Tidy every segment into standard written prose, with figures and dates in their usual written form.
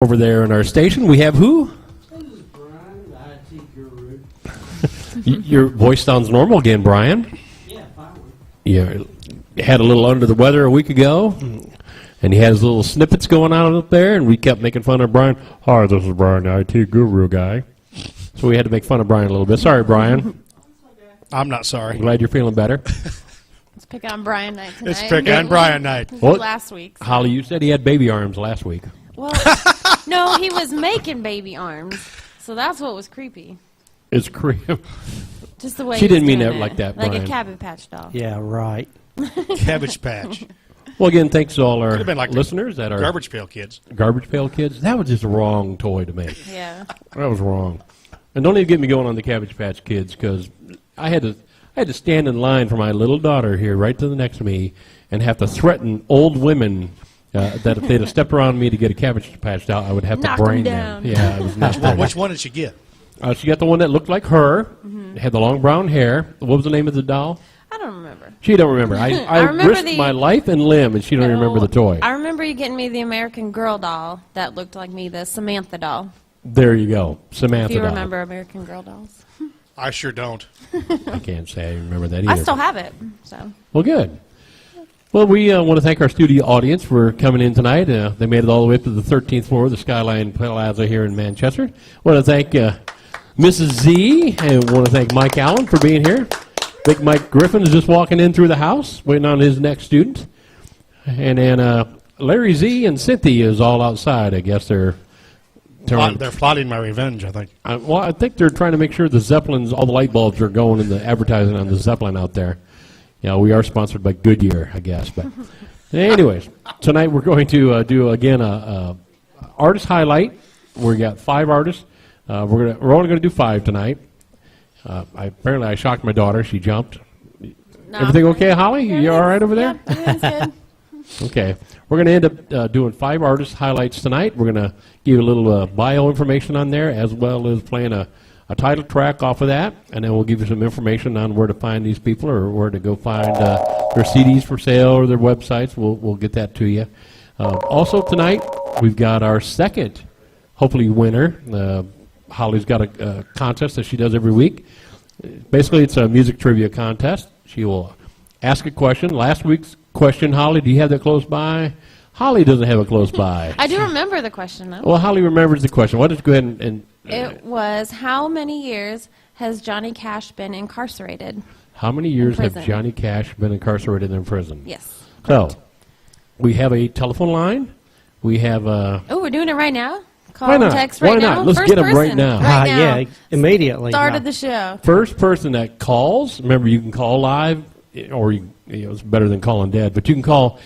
Over there in our station, we have who? This is Brian, the IT guru. Your voice sounds normal again, Brian. Yeah, finally. You had a little under the weather a week ago, and he has little snippets going on up there, and we kept making fun of Brian. Hi, this is Brian, the IT guru guy. So we had to make fun of Brian a little bit. Sorry, Brian. I'm not sorry. I'm glad you're feeling better. Let's pick on Brian night tonight. It's pick on Brian night. Well, Last week. Holly, you said he had baby arms last week. Well, no, he was making baby arms, so that's what was creepy. It's creepy. Just the way She he was didn't mean doing that it. like that, like Brian. a Cabbage Patch doll. Yeah, right. Cabbage Patch. Well, again, thanks to all our Could've been like the listeners that are Garbage Pail Kids. Garbage Pail Kids. That was just a wrong toy to make. Yeah. That was wrong. And don't even get me going on the Cabbage Patch Kids, because I had to stand in line for my little daughter here, right to the next to me, and have to threaten old women that if they'd have stepped around me to get a Cabbage Patch doll, I would have Knock to brain 'em them. down. Yeah, it was not pretty. Which one did she get? She got the one that looked like her, had the long brown hair. What was the name of the doll? I don't remember. She don't remember. I remember risked the- my life and limb, and she don't remember the toy. I remember you getting me the American Girl doll that looked like me, the Samantha doll. There you go, Samantha If you doll. remember American Girl dolls. I sure don't. I can't say I remember that either. I still have it, so. Well, good. Well, we want to thank our studio audience for coming in tonight. They made it all the way up to the 13th floor of the Skyline Plaza here in Manchester. Want to thank Mrs. Z, and want to thank Mike Allen for being here. Big Mike Griffin is just walking in through the house, waiting on his next student. And then Larry Z and Cynthia is all outside. I guess they're They're plotting my revenge, I think. well, I think they're trying to make sure the Zeppelins, all the light bulbs are going in the advertising on the Zeppelin out there. Yeah, we are sponsored by Goodyear, I guess. But anyways, tonight we're going to do, again, a artist highlight. We got 5 artists. We're only going to do 5 tonight. Apparently I shocked my daughter. She jumped. No. Everything okay, Holly? You all right over there? Yeah, everything's good. Okay. We're going to end up doing 5 artist highlights tonight. We're going to give you a little bio information on there, as well as playing a title track off of that, and then we'll give you some information on where to find these people or where to go find their CDs for sale or their websites. We'll get that to you. Also tonight, we've got our second, hopefully, winner. Holly's got a contest that she does every week. Basically, it's a music trivia contest. She will ask a question. Last week's question, Holly, do you have that close by? Holly doesn't have it close by. I do remember the question, though. Well, Holly remembers the question. Why don't you go ahead and It was, how many years has Johnny Cash been incarcerated? how many years have prison. Johnny Cash been incarcerated in prison? Yes. So, we have a telephone line. We have a... Oh, we're doing it right now? Call Why and not? text Why right not? now? Let's First get 'em right person, now. Right now. Yeah, immediately. Started No. the show. First person that calls, remember you can call live, or it's better than calling dead, but you can call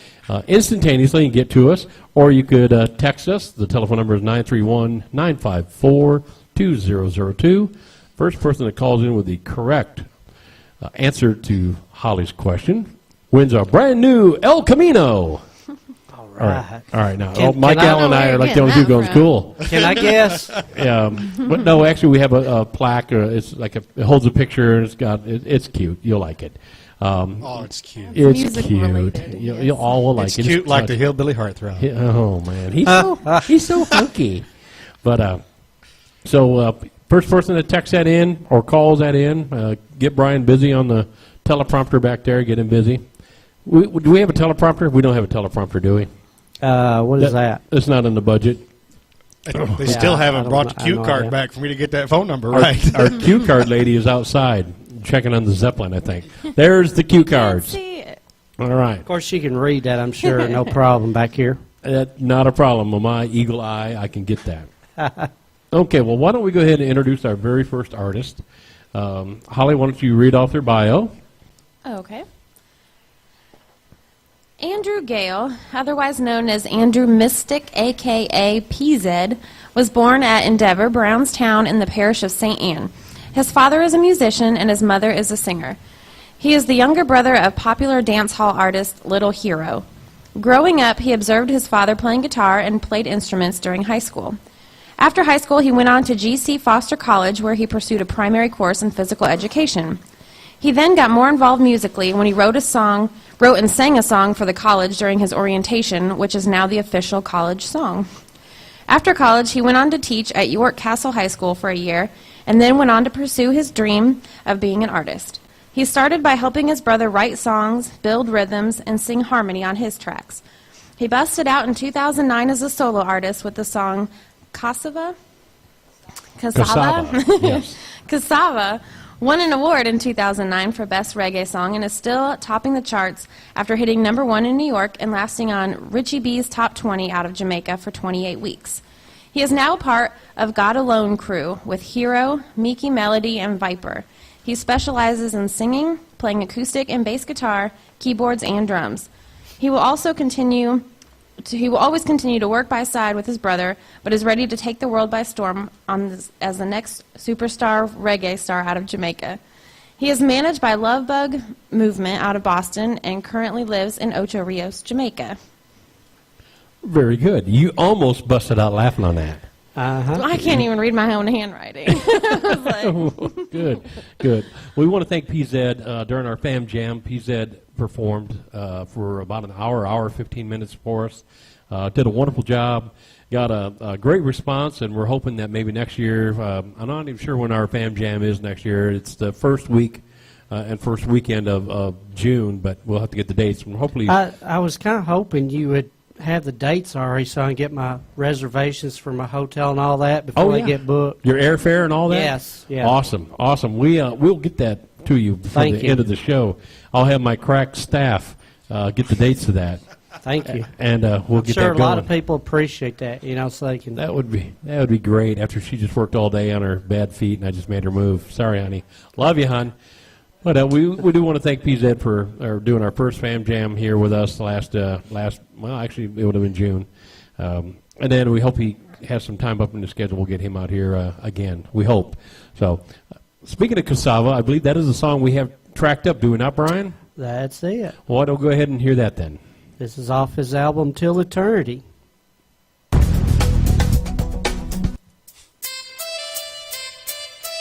instantaneously and get to us, or you could text us. The telephone number is 931-954-2002. First person that calls in with the correct answer to Holly's question wins a brand new El Camino. All All right. right, all right. Now, Can- Mike can I- Allen and I are like the only two going, From. cool. Can I guess? But no, actually, we have a plaque. It's like it holds a picture, and it's cute. You'll like it. Oh, it's cute. It's music cute. related, You'll yes. all will like It's it. cute like the touch- Hillbilly Heartthrob. Oh man, he's so hunky. But first person that texts that in or calls that in, get Brian busy on the teleprompter back there. Get him busy. Do we have a teleprompter? We don't have a teleprompter, do we? What is that? It's not in the budget. They still I haven't don't brought know- the I cue have no card idea. back for me to get that phone number Our, right. our cue card lady is outside checking on the Zeppelin, I think. There's the cue cards. See it. All right. Of course, she can read that, I'm sure. No problem back here. Not a problem. With my eagle eye, I can get that. Okay, well, why don't we go ahead and introduce our very first artist. Holly, why don't you read off their bio? Okay. Andrew Gale, otherwise known as Andrew Mystic, a.k.a. PZ, was born at Endeavor, Brownstown, in the parish of St. Anne. His father is a musician and his mother is a singer. He is the younger brother of popular dance hall artist Little Hero. Growing up, he observed his father playing guitar and played instruments during high school. After high school, he went on to G.C. Foster College, where he pursued a primary course in physical education. He then got more involved musically when he wrote and sang a song for the college during his orientation, which is now the official college song. After college, he went on to teach at York Castle High School for a year and then went on to pursue his dream of being an artist. He started by helping his brother write songs, build rhythms, and sing harmony on his tracks. He busted out in 2009 as a solo artist with the song Cassava? Cassava, yes. Cassava won an award in 2009 for Best Reggae Song and is still topping the charts after hitting #1 in New York and lasting on Richie B's Top 20 out of Jamaica for 28 weeks. He is now part of God Alone crew with Hero, Miki Melody, and Viper. He specializes in singing, playing acoustic and bass guitar, keyboards, and drums. He will always continue to work by side with his brother, but is ready to take the world by storm as the next superstar reggae star out of Jamaica. He is managed by Love Bug Movement out of Boston and currently lives in Ocho Rios, Jamaica. Very good. You almost busted out laughing on that. I can't even read my own handwriting. I was like, Good, good. We want to thank PZ. During our Fam Jam, PZ performed for about an hour 15 minutes for us. Did a wonderful job. Got a great response, and we're hoping that maybe next year, I'm not even sure when our Fam Jam is next year. It's the first week and first weekend of June, but we'll have to get the dates. And hopefully, I was kind of hoping you would have the dates already so I can get my reservations for my hotel and all that before they get booked. Your airfare and all that? Yes. Yeah. Awesome. We'll get that to you before Thank the you. end of the show. I'll have my crack staff get the dates of that. Thank you. And we'll I'm get sure that a going. lot of people appreciate that, so they can. That would be great after she just worked all day on her bad feet and I just made her move. Sorry, honey. Love you, hon. But we do want to thank PZ for doing our first Fam Jam here with us last well, actually it would have been June. And then we hope he has some time up in the schedule. We'll get him out here again. We hope. So, speaking of Cassava, I believe that is a song we have tracked up, do we not, Brian? That's it. Well, why don't we go ahead and hear that then? This is off his album Till Eternity.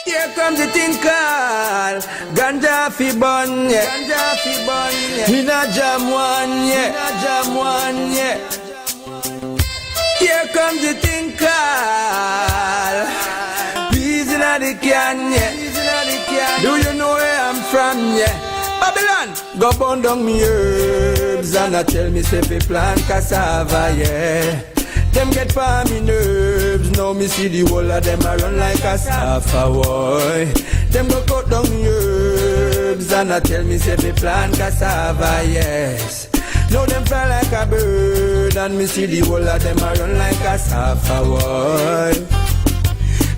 Here comes the thing called Ganja fi bun, yeah. Ganja fi bun, yeah. We not jam one, yeah. We not jam one, yeah. Here comes the thing called Peas inna the can, yeah. Peas inna the can. Do you know where I'm from, yeah? Babylon, go burn down me herbs and I tell me say fi plant cassava, yeah. Them get for me nerves, now me see the whole of them a run like a safa boy. Them go cut down the herbs and I tell me say me plant cassava, yes. Now them fly like a bird and me see the whole of them a run like a safa boy.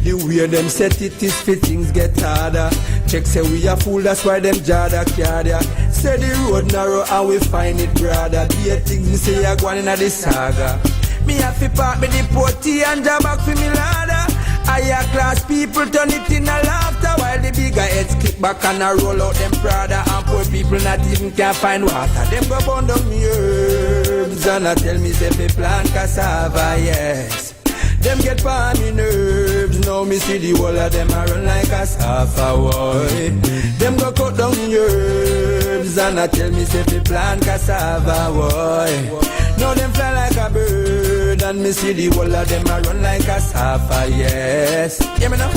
The way them set it is fit things get harder. Check say we a fool, that's why them jada cardia. Say the road narrow and we find it broader. Be a thing me say I go on inna the saga. Me have to park me the potty and jab back for me ladder. Higher class people turn it in a laughter while the bigger heads kick back and a roll out them Prada. And poor people not even can find water. Them go burn down me herbs and I tell me say me plant cassava, yes. Them get for me nerves, now me see the whole of them a run like a safa boy. Them go cut down the herbs and I tell me say me plant cassava boy. Now them fly like a bird and me see the whole of them a run like a safa, yes. Hear me now?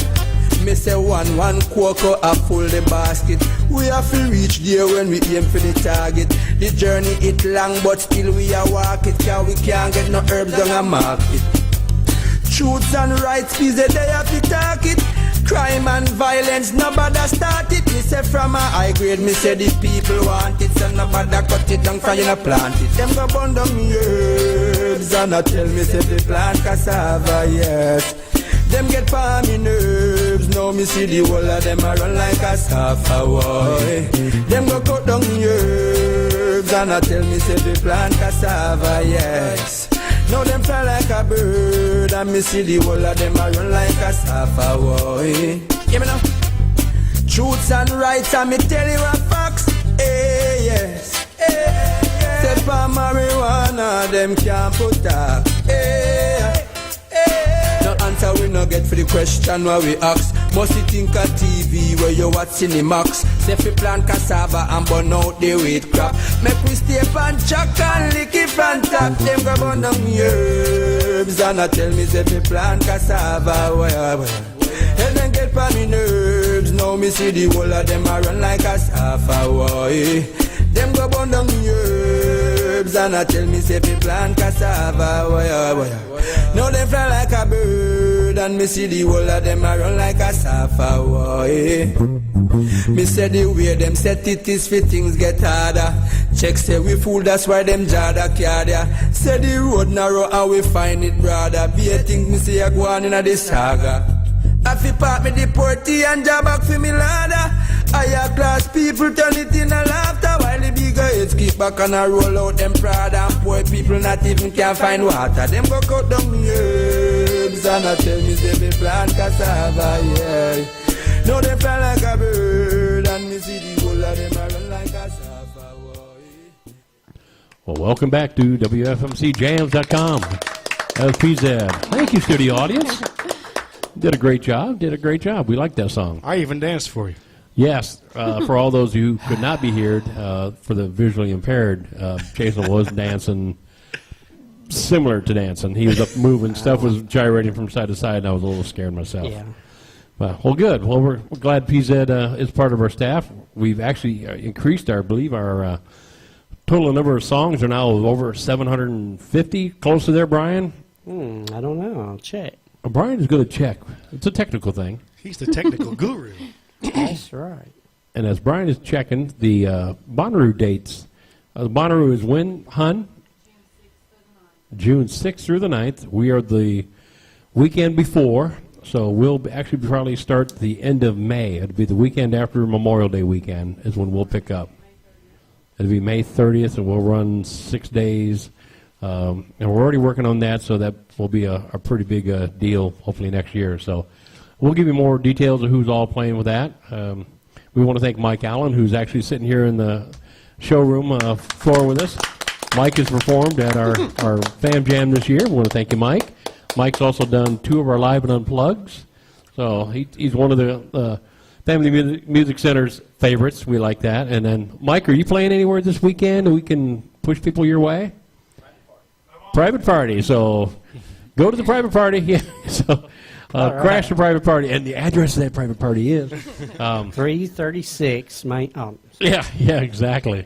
Me say one cocoa a full the basket. We have to reach there when we aim for the target. The journey it long but still we a walk it. Cause we can't get no herbs on a market. Truths and rights, peace they have to talk it. Crime and violence, nobody start it. Me say from a high grade, me say the people want it. So nobody cut it down for you not plant it. Them go burn down me herbs and I tell me say they plant cassava, yes. Them get for me nerves, now me see the whole of them a run like a safa boy. Them go cut down me herbs and I tell me say they plant cassava, yes. Now them fly like a bird and me see the whole of them a run like a safa boy. Hear me now? Truths and rights and me tell you a facts. Hey, yes. Hey, yes. Say for marijuana them can't put up. Hey, hey. No answer we no get for the question what we ask. Must you think of TV where you watch Cinemax? Say fi plant cassava and burn out the wheat crop. Make we stay pan chuck and lick it from top. Them go burn down me herbs and I tell me say fi plant cassava. And then get pa me nerves. Now me see the whole of them a run like cassava. Why? Them go burn down me herbs and I tell me say fi plant cassava. Now they fly like a bird and me see the whole of them a run like cassava. Why? Me say the way them set it is fi things get harder. Check say we fool, that's why them jada cardia. Say the road narrow and we find it broader. Be a thing me say I go on in a this saga. I fi part me the porty and job back fi me ladder. Higher class people turn it in a laughter while the bigger heads keep back and a roll out them Prada. And poor people not even can find water. Them go cut down me herbs and I tell me say me plant cassava, yeah. Now they fly like a bird and me see the whole of them a run like cassava. Well, welcome back to WFMCJams.com. That was PZ. Thank you, studio audience. Did a great job. We like that song. I even danced for you. Yes, for all those who could not be here, for the visually impaired, Jason was dancing similar to dancing. He was up moving. Stuff was gyrating from side to side, and I was a little scared myself. Yeah. Well, good. Well, we're glad PZ is part of our staff. We've actually increased our total number of songs are now over 750. Close to there, Brian? I don't know. I'll check. Brian is good to check. It's a technical thing. He's the technical guru. That's right. And as Brian is checking the Bonnaroo dates, the Bonnaroo is when, hun? June 6th through the 9th. We are the weekend before, so we'll actually probably start the end of May. It'll be the weekend after Memorial Day weekend is when we'll pick up. It'll be May 30th, and we'll run 6 days. And we're already working on that, so that will be a pretty big deal, hopefully next year. So we'll give you more details of who's all playing with that. We want to thank Mike Allen, who's actually sitting here in the showroom floor with us. Mike has performed at our Fam Jam this year. We want to thank you, Mike. Mike's also done 2 of our Live and Unplugs. So he's one of the Family Music Center's favorites. We like that. And then, Mike, are you playing anywhere this weekend we can push people your way? Private party. So go to the private party. Yeah. So crash the private party. And the address of that private party is 336 Main. Yeah, exactly.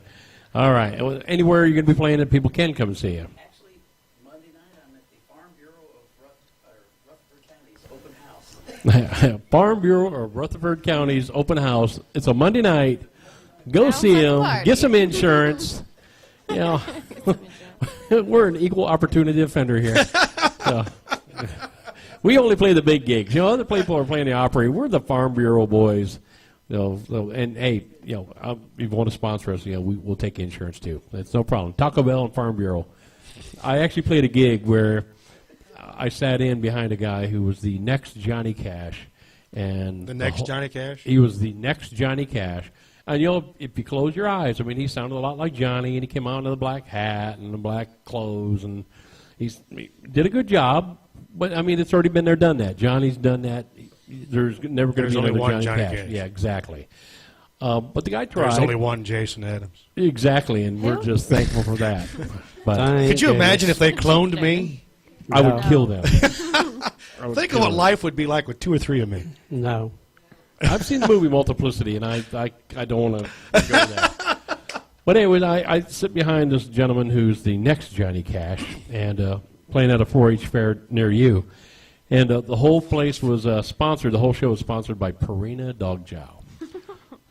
All right. Well, anywhere you're going to be playing that people can come and see you. Actually, Monday night I'm at the Farm Bureau of Rutherford County's open house. Farm Bureau of Rutherford County's open house. It's a Monday night. Go Sounds see like a them. party. Get some insurance. You know, we're an equal opportunity offender here. So, we only play the big gigs. You know, other people are playing the Opry. We're the Farm Bureau boys. You know, and hey, you know, if you want to sponsor us, you know, we'll take insurance too. It's no problem. Taco Bell and Farm Bureau. I actually played a gig where I sat in behind a guy who was the next Johnny Cash, and The next Johnny Cash? He was the next Johnny Cash, and you know, if you close your eyes, I mean, he sounded a lot like Johnny, and he came out in the black hat and the black clothes, and he did a good job. But I mean, it's already been there, done that. Johnny's done that. There's never going to be only another one Johnny Johnny Cash. Cash. Yeah, exactly. But the guy tried. There's only one Jason Adams. Exactly, and we're just thankful for that. But Could you imagine if they cloned me? I would kill them. Think of what life would be like with 2 or 3 of me. No. I've seen the movie Multiplicity, and I don't want to go there. But anyways, I sit behind this gentleman who's the next Johnny Cash, and playing at a 4-H fair near you. And the whole place was sponsored, the whole show was sponsored by Purina Dog Chow.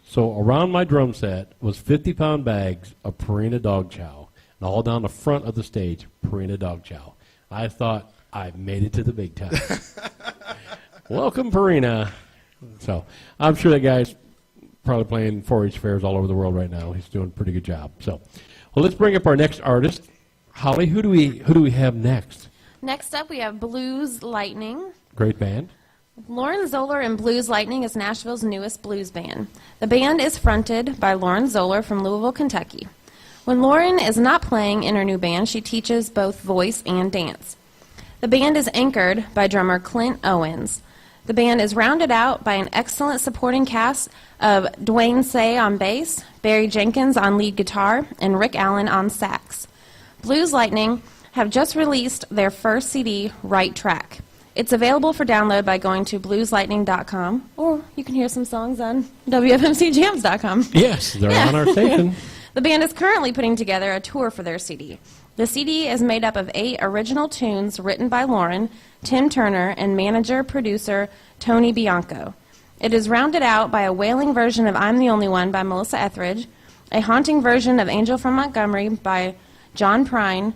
So around my drum set was 50-pound bags of Purina Dog Chow, and all down the front of the stage, Purina Dog Chow. I thought, I made it to the big time. Welcome, Purina. So I'm sure that guy's probably playing 4-H fairs all over the world right now. He's doing a pretty good job. So, well, let's bring up our next artist. Holly, who do we have next? Next up, we have Blues Lightning. Great band. Lauren Zoller and Blues Lightning is Nashville's newest blues band. The band is fronted by Lauren Zoller from Louisville, Kentucky. When Lauren is not playing in her new band, she teaches both voice and dance. The band is anchored by drummer Clint Owens. The band is rounded out by an excellent supporting cast of Dwayne Say on bass, Barry Jenkins on lead guitar, and Rick Allen on sax. Blues Lightning have just released their first CD, Right Track. It's available for download by going to blueslightning.com, or you can hear some songs on WFMCJams.com. Yes, they're Yeah. on our station. The band is currently putting together a tour for their CD. The CD is made up of 8 original tunes written by Lauren, Tim Turner, and manager-producer Tony Bianco. It is rounded out by a wailing version of I'm the Only One by Melissa Etheridge, a haunting version of Angel from Montgomery by John Prine,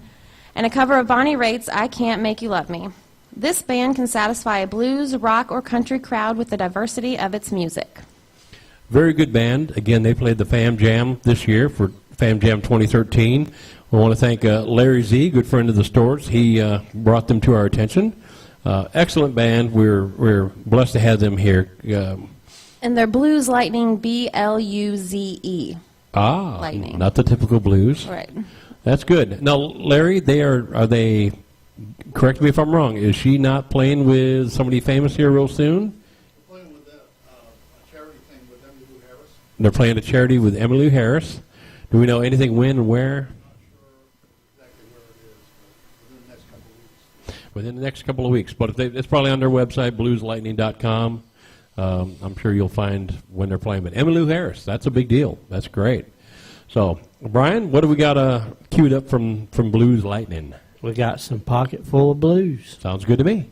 and a cover of Bonnie Raitt's I Can't Make You Love Me. This band can satisfy a blues, rock, or country crowd with the diversity of its music. Very good band. Again, they played the Fam Jam this year for Fam Jam 2013. We want to thank Larry Z, good friend of the stores. He brought them to our attention. Excellent band. We're blessed to have them here. And they're Blues Lightning, B-L-U-Z-E. Lightning. Not the typical blues. Right. That's good. Now, Larry, are they, correct me if I'm wrong, is she not playing with somebody famous here real soon? Playing with a charity thing with Emmylou Harris. They're playing a charity with Emmylou Harris. Do we know anything when and where? Not sure exactly where it is, but within the next couple of weeks. Within the next couple of weeks. But if it's probably on their website, blueslightning.com. I'm sure you'll find when they're playing. But Emmylou Harris, that's a big deal. That's great. So, Brian, what do we got queued up from Blues Lightning? We got some pocket full of blues. Sounds good to me.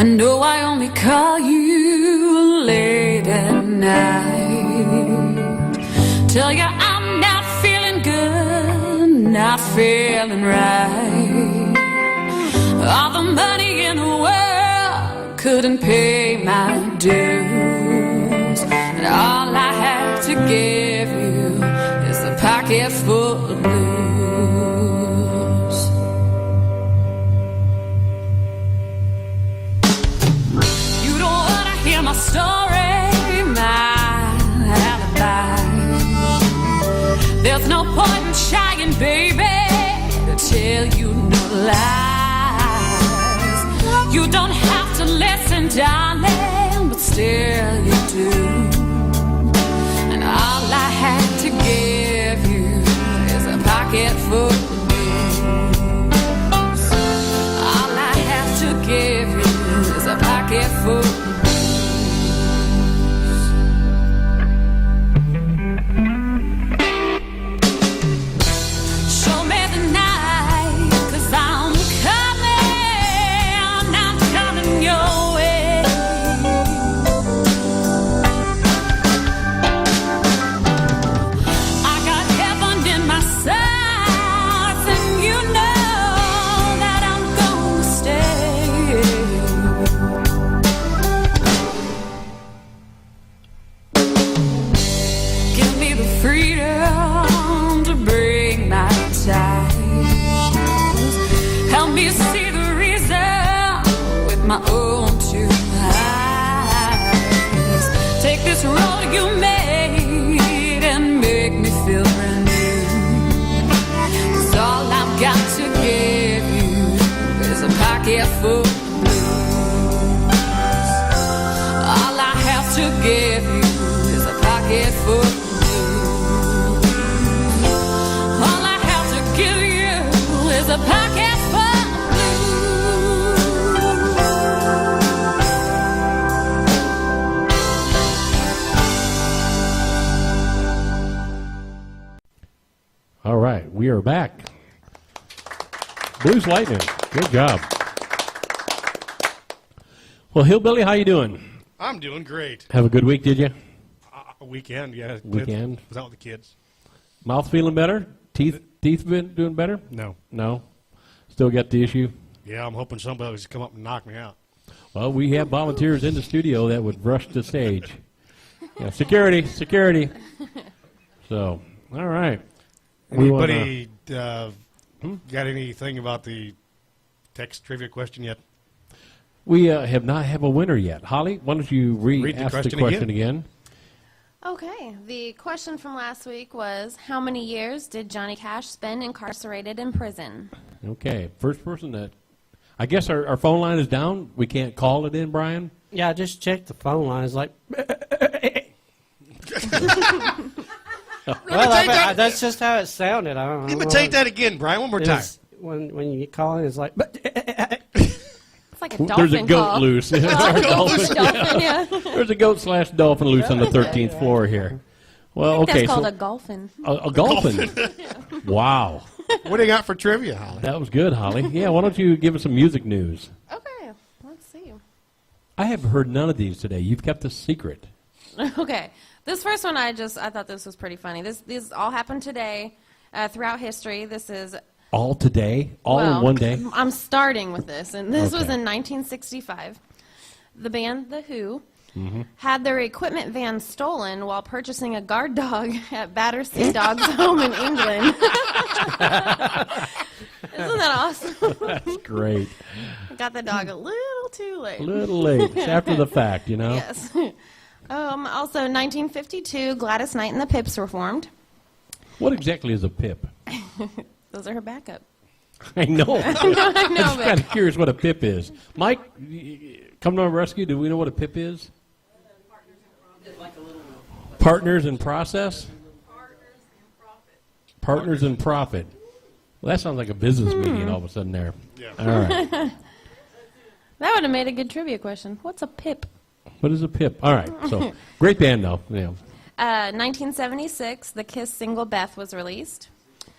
I know I only call you late at night. Tell you I'm not feeling good, not feeling right. All the money in the world couldn't pay my dues. And all I have to give you is a pocket full of blues. My story, my alibi. There's no point in trying, baby, to tell you no lies. You don't have to listen, darling, but still you do. And all I have to give you is a pocket full of blues. All I have to give you is a pocket full of blues. My own two eyes. Take this road you made and make me feel brand new. 'Cause all I've got to give you is a pocket full of blues. All I have to give you is a pocket full of blues. All I have to give you is a pocket full of blues. All right, we are back. Blues Lightning, good job. Well, Hillbilly, how you doing? I'm doing great. Have a good week, did you? A weekend, yeah. Weekend. Without the kids. Mouth feeling better? Teeth been doing better? No. No? Still got the issue? Yeah, I'm hoping somebody's come up and knock me out. Well, we have volunteers in the studio that would rush the stage. Yeah, security. So, all right. We wanna- Anybody got anything about the text trivia question yet? We have not have a winner yet. Holly, why don't you Read the ask the question question again? Okay, the question from last week was, how many years did Johnny Cash spend incarcerated in prison? Okay, first person that... I guess our phone line is down. We can't call it in, Brian? Yeah, I just checked the phone line. It's like, that's just how it sounded. I don't know. Imitate that again, Brian, one more time. It's- When you call in, it's like, It's like a dolphin There's a goat call. loose. Dolphin, yeah. There's a goat/dolphin loose on the 13th floor here. Well, okay, That's called so a golfin. a golfin. Wow, What do you got for trivia, Holly? that was good, Holly. Yeah, why don't you give us some music news? Okay, let's see. I have heard none of these today. You've kept a secret. Okay, this first one I thought this was pretty funny. These all happened today throughout history. This is All today? All in one day? I'm starting with this, and this was Okay. in 1965. The band The Who Mm-hmm. had their equipment van stolen while purchasing a guard dog at Battersea Dogs Home in England. Isn't that awesome? That's great. Got the dog a little too late. A little late. It's after the fact, you know? Yes. Also, 1952, Gladys Knight and the Pips were formed. What exactly is a pip? Those are her backup. I know. I I'm know, just but kind of curious what a pip is. Mike, come to our rescue. Do we know what a pip is? Partners in process? Partners in profit. Well, that sounds like a business meeting all of a sudden there. Yeah. All right. that would have made a good trivia question. What's a pip? What is a pip? All right. So, great band, though. Yeah. 1976, the Kiss single Beth was released.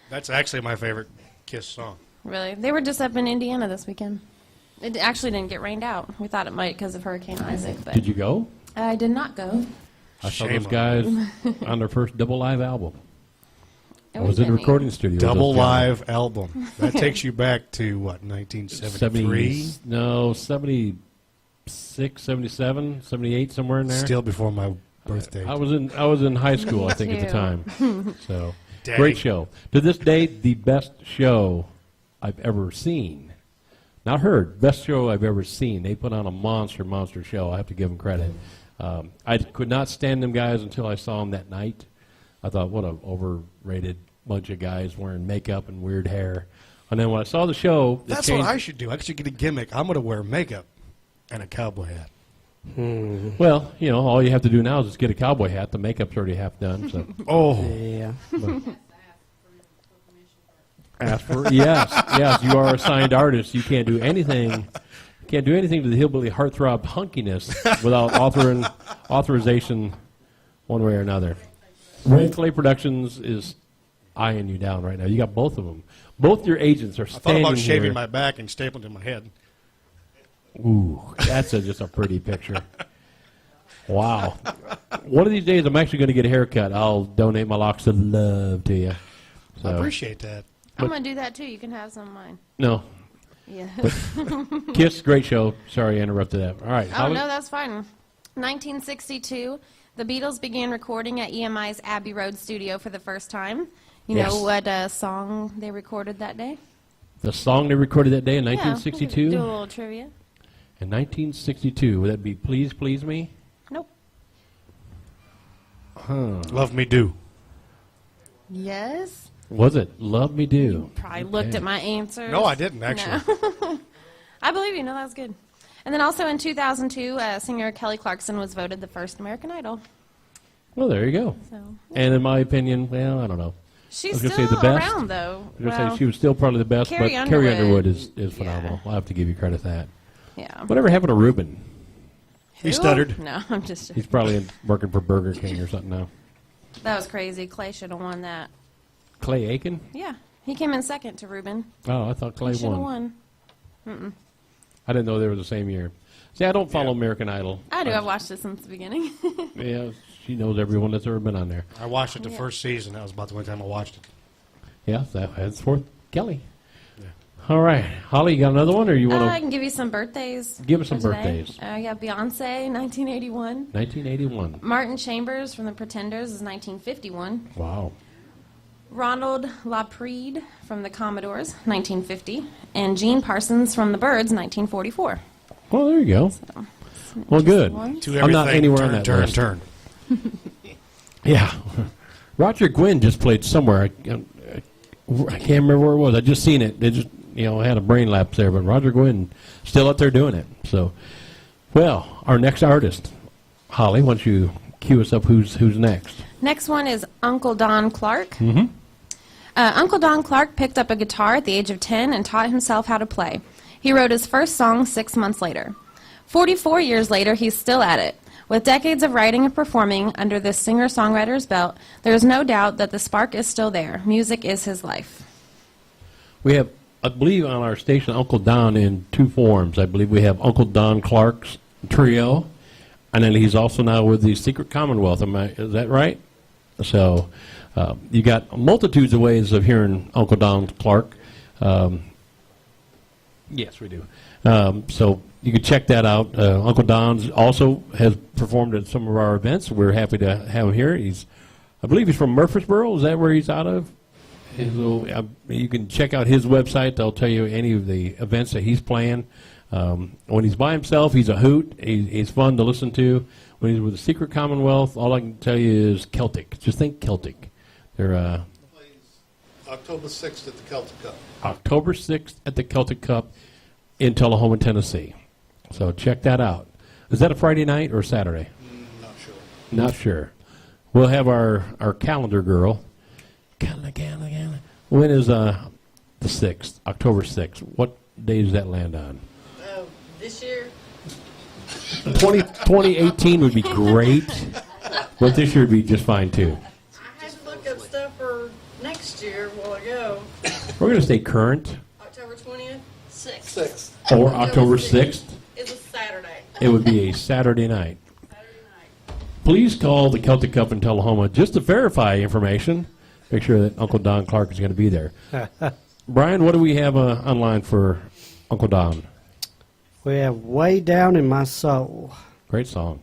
That's actually my favorite Kiss song. Really? They were just up in Indiana this weekend. It actually didn't get rained out. We thought it might because of Hurricane Isaac, but Did you go? I did not go. I saw Shame those on guys on their first double live album. I It was in the would've been recording studio. with Double those guys. live album. That takes you back to, what, 1973? 70, no, 76, 77, 78, somewhere in there. Still before my birthday. I was in high school, I think, at the too. time. So, Dang. great show. To this day, the best show I've ever seen. Not heard, best show I've ever seen. They put on a monster show. I have to give them credit. I could not stand them guys until I saw them that night. I thought, what an overrated bunch of guys wearing makeup and weird hair. And then when I saw the show, it That's changed. what I should do. I should get a gimmick. I'm going to wear makeup and a cowboy hat. Well, you know, all you have to do now is just get a cowboy hat. The makeup's already half done. So. Oh, yeah. Ask for yes. You are a signed artist. You can't do anything. Can't do anything to the hillbilly heartthrob hunkiness without authorization, one way or another. Red Clay Productions is eyeing you down right now. You got both of them. Both your agents are I thought standing about shaving here. my back and stapling to my head. Ooh, that's just a pretty picture. Wow. One of these days, I'm actually going to get a haircut. I'll donate my locks of love to you. I So, appreciate that. I'm going to do that too. You can have some of mine. no. Yeah. Kiss, great show. Sorry I interrupted that. All right. Oh, Holly? no, that's fine. 1962, the Beatles began recording at EMI's Abbey Road studio for the first time. You Yes. know what song they recorded that day? The song they recorded that day in Yeah, 1962? do a little trivia. In 1962, would that be Please Please Me? Nope. Love Me Do. Yes? Was it Love Me Do? Probably looked at my answers. No, I didn't, actually. No. I believe you. No, that was good. And then also in 2002, singer Kelly Clarkson was voted the first American Idol. Well, there you go. So And in my opinion, well, I don't know. she's was gonna still say the best. around, though. I was going to Well, say she was still probably the best, Carrie but Carrie Underwood Underwood. is phenomenal. I'll have to give you credit for that. yeah. Whatever happened to Ruben? He Who? stuttered. No, I'm just. He's probably working for Burger King or something now. That was crazy. Clay should have won that. Clay Aiken? Yeah, he came in second to Ruben. Oh, I thought Clay He should have won. won. I didn't know they were the same year. See, I don't follow American Idol. I do. I've watched it since the beginning. Yeah, she knows everyone that's ever been on there. I watched it the first season. That was about the only time I watched it. Yeah, that's for Kelly. All right. Holly, you got another one, or you want I to can give you some birthdays. give us some for today. birthdays? You got Beyonce, 1981. 1981. Martin Chambers from the Pretenders is 1951. Wow. Ronald LaPrade from the Commodores, 1950. And Gene Parsons from the Byrds, 1944. Well, there you go. Some Well, good. interesting ones. To I'm not everything, anywhere turn, on that turn, list. turn. Yeah. Roger Gwynn just played somewhere. I can't remember where it was. I just seen it. They just, had a brain lapse there. But Roger Gwynn still out there doing it. So, well, our next artist, Holly, why don't you cue us up who's next? Next one is Uncle Don Clark. Mm-hmm. Uncle Don Clark picked up a guitar at the age of 10 and taught himself how to play. He wrote his first song 6 months later. 44 years later, he's still at it. With decades of writing and performing under this singer-songwriter's belt, there is no doubt that the spark is still there. Music is his life. We have, I believe, on our station, Uncle Don in two forms. I believe we have Uncle Don Clark's trio, and then he's also now with the Secret Commonwealth. Is that right? So you got multitudes of ways of hearing Uncle Don Clark. Yes, we do. So you can check that out. Uncle Don also has performed at some of our events. We're happy to have him here. I believe he's from Murfreesboro. Is that where he's out of? So, you can check out his website. They'll tell you any of the events that he's playing. When he's by himself, he's a hoot. He's fun to listen to. When he's with the Secret Commonwealth, all I can tell you is Celtic. Just think Celtic. They're October 6th at the Celtic Cup. October 6th at the Celtic Cup in Tullahoma, Tennessee. So check that out. Is that a Friday night or Saturday? Not sure. Not sure. We'll have our calendar girl. Calendar. When is the 6th? October 6th. What day does that land on? This year, 2018 would be great, but this year would be just fine too. I had to look up stuff for next year a while ago. We're going to stay current, October 20th? 6th. 6th. or October 6th. It's a Saturday. It would be a Saturday night. Saturday night. Please call the Celtic Cup in Tullahoma just to verify information. Make sure that Uncle Don Clark is going to be there. Brian, what do we have online for Uncle Don? We have Way Down in My Soul. Great song.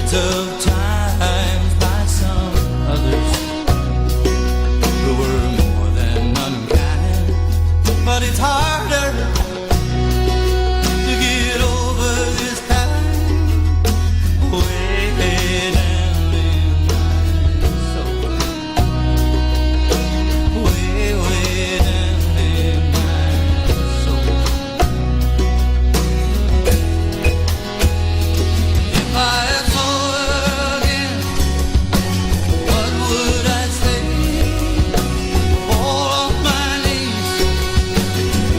words of times by some others who were more than unkind. But it's harder to get over this time way down in my soul. Way, way down in my soul. If I saw her again, what would I say? Fall off my knees,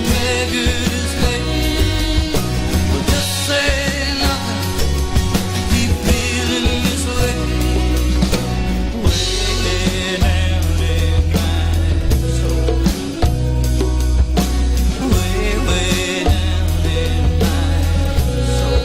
beg her to stay, or just say nothing, keep feeling this way. Way down in my soul. Way, way down in my soul.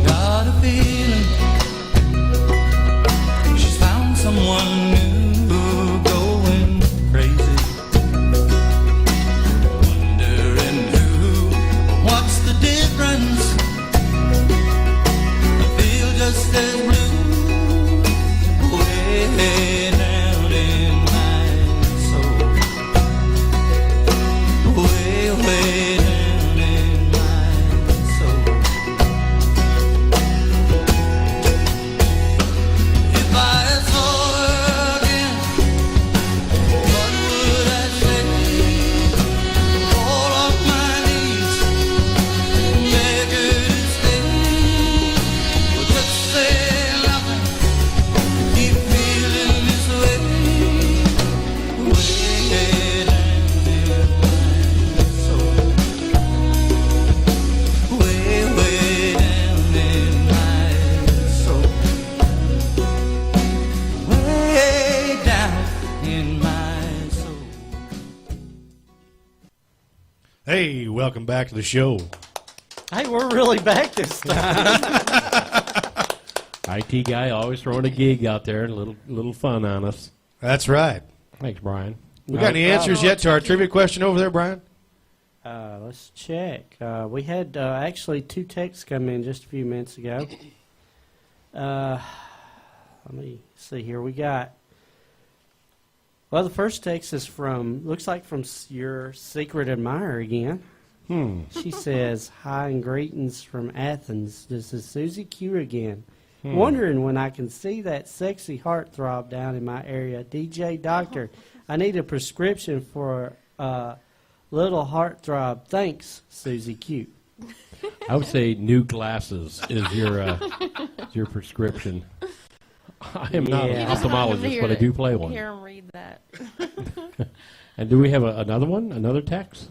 Got a feeling she's found someone new, going crazy, wondering who, what's the difference? I feel just as blue, way down in my soul, way, way down in my soul. If I saw her again, what would I say? Fall off my knees, beg her to stay, or just say nothing, keep feeling this way. Way down in my soul. Way, way down in my soul. Way down in my soul. Hey, welcome back to the show. Hey, we're really back this time. IT guy always throwing a gig out there and a little fun on us. That's right. Thanks, Brian. We got any answers yet to our trivia question over there, Brian? Let's check. We had actually 2 texts come in just a few minutes ago. Let me see here. We got. Well, the first text is looks like from your secret admirer again. She says, "Hi and greetings from Athens. This is Susie Q again. Wondering when I can see that sexy heartthrob down in my area. DJ Doctor, I need a prescription for little heartthrob. Thanks, Susie Q." I would say new glasses is your prescription. I am not Yeah. an ophthalmologist, but I do play one. Hear him read that. And do we have another one? Another text?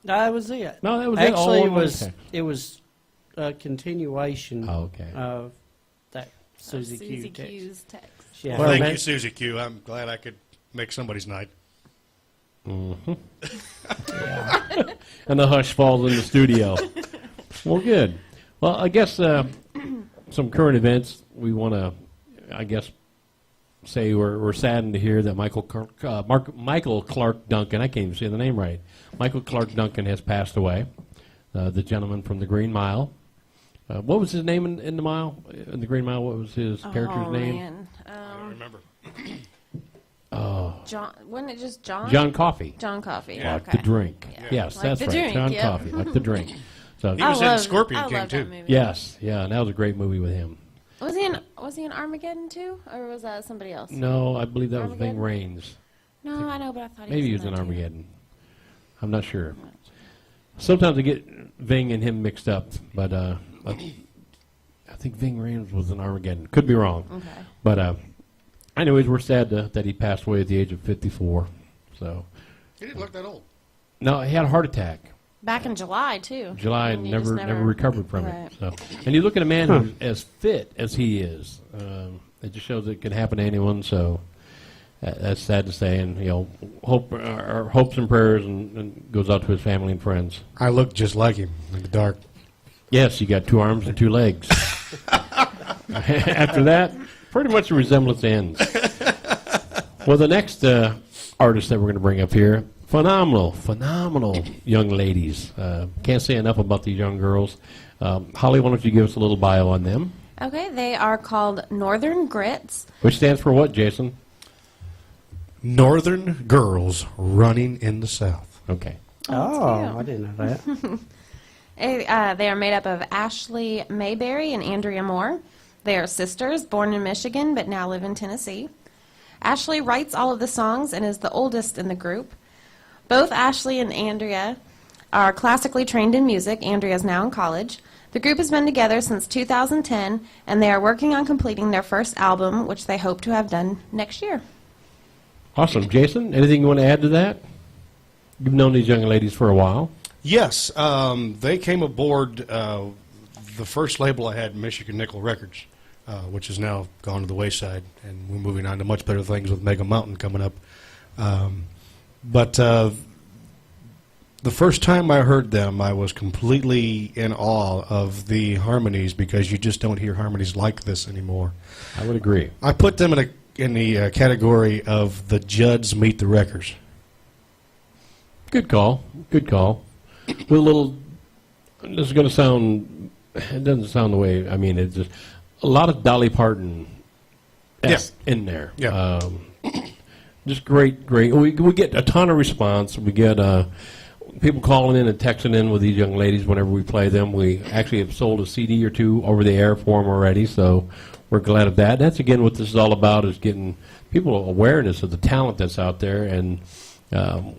That was it. No, that was Actually, it. it All was text. it was a continuation Oh, okay. of that Susie Q Susie text. Q's text. Yeah. Well, thank Well, you, Susie Q. I'm glad I could make somebody's night. And the hush falls in the studio. Well, good. Well, I guess some current events we want to, I guess, say we're saddened to hear that Michael Clark Duncan, I can't even say the name right, Michael Clark Duncan has passed away, the gentleman from the Green Mile. What was his name in the Mile? In the Green Mile, what was his character's name? Man. I don't remember. John, wasn't it just John? John Coffey. John Coffey. Like okay. the drink. Yeah. Yes, Like that's the right. drink, John yep. Coffey, like the drink. So He was in loved- Scorpion I King, loved too. that movie. yes, yeah, and that was a great movie with him. Was he in Armageddon too, or was that somebody else? No, I believe that was Ving Armageddon? Rhames. No, I know, but I thought Maybe he was was in that too. Armageddon. I'm not sure. Sometimes I get Ving and him mixed up, but I think Ving Rhames was in Armageddon. Could be wrong. Okay. But anyways, we're sad that he passed away at the age of 54. So He didn't look that old. No, he had a heart attack. Back in July, too. July And and he just never recovered from Right. it. So, and you look at a man who's as fit as he is. It just shows it can happen to anyone. So that's sad to say, and our hopes and prayers and goes out to his family and friends. I look just like him in the dark. Yes, you got 2 arms and 2 legs. After that, pretty much the resemblance ends. Well, the next artist that we're going to bring up here, phenomenal young ladies. Can't say enough about these young girls. Holly, why don't you give us a little bio on them? Okay, they are called Northern Grits. Which stands for what, Jason? Northern girls running in the South. Okay. Oh, I didn't know that. They are made up of Ashley Mayberry and Andrea Moore. They are sisters, born in Michigan, but now live in Tennessee. Ashley writes all of the songs and is the oldest in the group. Both Ashley and Andrea are classically trained in music. Andrea is now in college. The group has been together since 2010, and they are working on completing their first album, which they hope to have done next year. Awesome. Jason, anything you want to add to that? You've known these young ladies for a while. Yes, they came aboard the first label I had, Michigan Nickel Records, which has now gone to the wayside, and we're moving on to much better things with Mega Mountain coming up. But the first time I heard them, I was completely in awe of the harmonies, because you just don't hear harmonies like this anymore. I would agree. I put them in the category of the Judds meet the Wreckers. Good call. Good call. With a little, this is going to sound, it doesn't sound the way, I mean, it's just a lot of Dolly Parton in there. Yeah. Just great. We get a ton of response. We get people calling in and texting in with these young ladies whenever we play them. We actually have sold a CD or 2 over the air for them already, so we're glad of that. That's, again, what this is all about, is getting people awareness of the talent that's out there. And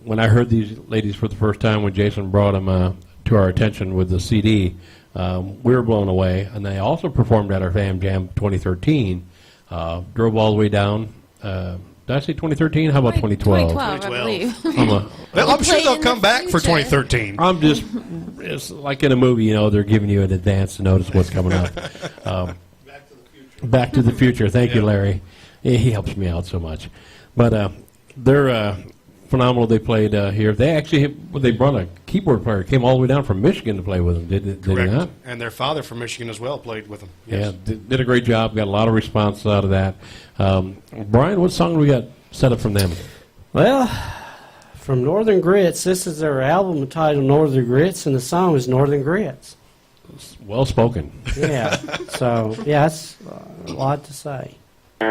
when I heard these ladies for the first time, when Jason brought them to our attention with the CD, we were blown away. And they also performed at our Fam Jam 2013, drove all the way down. Did I say 2013? How about 2012? 2012, I believe. I'm sure Play they'll in come the back for future. 2013. I'm just, it's like in a movie, they're giving you an advance to notice what's coming up. Back to the Future. Thank you, Larry. He helps me out so much. But they're phenomenal. They played here. They brought a keyboard player. Came all the way down from Michigan to play with them. Did they not? And their father from Michigan as well played with them. Yeah, did a great job. Got a lot of response out of that. Brian, what song do we got set up from them? Well, from Northern Grits, this is their album entitled Northern Grits, and the song is Northern Grits. Well spoken. Yeah, so, yeah, that's a lot to say. We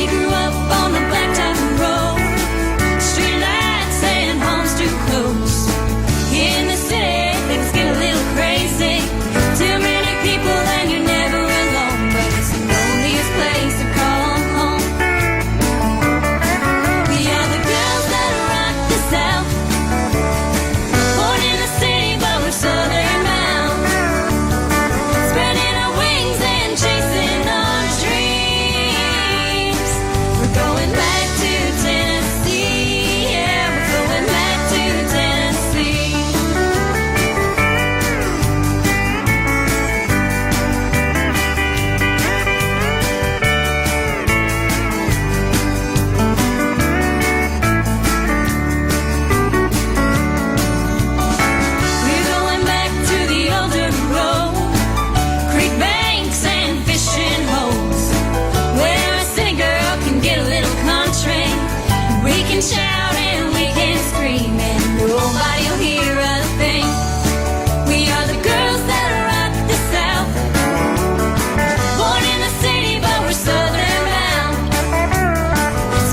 grew up on the blacktop road, streetlights and homes too close. In the city, things get a little crazy. Too many people and you're never alone, but it's the loneliest place to call home. We are the girls that rock the South, born in the city, but we're southern bound, spreading our wings and chasing our dreams. We're going back to Tennessee, yeah, we're going back to Tennessee. We're going back to the older road, creek banks and fishing holes, where a city girl can get a little country. We can shout and we can scream and nobody'll hear a thing. We are the girls that rock the South, born in the city but we're southern bound,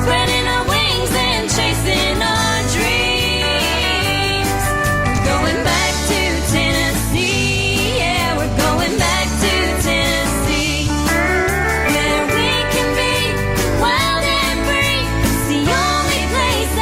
spreading our wings and chasing our dreams. Going back to Tennessee, yeah, we're going back to Tennessee, where we can be wild and free. It's the only place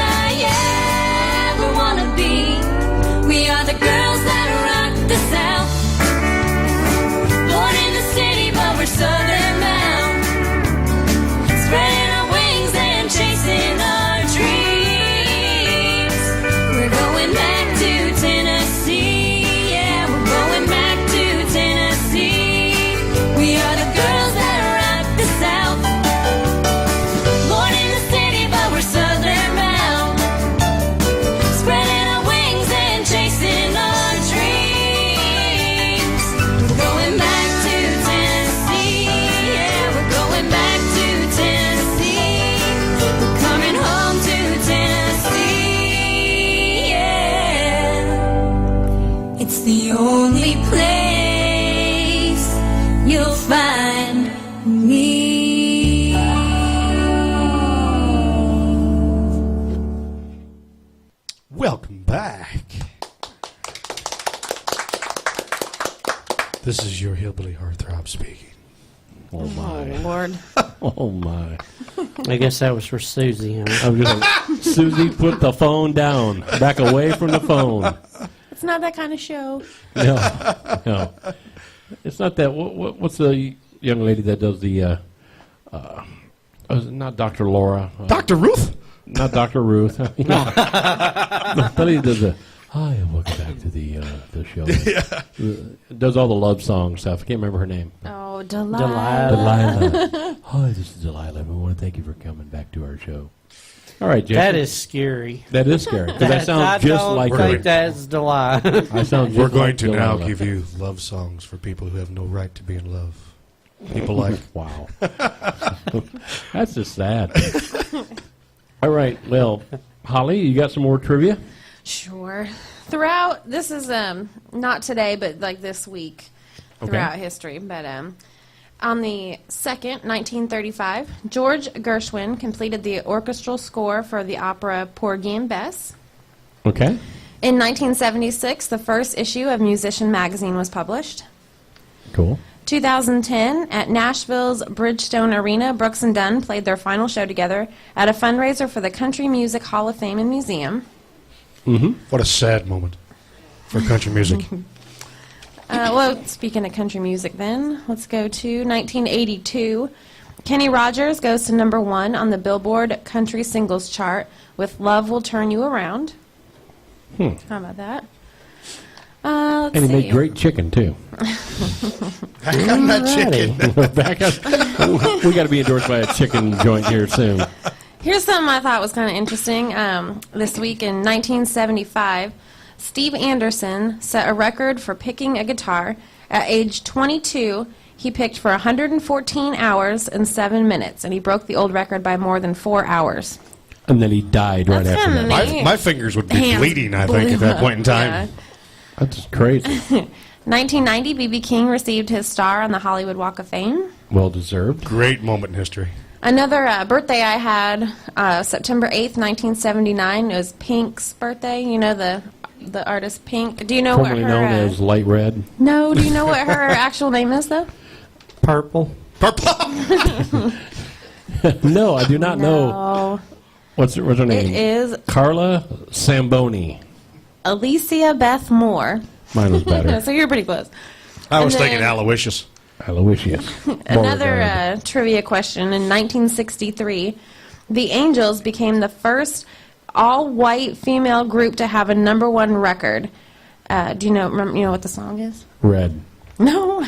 This is your hillbilly heartthrob speaking. Oh, Oh, my. Lord. Oh, my. I guess that was for Susie, huh? I'm just, Susie, put the phone down. Back away from the phone. It's not that kind of show. No. It's not that. What's the young lady that does the, not Dr. Laura. Dr. Ruth? Not Dr. Ruth. No. The lady does the, hi, and welcome back to the show. Does all the love song stuff. I can't remember her name. Oh, Delilah. Delilah. Hi, this is Delilah. We want to thank you for coming back to our show. All right, Jesse. That is scary. That is scary. 'Cause I sound I just don't like think her. that's Delilah. I sound just We're going like to now Delilah. give you love songs for people who have no right to be in love. People like. Wow. That's just sad. All right. Well, Holly, you got some more trivia? Sure. Throughout, this is not today, but like this week, throughout history. But on the 2nd, 1935, George Gershwin completed the orchestral score for the opera Porgy and Bess. Okay. In 1976, the first issue of Musician magazine was published. Cool. 2010, at Nashville's Bridgestone Arena, Brooks and Dunn played their final show together at a fundraiser for the Country Music Hall of Fame and Museum. What a sad moment for country music. Well, speaking of country music then, let's go to 1982. Kenny Rogers goes to number 1 on the Billboard Country Singles Chart with Love Will Turn You Around. How about that? Let's And he see. made great chicken, too. I'm not chicken. Back up. We got to be endorsed by a chicken joint here soon. Here's something I thought was kind of interesting. This week in 1975, Steve Anderson set a record for picking a guitar. At age 22, he picked for 114 hours and 7 minutes, and he broke the old record by more than 4 hours. And then he died right That's after kinda that. neat. My fingers would be Hands bleeding, I think, at that point in time. Yeah. That's just crazy. 1990, B.B. King received his star on the Hollywood Walk of Fame. Well deserved. Great moment in history. Another birthday I had, September 8th, 1979, it was Pink's birthday. You know the artist Pink. Do you know Formerly what her... known as Light Red. No, do you know what her actual name is, though? Purple. Purple. No, I do not know. No. What's her It name? is Carla Samboni. Alicia Beth Moore. Mine was better. So you're pretty close. I was And thinking then- Aloysius. Aloysius. Another trivia question. In 1963, the Angels became the first all-white female group to have a number 1 record. Do you know what the song is? Red. No.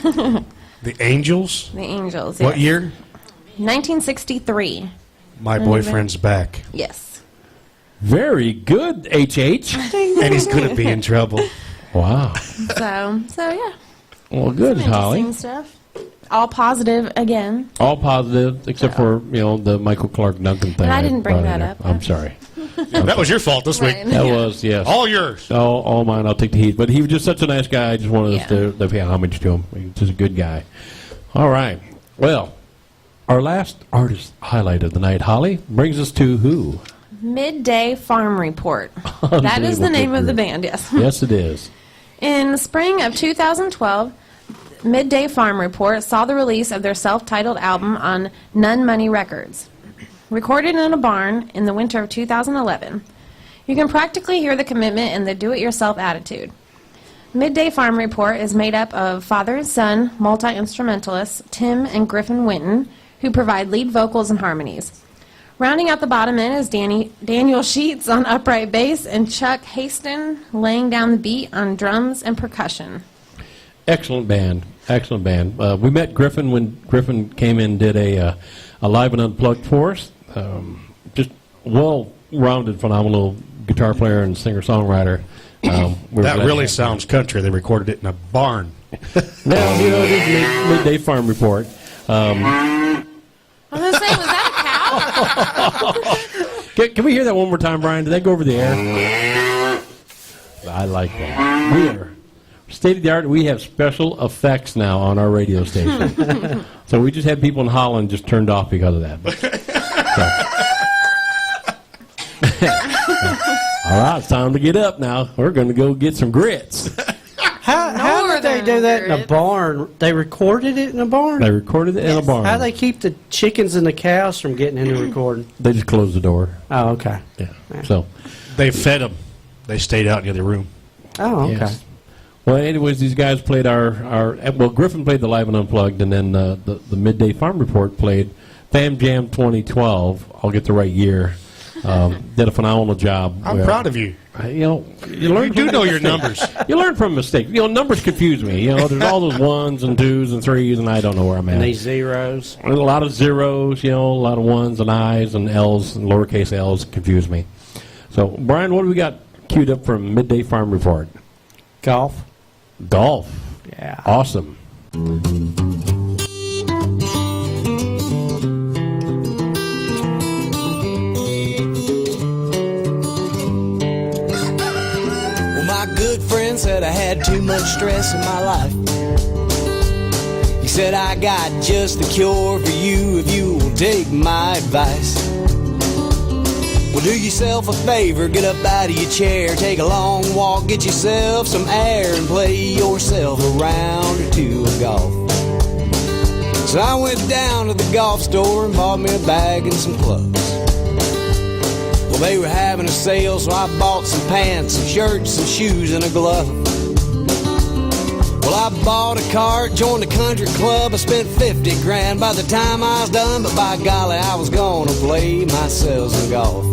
The Angels. The Angels. What yes. year? 1963. My boyfriend's back. Yes. Very good, H.H. And he's going to be in trouble. Wow. So yeah. Well, good, Some Holly. interesting stuff. All positive again. All positive, except for, the Michael Clark Duncan thing. And I didn't bring brought in that there. up. I'm sorry. That was your fault this week. Right. That Yeah. was, yes. All yours. All mine. I'll take the heat. But he was just such a nice guy. I just wanted us to pay homage to him. He's just a good guy. All right. Well, our last artist highlight of the night, Holly, brings us to who? Midday Farm Report. That is the Unbelievable name of the group. band, yes. Yes, it is. In the spring of 2012, Midday Farm Report saw the release of their self-titled album on None Money Records. Recorded in a barn in the winter of 2011, you can practically hear the commitment and the do-it-yourself attitude. Midday Farm Report is made up of father and son multi-instrumentalists Tim and Griffin Winton, who provide lead vocals and harmonies. Rounding out the bottom end is Daniel Sheets on upright bass and Chuck Haston laying down the beat on drums and percussion. Excellent band. Excellent band. We met Griffin when Griffin came in and did a live and unplugged for us. Just well-rounded, phenomenal guitar player and singer-songwriter. That really sounds country. They recorded it in a barn. Now, it is Midday Farm Report. I was going to say, was that a cow? Can we hear that one more time, Brian? Did that go over the air? I like that. We are state of the art. We have special effects now on our radio station. So we just had people in Holland just turned off because of that. All right, it's time to get up now. We're going to go get some grits. How did they do that in a It's- barn? They recorded it in a barn? They recorded it in a Yes. barn. How do they keep the chickens and the cows from getting in the recording? They just closed the door. Oh, okay. Yeah. So, They fed them. They stayed out in the other room. Oh, okay. yes. Well, anyways, these guys played well, Griffin played the Live and Unplugged, and then the Midday Farm Report played Fam Jam 2012. I'll get the right year. Did a phenomenal job. I'm proud of you. You know, you learn You do from know your mistakes. numbers. You learn from mistakes. You know, numbers confuse me. You know, there's all those 1s and 2s and 3s, and I don't know where I'm at. And these zeros. And a lot of zeros, you know, a lot of 1s and I's and L's and lowercase L's confuse me. So, Brian, what do we got queued up from Midday Farm Report? Golf. Golf. Yeah. Awesome. Well, my good friend said I had too much stress in my life. He said I got just the cure for you if you will take my advice. Well, do yourself a favor, get up out of your chair, take a long walk, get yourself some air, and play yourself a round or two of golf. So I went down to the golf store and bought me a bag and some clubs. Well, they were having a sale, so I bought some pants, some shirts, some shoes, and a glove. Well, I bought a cart, joined a country club, I spent 50 grand by the time I was done, but by golly, I was gonna play myself some golf.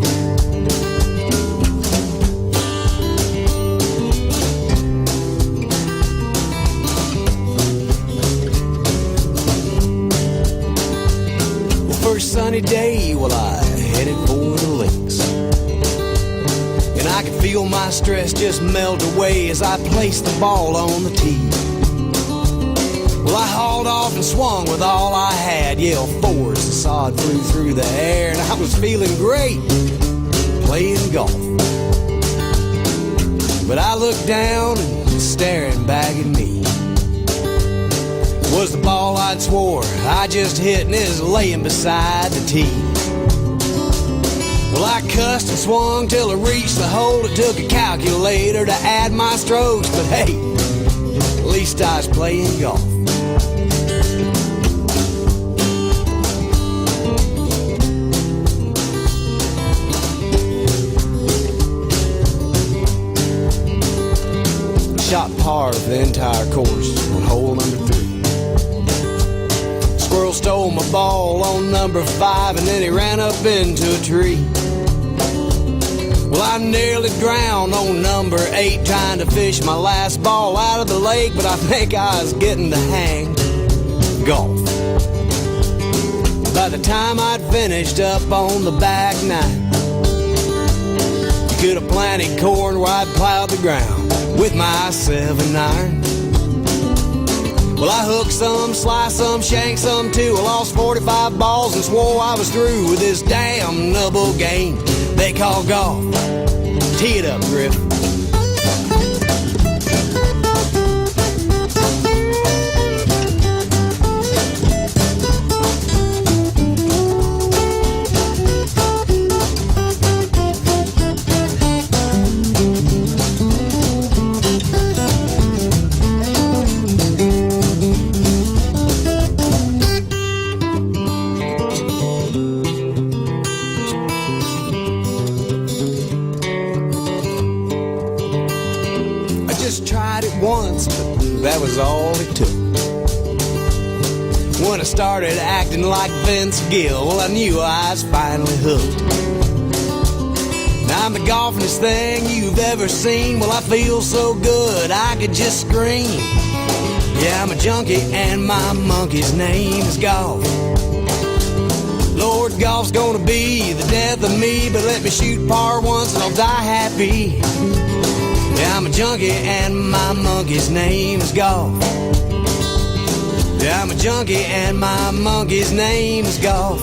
Well, first sunny day, well, I headed for the links. And I could feel my stress just melt away as I placed the ball on the tee. Well, I hauled off and swung with all I had. Yelled four as the sod flew through the air, and I was feeling great playing golf. But I looked down and staring back at me was the ball I'd swore I just hit and is laying beside the tee. Well, I cussed and swung till I reached the hole. It took a calculator to add my strokes, but hey, at least I was playing golf. Shot par for the entire course on hole number 3. Squirrel stole my ball on number 5, and then he ran up into a tree. Well, I nearly drowned on number 8 trying to fish my last ball out of the lake, but I think I was getting the hang of golf. By the time I'd finished up on the back nine, you could have planted corn where I'd plowed the ground with my 7-iron. Well, I hooked some, sliced some, shanked some too. I lost 45 balls and swore I was through with this damn nubble game they call golf. Tee it up, Griff. Once, but that was all it took. When I started acting like Vince Gill, well, I knew I was finally hooked. Now I'm the golfingest thing you've ever seen. Well, I feel so good I could just scream. Yeah, I'm a junkie and my monkey's name is golf. Lord, golf's gonna be the death of me, but let me shoot par once and I'll die happy. Yeah, I'm a junkie and my monkey's name is golf. Yeah, I'm a junkie and my monkey's name is golf.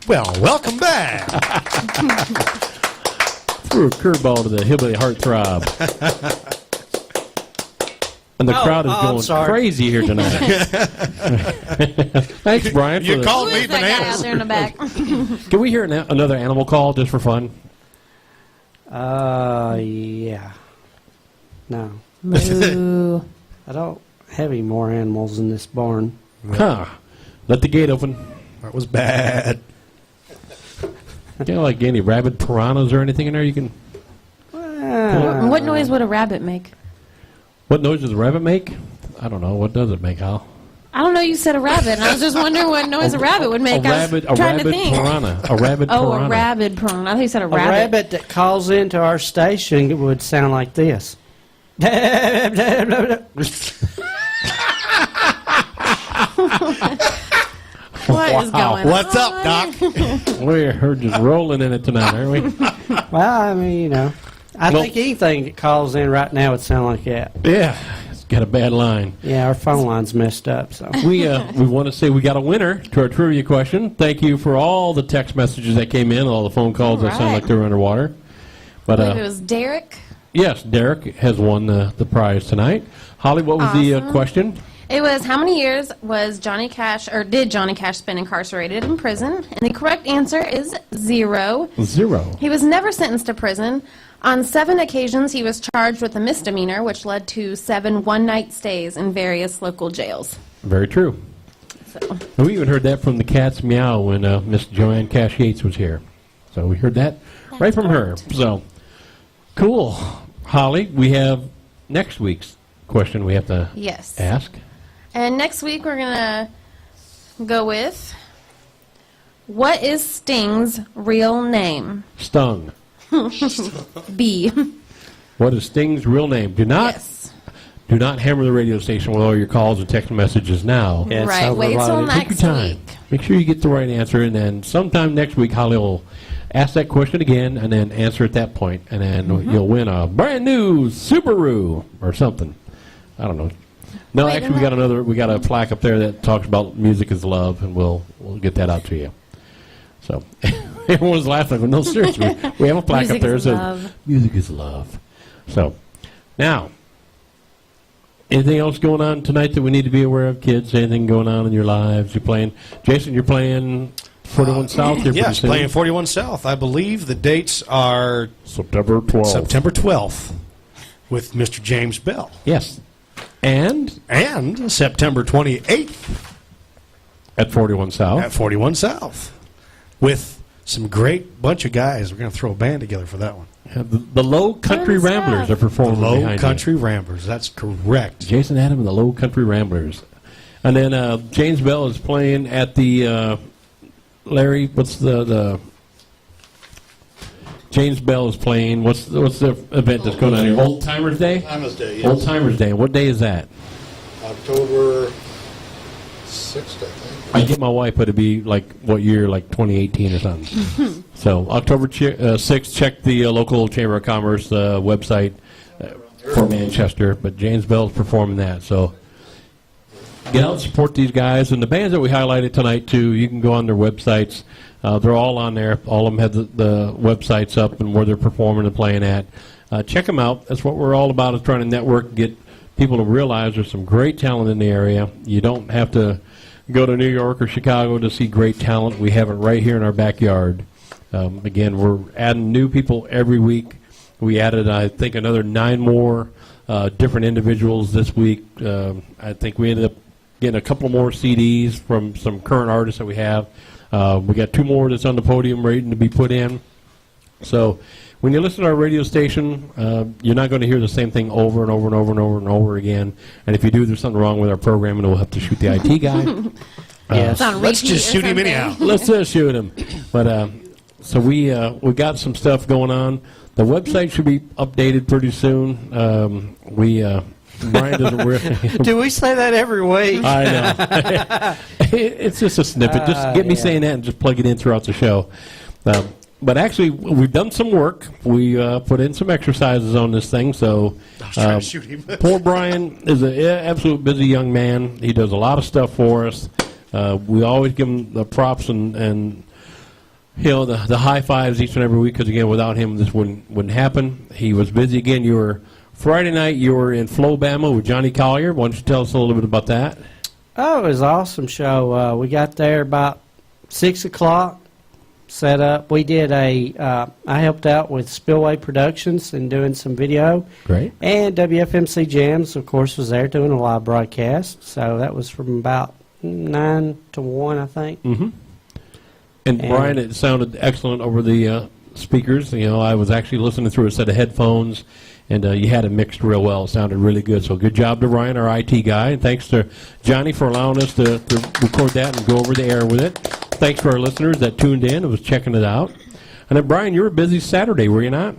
Well, welcome back. Threw a curveball to the hillbilly heartthrob. And the Oh, crowd is I'm going sorry. crazy here tonight. Thanks, Brian. You for the- called Who me is that guy out bananas. there in the back? Can we hear another animal call just for fun? Yeah. No. Moo. I don't have any more animals in this barn. Huh. Let the gate open. That was bad. You know, like any rabid piranhas or anything in there you can... What noise would a rabbit make? What noise does a rabbit make? I don't know. What does it make, Al? I don't know. You said a rabbit, and I was just wondering what noise a rabbit would make. I was trying to think. piranha. A rabid Oh, piranha. a rabid piranha. I thought you said a A rabbit. rabbit that calls into our station would sound like this. What is going on? What's up, Doc? We're just rolling in it tonight, aren't we? Well, I mean, you know, I Well- think anything that calls in right now would sound like that. Yeah. It's got a bad line. Yeah, our phone line's messed up. So We want to say we got a winner to our trivia question. Thank you for all the text messages that came in, all the phone calls that sound Right. like they were underwater. I believe But it was Derek. yes, Derek has won the prize tonight. Holly, what was the Awesome. question? It was how many years was Johnny Cash, or did Johnny Cash spend incarcerated in prison? And the correct answer is 0. 0. He was never sentenced to prison. On 7 occasions, he was charged with a misdemeanor, which led to 7 one-night stays in various local jails. Very true. So, And we even heard that from the cat's meow when Miss Joanne Cash Yates was here. So we heard that right from her. So, cool. Holly, we have next week's question we have to yes. ask. And next week, we're going to go with, what is Sting's real name? Stung. B. What is Sting's real name? Do not hammer the radio station with all your calls and text messages now. Yeah, it's Right, wait till overloaded. Take your next time. week. Make sure you get the right answer, and then sometime next week, Holly will ask that question again, and then answer at that point, and then you'll win a brand new Subaru or something. I don't know. No, Wait a actually, we got a plaque up there that talks about music is love, and we'll get that out to you. So everyone's laughing. No, seriously, we have a plaque Music up there that is says love. music is love. So now. Anything else going on tonight that we need to be aware of, kids? Anything going on in your lives? You're playing, Jason. You're playing 41 South here. Yes, pretty soon. playing 41 South. I believe the dates are September 12th. September 12th with Mr. James Bell. Yes, and And September 28th at 41 South. at 41 South with some great bunch of guys. We're going to throw a band together for that one. The Low Country Fun Ramblers stuff. are performing Low behind Country Ramblers. That's correct. you. Jason Adam and the Low Country Ramblers, and then James Bell is playing at the Larry. What's the James Bell is playing. What's the event that's going on here? Old Timers Day. Timers Day, Old yes. Timers Day. What day is that? October 6th, I think. I get my wife, but it'd be like what year, like 2018 or something. So October 6th, check the local Chamber of Commerce website for Manchester. But James Bell's performing that, so get out and support these guys and the bands that we highlighted tonight too. You can go on their websites; they're all on there. All of them have the websites up and where they're performing and playing at. Check them out. That's what we're all about: is trying to network and get people to realize there's some great talent in the area. You don't have to go to New York or Chicago to see great talent. We have it right here in our backyard. Again, we're adding new people every week. We added, I think, another 9 more different individuals this week. I think we ended up getting a couple more CDs from some current artists that we have. We got 2 more that's on the podium waiting to be put in. So when you listen to our radio station, you're not going to hear the same thing over and over and over and over and over again. And if you do, there's something wrong with our program, and we'll have to shoot the IT guy. Yes. It's on Let's repeat just or shoot him something. anyhow. Let's just shoot him. But so we got some stuff going on. The website should be updated pretty soon. Brian doesn't really. Do we say that every week? I know. It's just a snippet. Just get me yeah. saying that and just plug it in throughout the show. But actually, we've done some work. We put in some exercises on this thing. So trying to shoot him. poor Brian is an absolute busy young man. He does a lot of stuff for us. We always give him the props and the high fives each and every week because, again, without him, this wouldn't happen. He was busy. Again, you were Friday night you were in Flobama with Johnny Collier. Why don't you tell us a little bit about that? Oh, it was an awesome show. We got there about 6 o'clock, set up. We did I helped out with Spillway Productions and doing some video. Great. And WFMC Jams, of course, was there doing a live broadcast. So that was from about 9 to 1, I think. Mm-hmm. And Brian, it sounded excellent over the speakers. You know, I was actually listening through a set of headphones, and you had it mixed real well. It sounded really good. So good job to Ryan, our IT guy. And thanks to Johnny for allowing us to record that and go over the air with it. Thanks to our listeners that tuned in and was checking it out. And then, Brian, you were busy Saturday, were you not?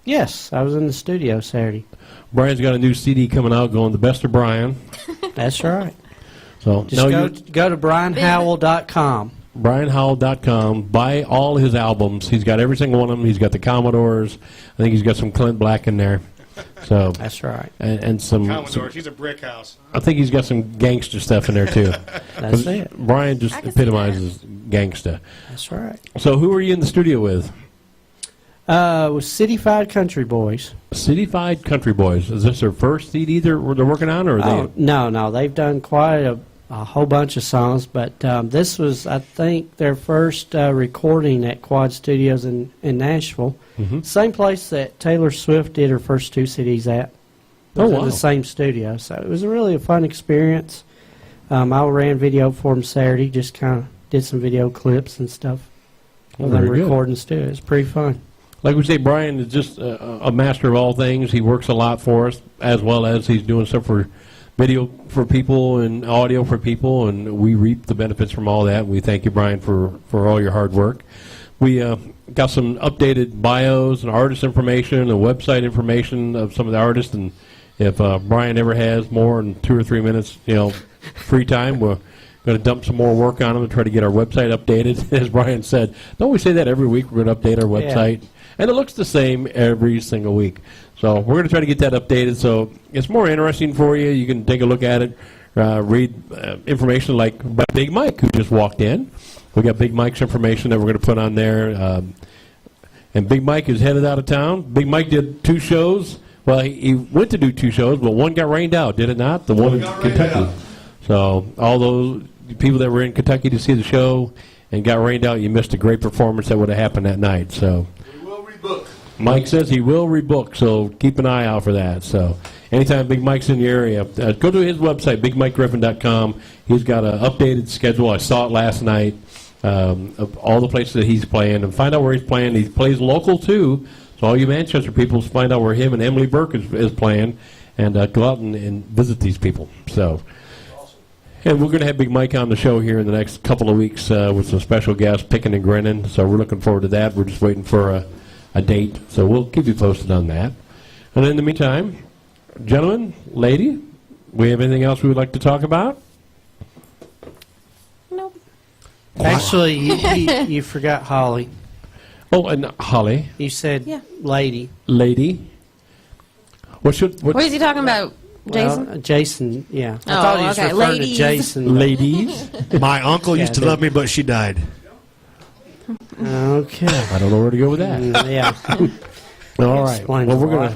Yes, I was in the studio Saturday. Brian's got a new CD coming out going The Best of Brian. That's right. So Just go to brianhowell.com. BrianHowell.com. Buy all his albums. He's got every single one of them. He's got the Commodores. I think he's got some Clint Black in there. So That's right. and some. Commodore, she's a brick house. I think he's got some gangster stuff in there too. That's it. Brian just I can see epitomizes gangsta. That's right. So who are you in the studio with? With Cityfied Country Boys. Cityfied Country Boys. Is this their first CD they're working on, or are Oh, they? no, they've done quite a whole bunch of songs, but this was, I think, their first recording at Quad Studios in Nashville. Mhm. Same place that Taylor Swift did her first 2 CDs at. It Oh, was in wow. the same studio, so it was really a fun experience. I ran video for them Saturday, just kind of did some video clips and stuff. Oh, Of them very good. recordings too. It was pretty fun. Like we say, Brian is just a master of all things. He works a lot for us, as well as he's doing stuff for video for people and audio for people, and we reap the benefits from all that. We thank you, Brian, for all your hard work. We got some updated bios and artist information and website information of some of the artists, and if Brian ever has more than 2 or 3 minutes, free time, we're going to dump some more work on him and try to get our website updated. As Brian said, don't we say that every week? We're going to update our website, and it looks the same every single week. So we're going to try to get that updated so it's more interesting for you. You can take a look at it, read information like about Big Mike, who just walked in. We got Big Mike's information that we're going to put on there. And Big Mike is headed out of town. Big Mike did 2 shows. Well, he went to do 2 shows, but one got rained out, did it not? The one in Kentucky. So all those people that were in Kentucky to see the show and got rained out, you missed a great performance that would have happened that night. So We will rebook. Mike says he will rebook, so keep an eye out for that. So anytime Big Mike's in the area, go to his website, bigmikegriffin.com. He's got an updated schedule. I saw it last night of all the places that he's playing, and find out where he's playing. He plays local, too, so all you Manchester people find out where him and Emily Burke is playing, and go out and visit these people. So. And we're going to have Big Mike on the show here in the next couple of weeks with some special guests, picking and grinning. So we're looking forward to that. We're just waiting for a date. So we'll keep you posted on that. And in the meantime, gentlemen, lady, we have anything else we would like to talk about? Nope. Actually, you forgot Holly. Oh, and Holly, You said Yeah. lady. lady. What is he talking about, Jason? Well, Jason, yeah. I Oh, thought he was okay. referring Ladies. to Jason. but- ladies? My uncle used to Yeah, love me, but she died. Okay. I don't know where to go with that. Yeah. All right. Explains Well, a we're going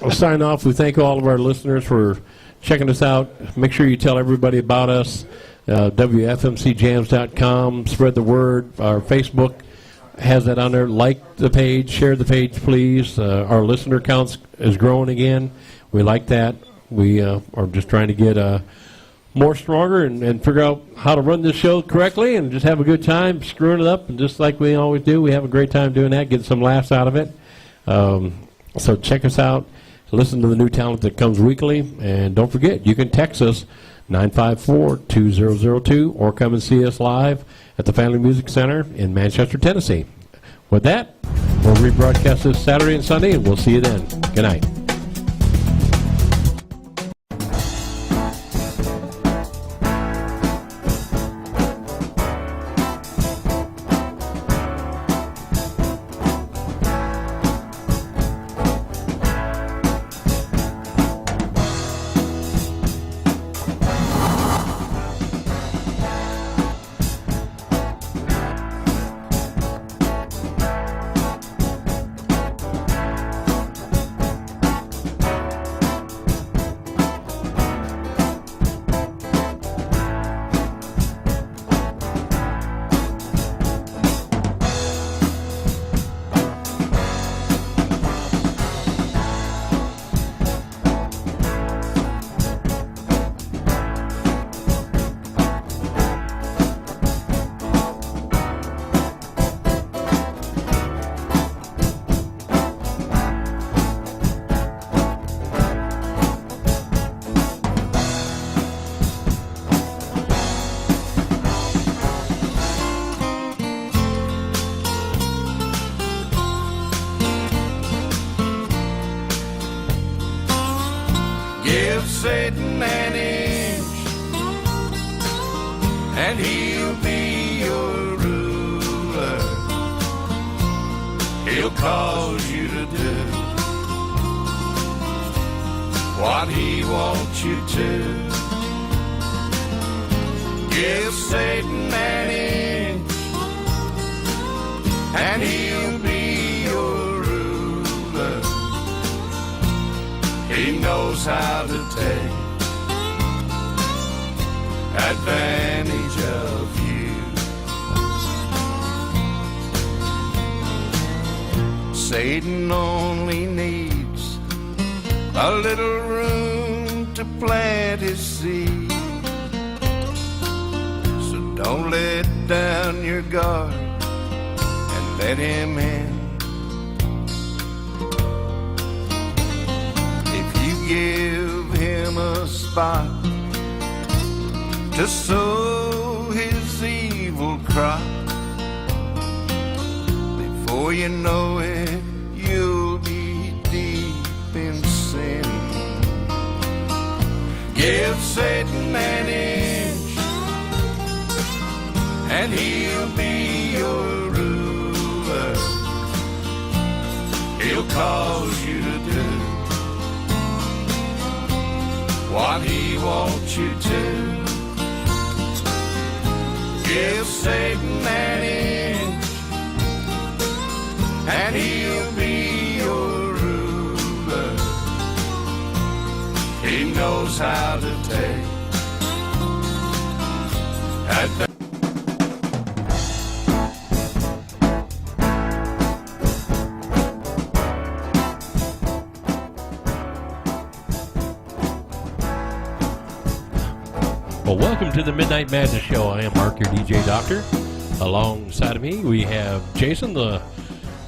to sign off. We thank all of our listeners for checking us out. Make sure you tell everybody about us. WFMCJams.com. Spread the word. Our Facebook has that on there. Like the page. Share the page, please. Our listener counts is growing again. We like that. We are just trying to get more stronger and figure out how to run this show correctly and just have a good time screwing it up. And just like we always do, we have a great time doing that, get some laughs out of it. So check us out. Listen to the new talent that comes weekly. And don't forget, you can text us 954-2002 or come and see us live at the Family Music Center in Manchester, Tennessee. With that, we'll rebroadcast this Saturday and Sunday, and we'll see you then. Good night. Satan an inch, and he'll be your ruler. He'll cause you to do what he wants you to. Give Satan an inch, and he'll be your ruler. He knows how to take advantage of you. Satan only needs a little room to plant his seed. So don't let down your guard and let him in. If you give him a spot to sow his evil crop, before you know it, you'll be deep in sin. Give Satan an inch, and he'll be your ruler. He'll cause you to do what he wants you to. Give Satan an inch, and he'll be your ruler. He knows how to take advantage. Well, welcome to the Midnight Madness Show. I am Mark, your DJ doctor. Alongside of me, we have Jason, the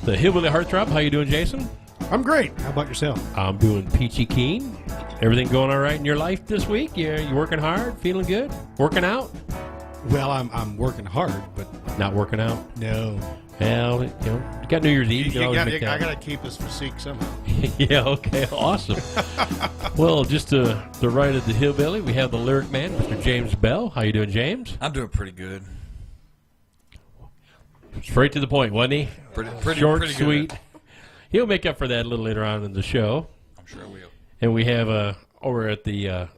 hillbilly heartthrob. How you doing, Jason? I'm great. How about yourself? I'm doing peachy keen. Everything going all right in your life this week? You working hard? Feeling good? Working out? Well, I'm working hard, but Not working out? no. Well, you got New Year's Eve. You can always make I that. got to keep his physique somehow. Yeah, okay, awesome. Well, just to the right of the hillbilly, we have the lyric man, Mr. James Bell. How you doing, James? I'm doing pretty good. Straight to the point, wasn't he? Pretty Short, pretty sweet. Good. He'll make up for that a little later on in the show. I'm sure I will. And we have over at the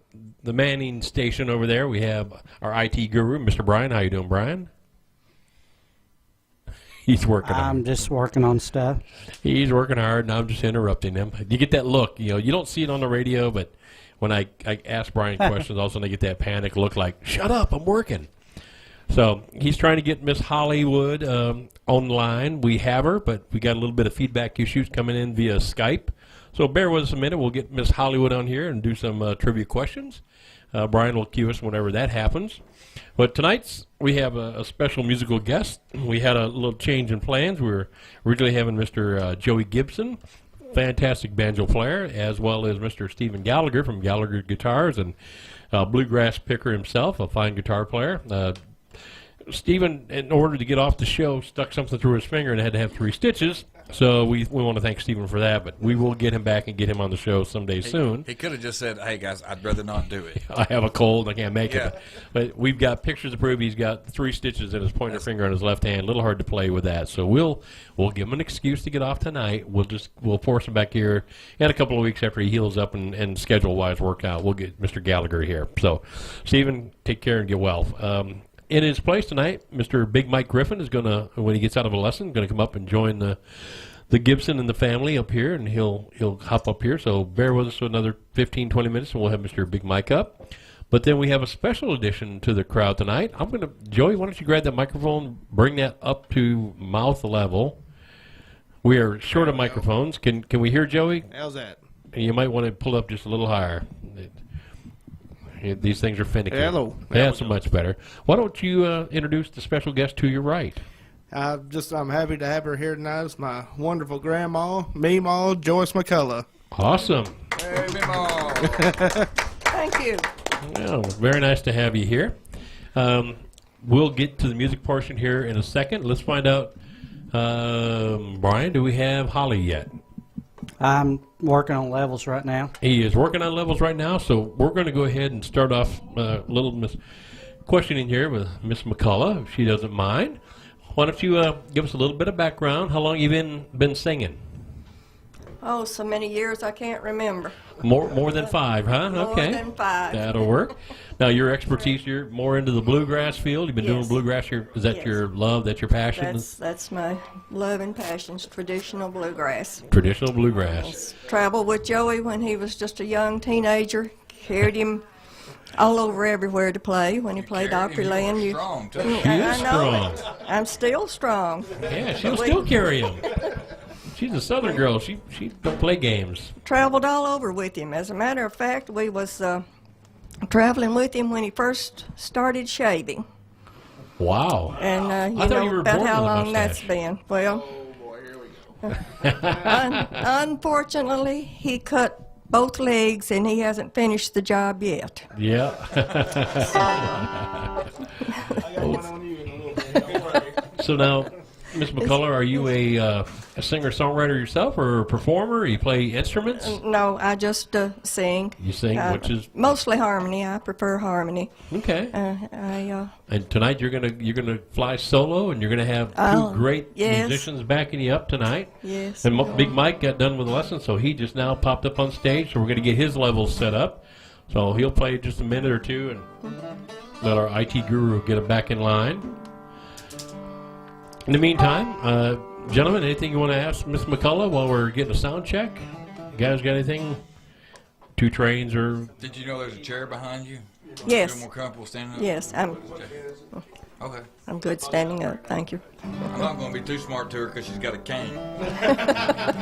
Manning station over there, we have our IT guru, Mr. Brian. How you doing, Brian? He's working I'm hard. just working on stuff. He's working hard, and I'm just interrupting him. You get that look. You don't see it on the radio, but when I ask Brian questions, all of a sudden I get that panic look like, shut up, I'm working. So he's trying to get Miss Hollywood online. We have her, but we got a little bit of feedback issues coming in via Skype. So bear with us a minute. We'll get Miss Hollywood on here and do some trivia questions. Brian will cue us whenever that happens. But tonight's we have a special musical guest. We had a little change in plans. We were originally having Mr. Joey Gibson, fantastic banjo player, as well as Mr. Stephen Gallagher from Gallagher Guitars and bluegrass picker himself, a fine guitar player. Stephen, in order to get off the show, stuck something through his finger and had to have 3 stitches. So we want to thank Stephen for that, but we will get him back and get him on the show someday soon. He could have just said, hey, guys, I'd rather not do it. I have a cold, I can't make Yeah. it. But we've got pictures to prove he's got 3 stitches in his pointer finger on his left hand. A little hard to play with that. So we'll give him an excuse to get off tonight. We'll force him back here in a couple of weeks after he heals up and schedule-wise work out. We'll get Mr. Gallagher here. So, Stephen, take care and get well. In his place tonight, Mr. Big Mike Griffin is going to, when he gets out of a lesson, going to come up and join the Gibson and the family up here, and he'll hop up here. So bear with us for another 15, 20 minutes, and we'll have Mr. Big Mike up. But then we have a special addition to the crowd tonight. Joey, why don't you grab that microphone, bring that up to mouth level. We are short of microphones. Can we hear Joey? How's that? You might want to pull up just a little higher. These things are finicky. Hello. That's much better. Why don't you introduce the special guest to your right? I'm happy to have her here tonight. It's my wonderful grandma, Meemaw Joyce McCullough. Awesome. Hey, Meemaw. Thank you. Well, very nice to have you here. We'll get to the music portion here in a second. Let's find out, Brian, do we have Holly yet? I'm working on levels right now. He is working on levels right now, so we're going to go ahead and start off a little questioning here with Miss McCullough, if she doesn't mind. Why don't you give us a little bit of background? How long you been singing? Oh, so many years I can't remember. More than 5, huh? More Okay. than 5. That'll work. Now, your expertise, you're more into the bluegrass field. You've been doing Yes. bluegrass. Is that Yes. your love? That's your passion? That's my love and passions, traditional bluegrass. Traditional bluegrass. Traveled with Joey when he was just a young teenager. Carried him all over everywhere to play. When he played Opryland, you. Strong, too. She I is know strong. it. I'm still strong. Yeah, she'll still carry him. She's a Southern girl. She don't play games. Traveled all over with him. As a matter of fact, we was traveling with him when he first started shaving. Wow. And you I thought know you were about born how with a long that's mustache. been. Well, unfortunately, he cut both legs, and he hasn't finished the job yet. Yeah. So now, Miss McCullough, are you a singer-songwriter yourself, or a performer? You play instruments? No, I just sing. You sing, which is mostly harmony. I prefer harmony. okay. I And tonight you're gonna fly solo, and you're gonna have two Oh, great yes. musicians backing you up tonight. yes. And Big Mike got done with the lesson, so he just now popped up on stage. So we're gonna get his levels set up. So he'll play just a minute or two, and let our IT guru get him back in line. In the meantime, gentlemen, anything you want to ask Miss McCullough while we're getting a sound check? You guys got anything? 2 trains or Did you know there's a chair behind you? Yes. Feel more comfortable standing up? Yes, Okay. I'm good standing up. Thank you. I'm not going to be too smart to her because she's got a cane.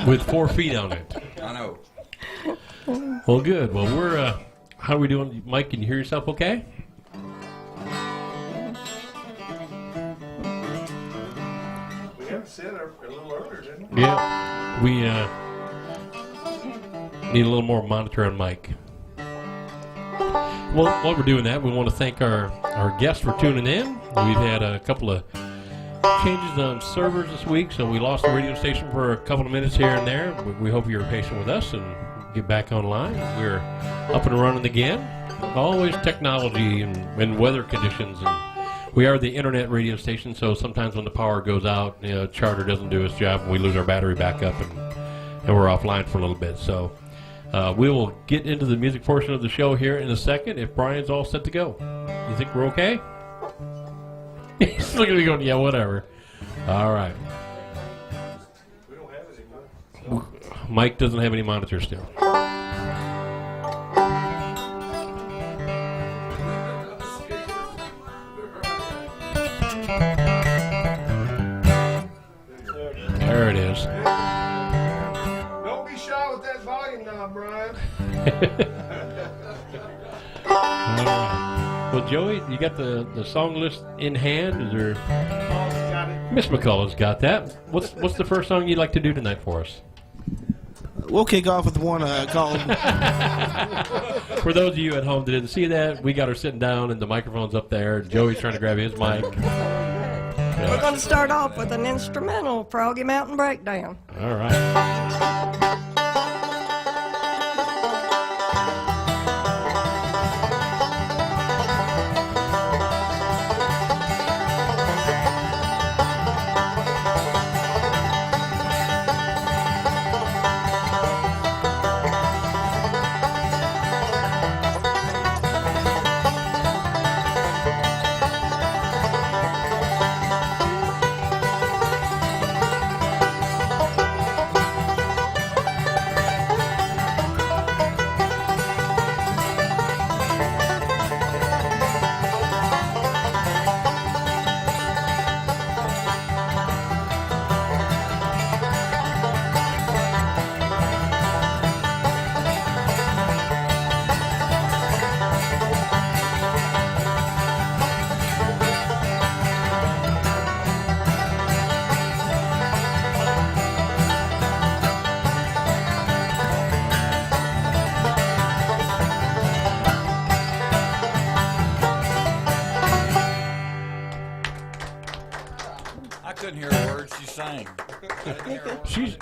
with 4 feet on it? I know. Well, good. Well, we're how are we doing, Mike? Can you hear yourself? Okay. We have said a little earlier, didn't we? Yeah. We need a little more monitor on Mike. Well, while we're doing that, we want to thank our guests for tuning in. We've had a couple of changes on servers this week, so we lost the radio station for a couple of minutes here and there. We hope you're patient with us and get back online. We're up and running again. Always technology and weather conditions. And we are the internet radio station, so sometimes when the power goes out, Charter doesn't do its job, and we lose our battery backup, and we're offline for a little bit. So we will get into the music portion of the show here in a second if Brian's all set to go. You think we're okay? He's looking at me going, yeah, whatever. All right. We don't have any. Mike doesn't have any monitors still. There it is. Don't be shy with that volume knob, Brian. All right. Well, Joey, you got the song list in hand? Is there? Got it. Miss McCullough's got that. What's the first song you'd like to do tonight for us? We'll kick off with one called. For those of you at home that didn't see that, we got her sitting down and the microphone's up there. Joey's trying to grab his mic. We're going to start off with an instrumental, Froggy Mountain Breakdown. All right. I couldn't hear a word she sang.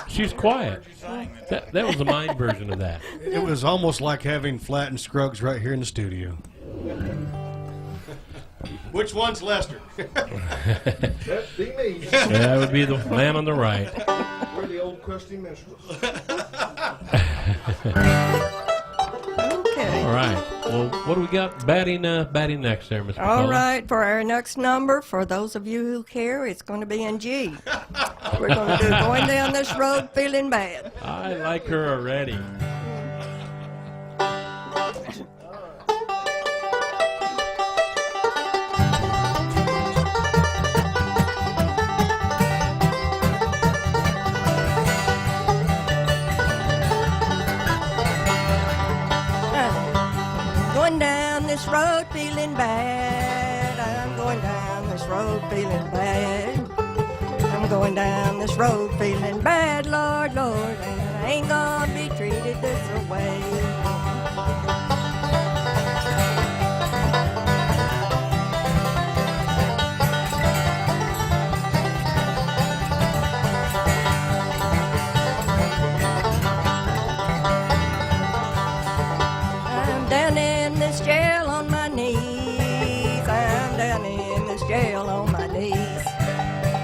She's quiet. She sang. That was the mime version of that. It was almost like having Flat and Scruggs right here in the studio. Which one's Lester? That'd be me. That would be the man on the right. We're the old crusty minstrels. Okay. All right. Well, what do we got batting next there, Mr. All McCullough? right, for our next number, for those of you who care, it's going to be in G. We're going to do Going Down This Road Feeling Bad. I like her already. Going down this road feeling bad. I'm going down this road feeling bad. I'm going down this road feeling bad, Lord, Lord, and I ain't gonna be treated this way. I'm down in this jail on my knees. I'm down in this jail on my knees.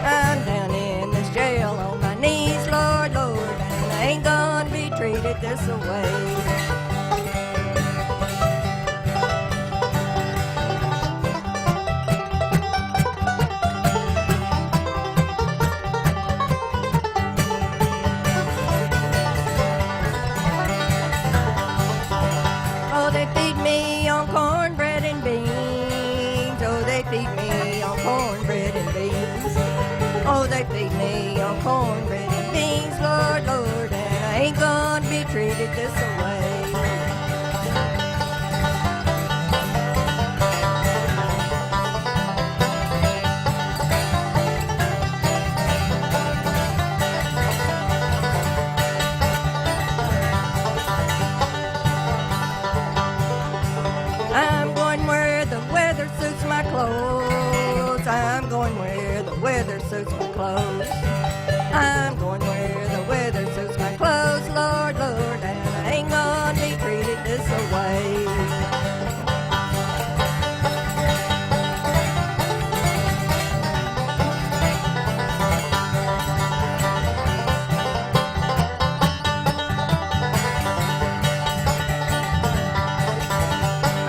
I'm down in this jail on my knees, Lord, Lord, and I ain't gonna be treated this way. Oh, they feed me on cornbread and beans. Oh, they feed me on cornbread and beans. Oh, they feed me on cornbread and beans, Lord, Lord, and I ain't gonna be treated this way. I'm going where the weather suits my clothes. I'm going where the weather suits my clothes. I'm going where the weather suits my clothes, Lord, Lord, and I ain't gonna be treated this way.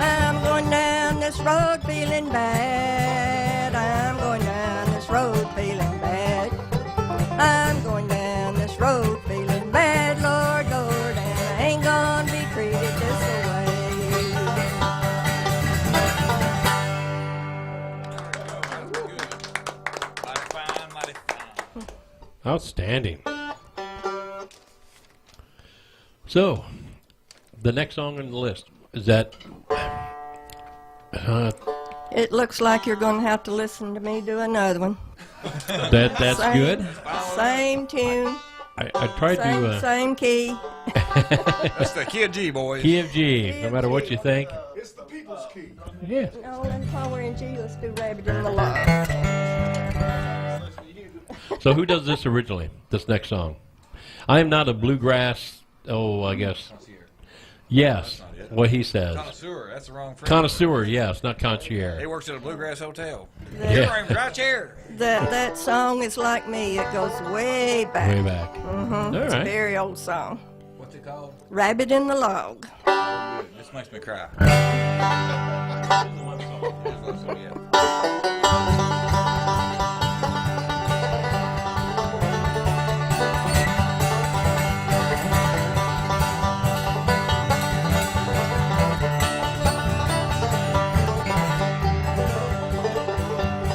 I'm going down this road feeling bad. I'm going down this road feeling bad. I'm going down this road feeling bad, Lord, Lord, and I ain't gonna be treated this way. Mighty fine, mighty fine. Outstanding. So, the next song on the list is that. It looks like you're gonna have to listen to me do another one. That's Same- good. Same tune, I tried same, to same key. That's the Kid G, boys. key of G. No matter what you think. It's the people's key. Yeah. No, let's while we're in G, let's do Rabbit in the Log. So who does this originally? This next song. I am not a bluegrass. Oh, I guess. Yes. What he says. Connoisseur, that's the wrong friend. Connoisseur. Yes, not He concierge. works at a Bluegrass Hotel. Yeah. Right here. That song is like me. It goes way back. Way back. Mm-hmm. All It's a right. very old song. What's it called? Rabbit in the Log. This makes me cry.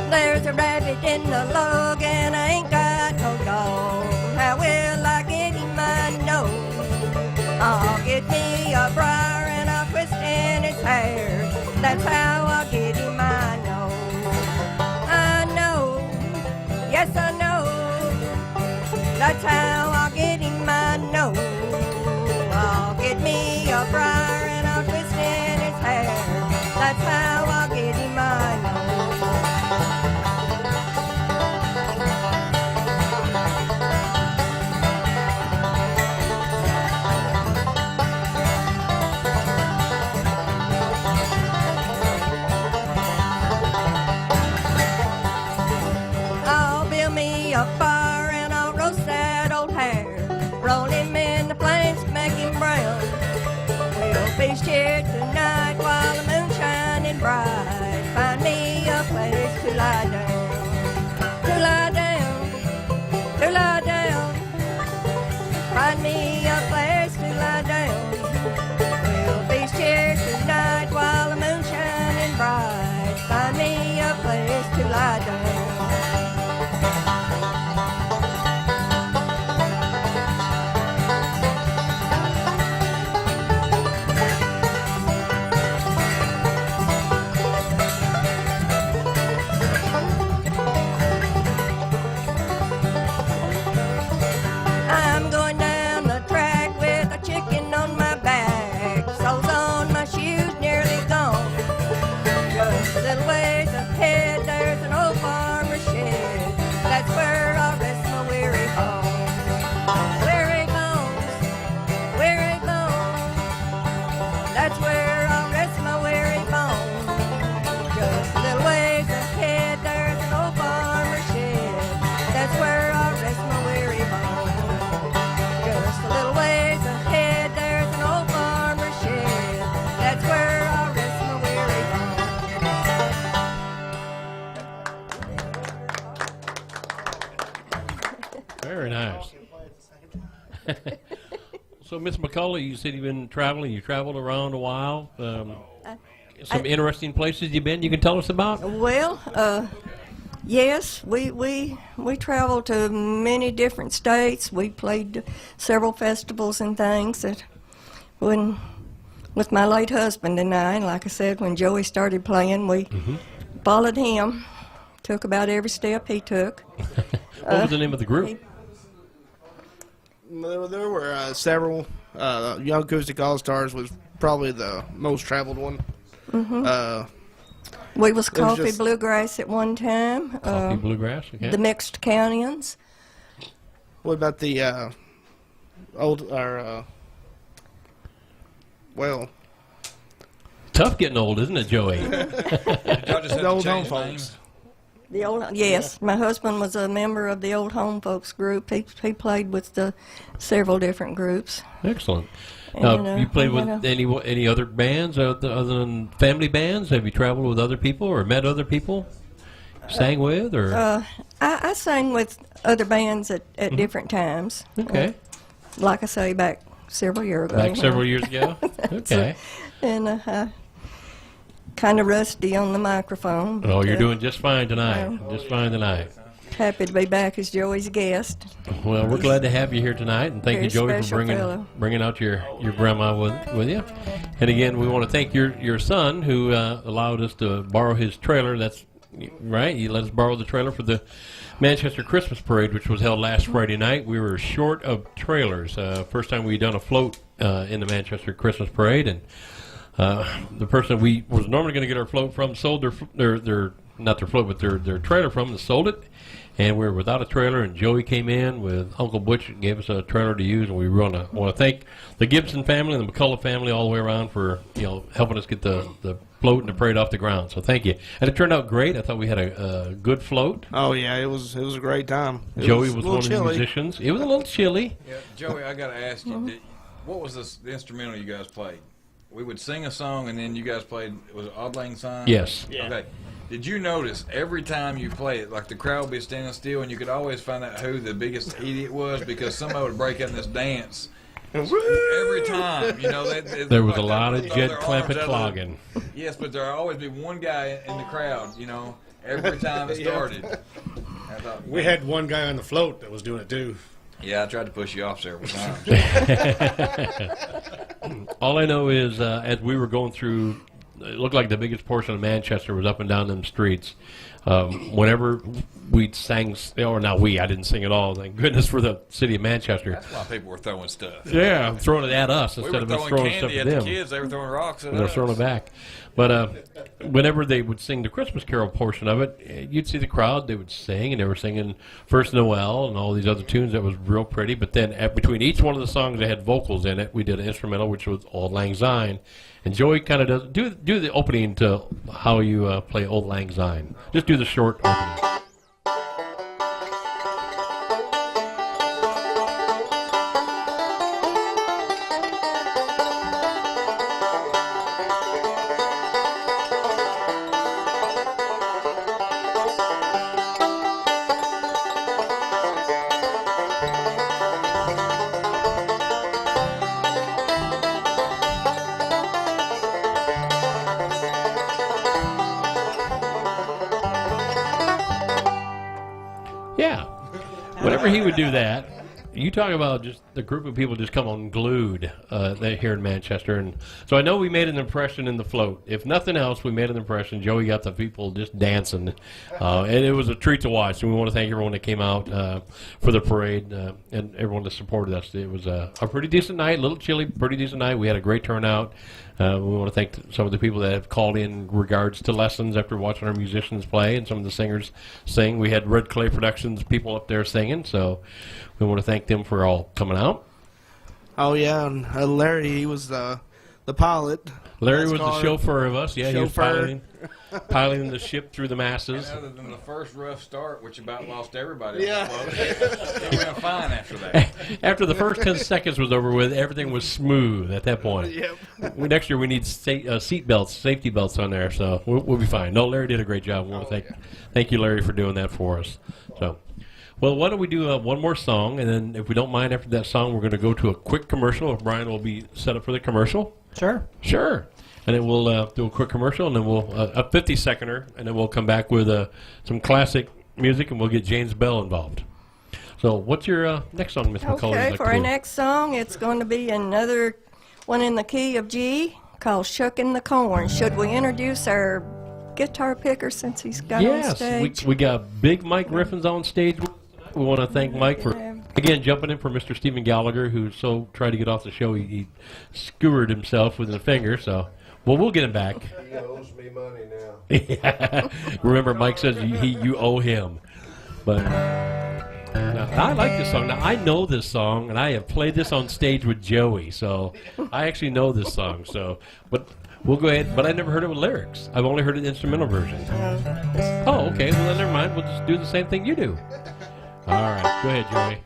There's a rabbit in the log and I ain't got no dog. How will I get him? I know. I'll get me a briar and I'll twist in his hair. That's how I'll get him. I know. I know. Yes, I know. That's how I'll get him. I know. I'll get me a briar and I'll twist in his hair. That's how I'll get him. I know. feast here tonight while the moon's shining bright. Find me a place to lie down, to lie down, to lie down. Find me a place to lie down. We'll feast here tonight while the moon's shining bright. Find me a place to lie down. I'm going down the track with a chicken on my back. Soles on my shoes nearly gone. Just a little ways ahead, there's an old farmer's shed. That's where I'll rest my weary bones. Weary bones, weary bones. That's where I'll rest my weary bones. Just a little ways ahead, there's an old farmer's shed. That's where I'll rest my weary bones. Just a little ways ahead, there's an old farmer's shed. That's where I'll rest my weary bones. Very nice. So, Miss McCullough, you said you've been traveling. You traveled around a while. Some interesting places you've been. You can tell us about. Well, yes, we traveled to many different states. We played several festivals and things. That when with my late husband and I, and like I said, when Joey started playing, we followed him. Took about every step he took. What was the name of the group? There were several. Young Acoustic All Stars was probably the most traveled one. We was Coffee just- Bluegrass at one time. Coffee Bluegrass. Okay. The Mixed Countyans. What about the old or well, Tough getting old, isn't it, Joey? Y'all just have the to old home change folks? names. The old, yes, my husband was a member of the Old Home Folks group. He played with the several different groups. Excellent. And, You played with and, any other bands other than family bands? Have you traveled with other people or met other people? Sang with or? I sang with other bands at different times. Okay. Like I say, back several years ago. Back several years ago. Okay. And kind of rusty on the microphone. Oh, but, you're doing just fine tonight. Just fine tonight. happy to be back as Joey's guest. Well, we're glad to have you here tonight, and thank Very you, Joey, for special fellow. bringing out your grandma with you. And again, we want to thank your son who allowed us to borrow his trailer. That's right. He let us borrow the trailer for the Manchester Christmas Parade, which was held last Friday night. We were short of trailers. First time we'd done a float in the Manchester Christmas Parade, and the person we was normally going to get our float from sold their not their float, but their trailer from, and sold it. And we were without a trailer, and Joey came in with Uncle Butch and gave us a trailer to use. And we want to thank the Gibson family and the McCullough family all the way around for helping us get the float and the parade off the ground. So thank you. And it turned out great. I thought we had a good float. Oh yeah, it was a great time. Joey was a little one of the chilly. musicians. It was a little chilly. Yeah, Joey, I got to ask you, what was the instrumental you guys played? We would sing a song, and then you guys played, was it Auld Lang Syne? Yes. Okay. Did you notice every time you play it, like the crowd would be standing still, and you could always find out who the biggest idiot was because somebody would break out in this dance. Every time, There was a like lot they of would throw jet their clamping arms out clogging. Yes, but there would always be one guy in the crowd, every time it started. I thought, We had one guy on the float that was doing it too. yeah, I tried to push you off several times. All I know is as we were going through, it looked like the biggest portion of Manchester was up and down them streets. Whenever we sang, or not we, I didn't sing at all, thank goodness for the city of Manchester. That's why people were throwing stuff. Yeah, throwing it at us We instead were of us throwing throwing stuff candy at at them. the kids. They were throwing rocks at They're us. throwing it back. But whenever they would sing the Christmas Carol portion of it, you'd see the crowd. They would sing, and they were singing First Noel and all these other tunes that was real pretty. But then between each one of the songs that had vocals in it, we did an instrumental, which was Auld Lang Syne. And Joey kind of does do the opening to how you play Auld Lang Syne. Just do the short opening. whenever he would do that, you talk about just the group of people just come unglued here in Manchester. And so I know we made an impression in the float. If nothing else, we made an impression. Joey got the people just dancing. And it was a treat to watch. And we want to thank everyone that came out for the parade and everyone that supported us. It was a pretty decent night, a little chilly, pretty decent night. We had a great turnout. We want to thank some of the people that have called in regards to lessons after watching our musicians play and some of the singers sing. We had Red Clay Productions people up there singing, so we want to thank them for all coming out. Oh yeah, and Larry, he was the pilot. Larry was the chauffeur of us. Yeah, Chauffeur. he was piloting the ship through the masses. And other than the first rough start, which about lost everybody, Yeah. on the float, we went fine after that. After the first 10 seconds was over with, everything was smooth at that point. Yep. Next year we need seat belts, safety belts on there, so we'll be fine. No, Larry did a great job. We want to thank you, Larry, for doing that for us. So, well, why don't we do one more song, and then if we don't mind after that song, we're going to go to a quick commercial. Brian will be set up for the commercial. Sure. Sure. And then we'll do a quick commercial, and then we'll a 50-seconder, and then we'll come back with some classic music, and we'll get James Bell involved. So what's your next song, Miss McCullough? Okay, like for to our do? next song, it's going to be another one in the key of G called Shucking the Corn. Should we introduce our guitar picker since he's got on Yes, stage? we got Big Mike Griffins on stage. We want to thank Mike for, again, jumping in for Mr. Stephen Gallagher, who so tried to get off the show. He skewered himself with his finger, so... Well, we'll get him back. He owes me money now. Yeah. Remember, Mike says you owe him. But now, I like this song. Now, I know this song, and I have played this on stage with Joey, so I actually know this song. So, but we'll go ahead. But I never heard it with lyrics. I've only heard the instrumental version. Oh, okay. Well, then never mind. We'll just do the same thing you do. All right. Go ahead, Joey.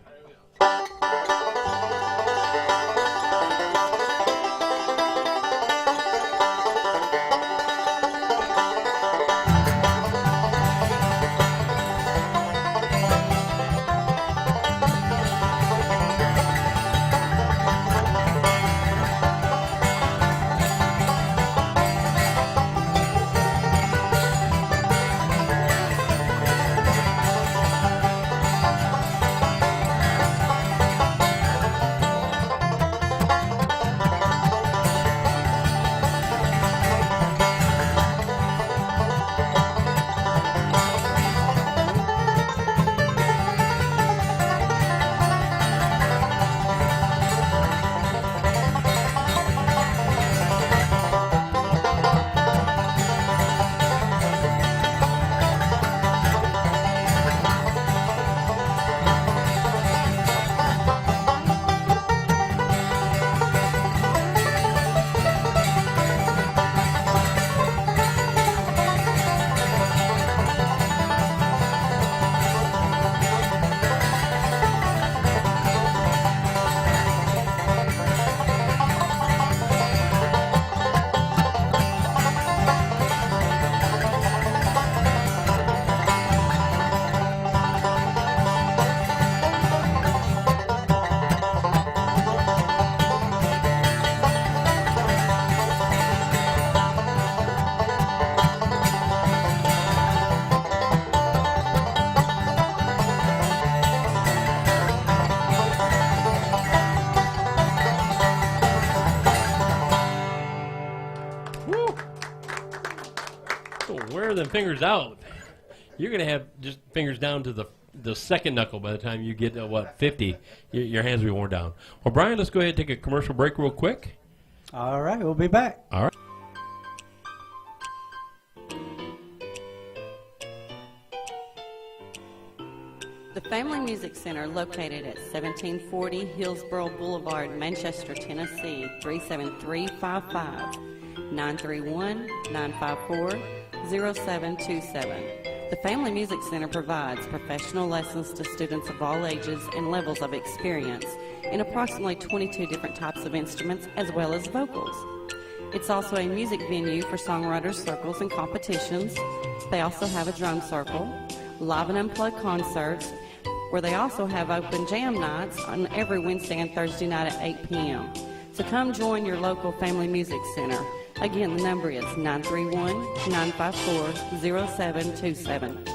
Wear them fingers out. You're going to have just fingers down to the second knuckle by the time you get to, 50. Your hands will be worn down. Well, Brian, let's go ahead and take a commercial break real quick. All right, we'll be back. All right. The Family Music Center, located at 1740 Hillsborough Boulevard, Manchester, Tennessee, 37355, 931-954-0727. The Family Music Center provides professional lessons to students of all ages and levels of experience in approximately 22 different types of instruments as well as vocals. It's also a music venue for songwriters circles and competitions. They also have a drum circle, live and unplugged concerts, where they also have open jam nights on every Wednesday and Thursday night at 8 p.m. So come join your local Family Music Center. Again, the number is 931-954-0727.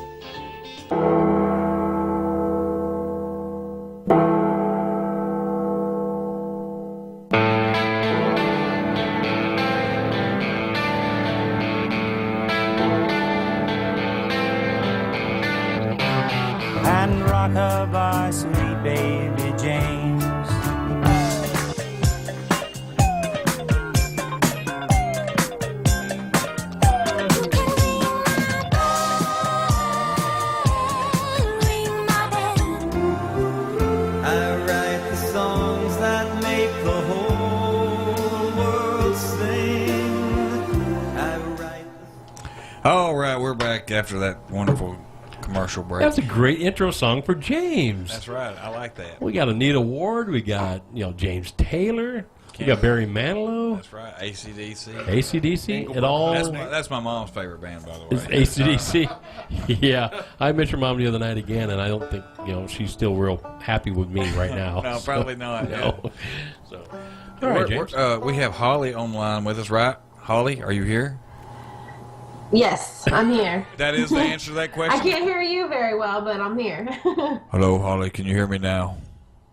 back after that wonderful commercial break. That's a great intro song for James. That's right. I like that. We got Anita Ward. We got James Taylor. We got Barry Manilow. That's right. AC/DC. AC/DC. It all. That's my mom's favorite band, by the way. It's AC/DC. Yeah, I met your mom the other night again, and I don't think she's still real happy with me right now. No, probably not. No. So, all right, James. We have Holly online with us, right? Holly, are you here? Yes, I'm here. That is the answer to that question. I can't hear you very well, but I'm here. Hello, Holly. Can you hear me now?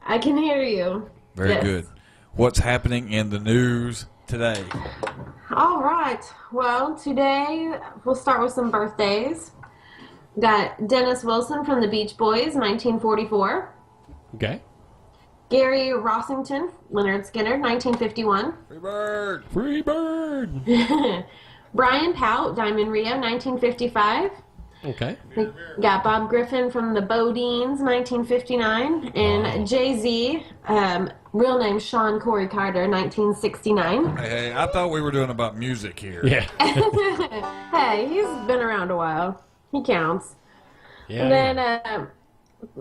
I can hear you. Very Yes. good. What's happening in the news today? All right. Well, today we'll start with some birthdays. Got Dennis Wilson from the Beach Boys, 1944. Okay. Gary Rossington, Leonard Skinner, 1951. Free bird. Free bird. Brian Pout, Diamond Rio, 1955. Okay. We got Bob Griffin from the Bodines, 1959. And Jay-Z, real name Sean Corey Carter, 1969. Hey, I thought we were doing about music here. Yeah. Hey, he's been around a while. He counts. Yeah. And then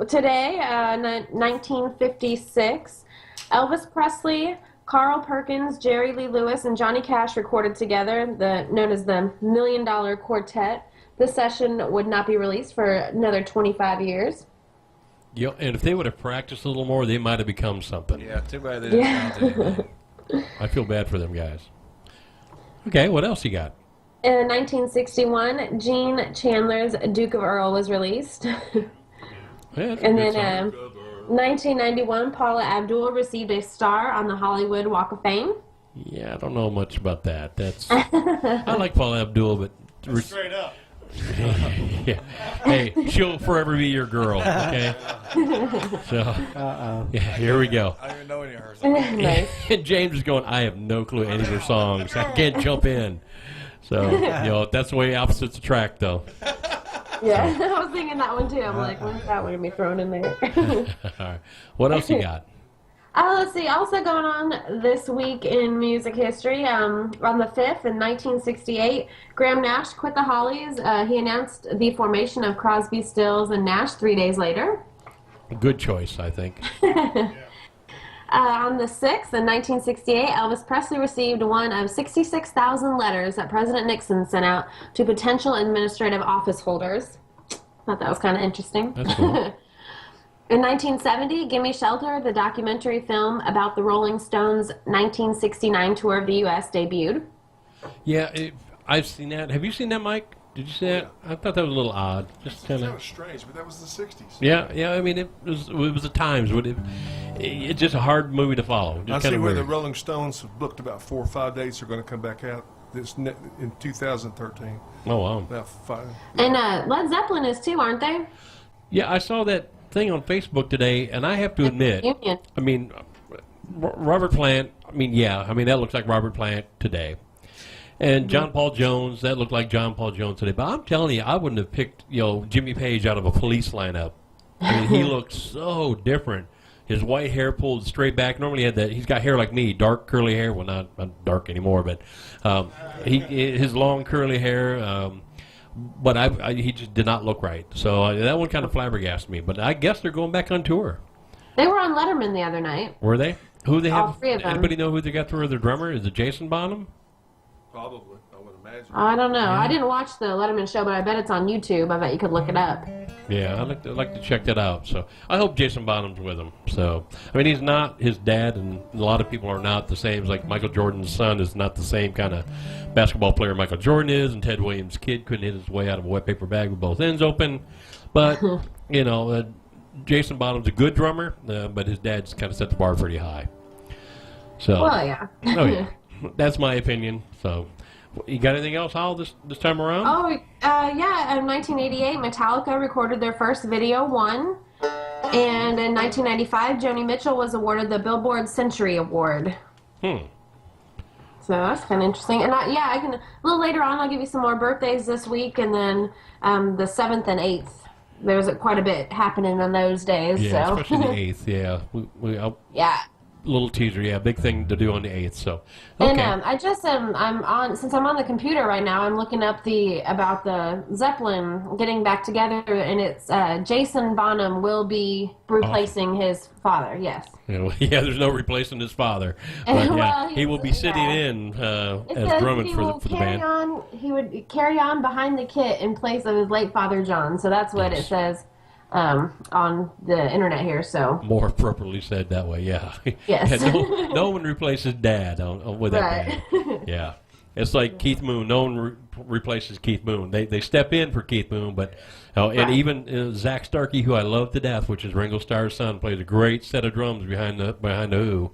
today, 1956, Elvis Presley, Carl Perkins, Jerry Lee Lewis, and Johnny Cash recorded together, known as the $1 Million Quartet. This session would not be released for another 25 years. And if they would have practiced a little more, they might have become something. Yeah, too bad they didn't sound anything. I feel bad for them guys. Okay, what else you got? In 1961, Gene Chandler's Duke of Earl was released. Yeah, And then 1991, Paula Abdul received a star on the Hollywood Walk of Fame. Yeah, I don't know much about that. That's I like Paula Abdul, but Straight up. yeah. Hey, she'll forever be your girl. Okay. So, yeah, here we go. I don't even know any of her songs. Nice. And James is going, I have no clue any of her songs. I can't jump in. So, that's the way opposites attract, though. Yeah, I was thinking that one too. I'm like, when's that one going to be thrown in there? All right. What else you got? Let's see. Also going on this week in music history, on the 5th in 1968, Graham Nash quit the Hollies. He announced the formation of Crosby, Stills, and Nash 3 days later. Good choice, I think. On the 6th in 1968, Elvis Presley received one of 66,000 letters that President Nixon sent out to potential administrative office holders. Thought that was kind of interesting. That's cool. In 1970, Gimme Shelter, the documentary film about the Rolling Stones' 1969 tour of the U.S., debuted. Yeah, I've seen that. Have you seen that, Mike? Did you see that? I thought that was a little odd. Just kind That of. was strange, but that was the 60s. Yeah. I mean, it was the times. It's just a hard movie to follow. Just I kind see of where the weird. Rolling Stones have booked about 4 or 5 dates are going to come back out in 2013. Oh wow. About 5. And Led Zeppelin is too, aren't they? Yeah, I saw that thing on Facebook today, and I have to admit, Union. I mean, Robert Plant. That looks like Robert Plant today. And John Paul Jones, that looked like John Paul Jones today. But I'm telling you, I wouldn't have picked, Jimmy Page out of a Police lineup. I mean, he looks so different. His white hair pulled straight back. Normally, he's got hair like me, dark curly hair. Well, not dark anymore, but his long curly hair. But he just did not look right. So that one kind of flabbergasted me. But I guess they're going back on tour. They were on Letterman the other night. Were they? Who they All have? 3 of them. Anybody know who they got for their drummer? Is it Jason Bonham? Probably, I would imagine. I don't know. I didn't watch the Letterman show, but I bet it's on YouTube. I bet you could look it up. Yeah, I'd like to check that out. So I hope Jason Bonham's with him. So I mean, he's not his dad, and a lot of people are not the same. It's like Michael Jordan's son is not the same kind of basketball player Michael Jordan is, and Ted Williams' kid couldn't hit his way out of a wet paper bag with both ends open. But Jason Bonham's a good drummer, but his dad's kind of set the bar pretty high. So Well, yeah. oh yeah, that's my opinion. So you got anything else, Hal, this time around? Oh, yeah. In 1988, Metallica recorded their first Video 1. And in 1995, Joni Mitchell was awarded the Billboard Century Award. So that's kind of interesting. And I can, a little later on, I'll give you some more birthdays this week. And then the 7th and 8th. There's quite a bit happening on those days. Yeah, so. especially the 8th, yeah. Yeah. little teaser. Yeah, big thing to do on the 8th. So, And okay. I just I'm on since I'm on the computer right now. I'm looking up about the Zeppelin getting back together, and it's Jason Bonham will be replacing his father. Yes. Yeah, there's no replacing his father. But Well, yeah, he will be sitting in It as says drumming he for will the carry band. on. He would carry on behind the kit in place of his late father John. So that's what it says on the internet here. So More appropriately said that way, yeah. Yes. Yeah, no one replaces Dad with that Right. band. Yeah. It's like Keith Moon. No one replaces Keith Moon. They step in for Keith Moon, but and Right. even Zach Starkey, who I love to death, which is Ringo Starr's son, plays a great set of drums behind the Who.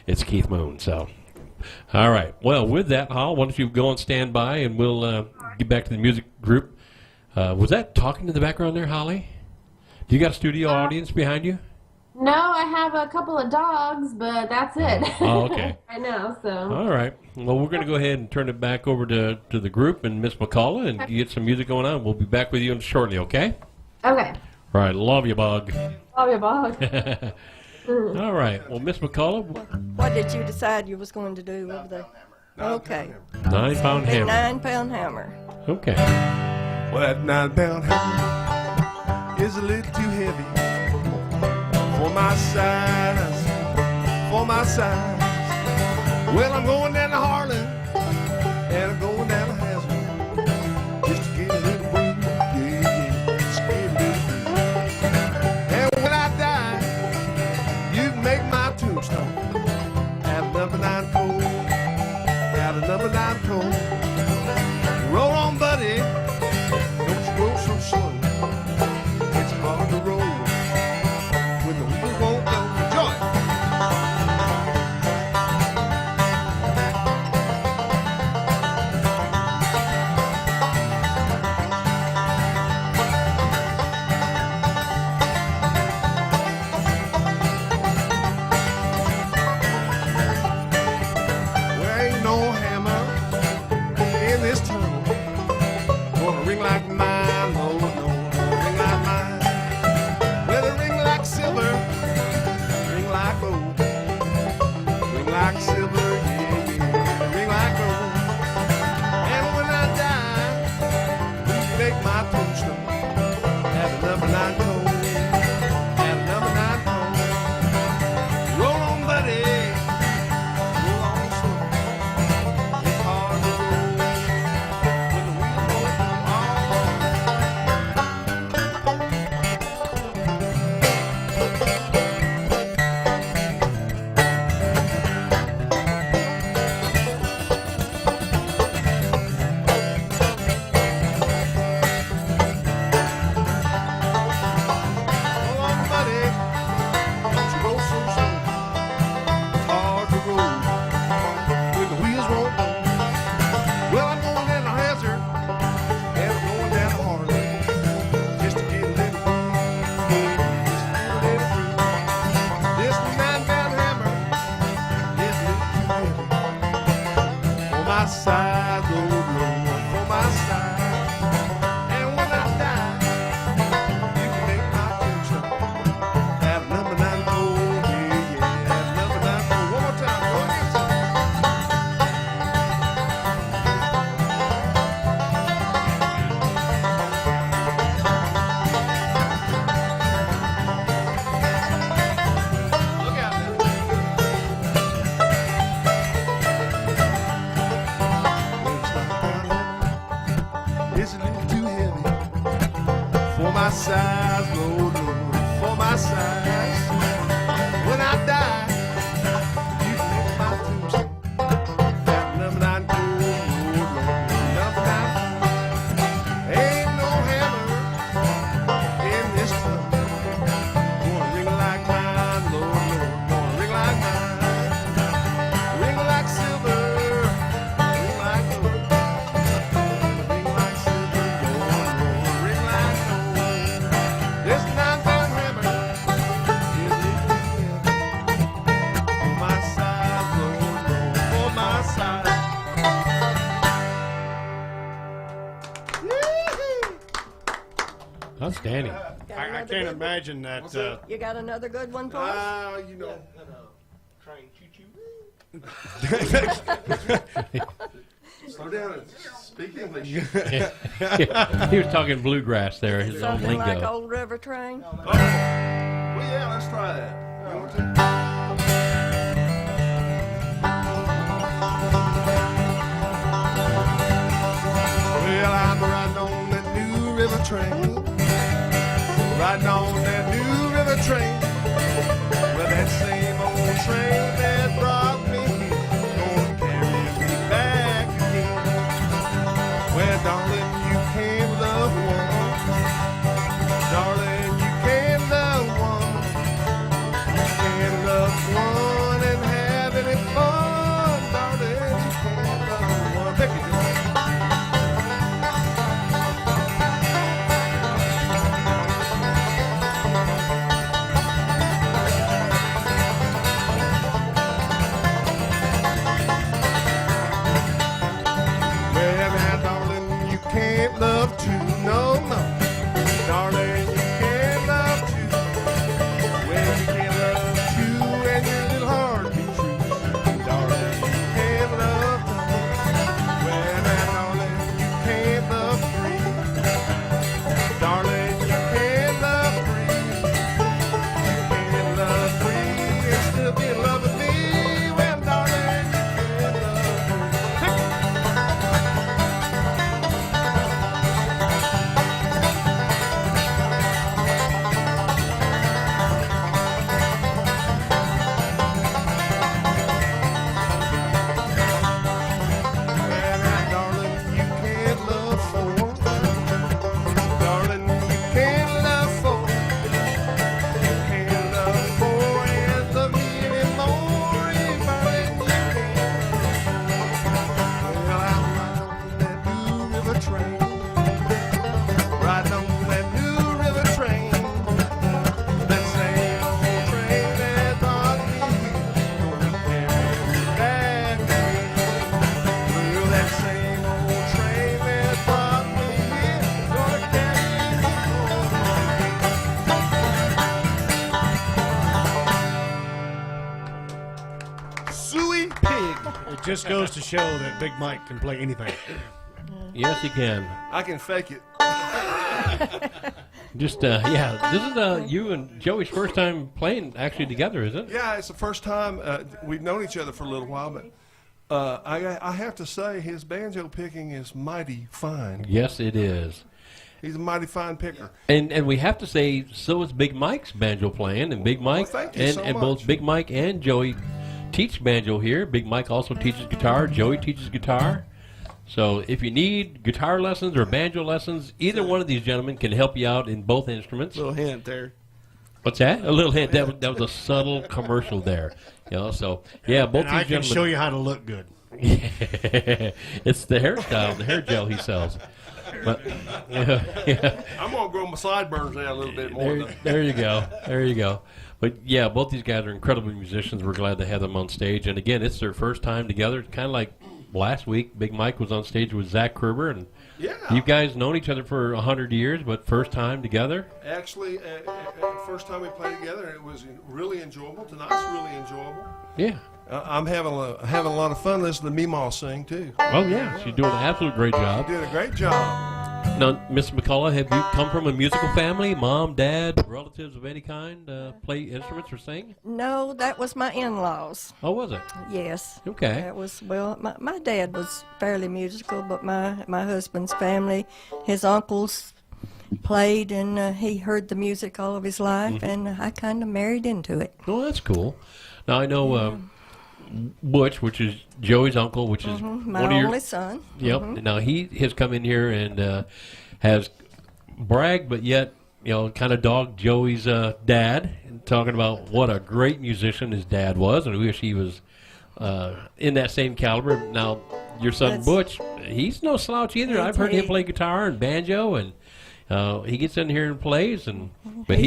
It's Keith Moon. So, all right. Well, with that, Hal, why don't you go and stand by, and we'll get back to the music group. Was that talking in the background there, Holly? Do you got a studio audience behind you? no, I have a couple of dogs, but that's it. Oh, okay. I know. So All right. Well, we're going to go ahead and turn it back over to the group and Miss McCullough and get some music going on. We'll be back with you shortly, okay? okay. All right. Love you, Bug. Love your dog. All right. Well, Miss McCullough, What did you decide you was going to do over there? Okay. 9-pound Big hammer. 9-pound hammer. Okay. Well, that 9-pound hammer is a little too heavy for my size, for my size. Well, I'm going down to Harlan and I'm going down to Hazard just to get a little room, yeah, just to get a little room. And when I die, you can make my tombstone out of number 9 coal, out of number 9 coal. Roll on, buddy. Don't you go so slow. It's hard to roll when the wheels won't go. Enjoy. There ain't no hammer in this tunnel gonna ring like mine, no, no, gonna ring like mine. Well, it ring like silver, ring like gold, ring like silver, yeah, yeah, ring like gold. And when I die, please make my tombstone at a number 9 coal, at a number 9 coal. Roll on, buddy, roll on slow. It's hard to roll when the wheels won't come on. Roll on, buddy, don't you go so slow. It's hard to roll when the wheels won't go. Well, I'm going down to Hazard and I'm going down to Harlan just to get a little room, just to get a little room. This 9-pound hammer is a little too heavy for my size, oh Lord, for my size. And when I die, you can make my tombstone at a number 9 coal, yeah, yeah, at a number 9 coal. One more time, go ahead, son. Look out now. It's a little too heavy for my size, Lord, Lord, for my size. When I die, you can make my tombstone at number 9 coal, Lord, Lord, number 9. Ain't no hammer in this club gonna ring like mine, Lord, Lord, gonna ring like mine. Ring like silver, ring like gold. Ring like silver, Lord, Lord, ring like gold. This 9-pound hammer is it for my size, Lord, Lord, for my size. Outstanding. I can't imagine that. You got another good one for us? You know, train choo-choo. Slow down and speak English. He was talking bluegrass there, his own Something lingo. like Old River Train. Well, yeah, let's try that. You want to? Well, I'm riding on that new river train. Riding on that new river train. Well, that same old train that brought me here gonna carry me back again. Well, darling, you can't love one. Darling, you can't love one. You can't love one and have any fun. Darling, you can't love one. Thank you. Well, now, darling, you can't love two, no, no. Darling, you can't love two. Well, you can't love two, and your little heart be true. Darling, you can't love three. Well, now, darling, you can't love three. Darling, you can't love three. You can't love three and still be in love with me. Well, darling, you can't love three. Well, now, darling, you can't love four. Darling, you can't love four. You can't love four and love me anymore. Darling, you can't. Well, I'm riding on that new river train. Riding on that new river train. That same old train that brought me here. Gonna carry me back again. Well, that same old train that brought me here. Gonna carry me home. Suey Pig. It just goes to show that Big Mike can play anything. Yes, he can. I can fake it. Just, yeah, this is you and Joey's first time playing actually together, isn't it? Yeah, it's the first time we've known each other for a little while, but I have to say his banjo picking is mighty fine. Yes, it is. He's a mighty fine picker. And we have to say, so is Big Mike's banjo playing, and Big Mike thank you and, so and much. both Big Mike and Joey teach banjo here. Big Mike also teaches guitar. Joey teaches guitar. So if you need guitar lessons or banjo lessons, either one of these gentlemen can help you out in both instruments. Little hint there. What's that? A little hint. That was a subtle commercial there. You know, so yeah, both And these I can gentlemen. show you how to look good. It's the hairstyle, the hair gel he sells. But yeah. I'm gonna grow my sideburns out a little bit more. There you go. There you go. But yeah, both these guys are incredible musicians. We're glad to have them on stage. And again, it's their first time together. It's kind of like last week. Big Mike was on stage with Zach Kruber, and Yeah. you guys known each other for 100 years, but first time together. Actually, first time we played together, it was really enjoyable. Tonight's really enjoyable. Yeah. I'm having a lot of fun listening to Meemaw sing too. Oh yeah, she's doing an absolute great job. Doing a great job. Now, Miss McCullough, have you come from a musical family? Mom, dad, relatives of any kind play instruments or sing? No, that was my in-laws. Oh, was it? Yes. Okay. That was, well, my dad was fairly musical, but my husband's family, his uncles played, and he heard the music all of his life, and I kind of married into it. Oh, that's cool. Now, I know Butch, which is Joey's uncle, which is My one of your only son. Yep. Now he has come in here and has bragged, but yet kind of dogged Joey's dad, and talking about what a great musician his dad was, and we wish he was in that same caliber. Now your son Butch, he's no slouch either. I've heard him play guitar and banjo, and he gets in here and plays, but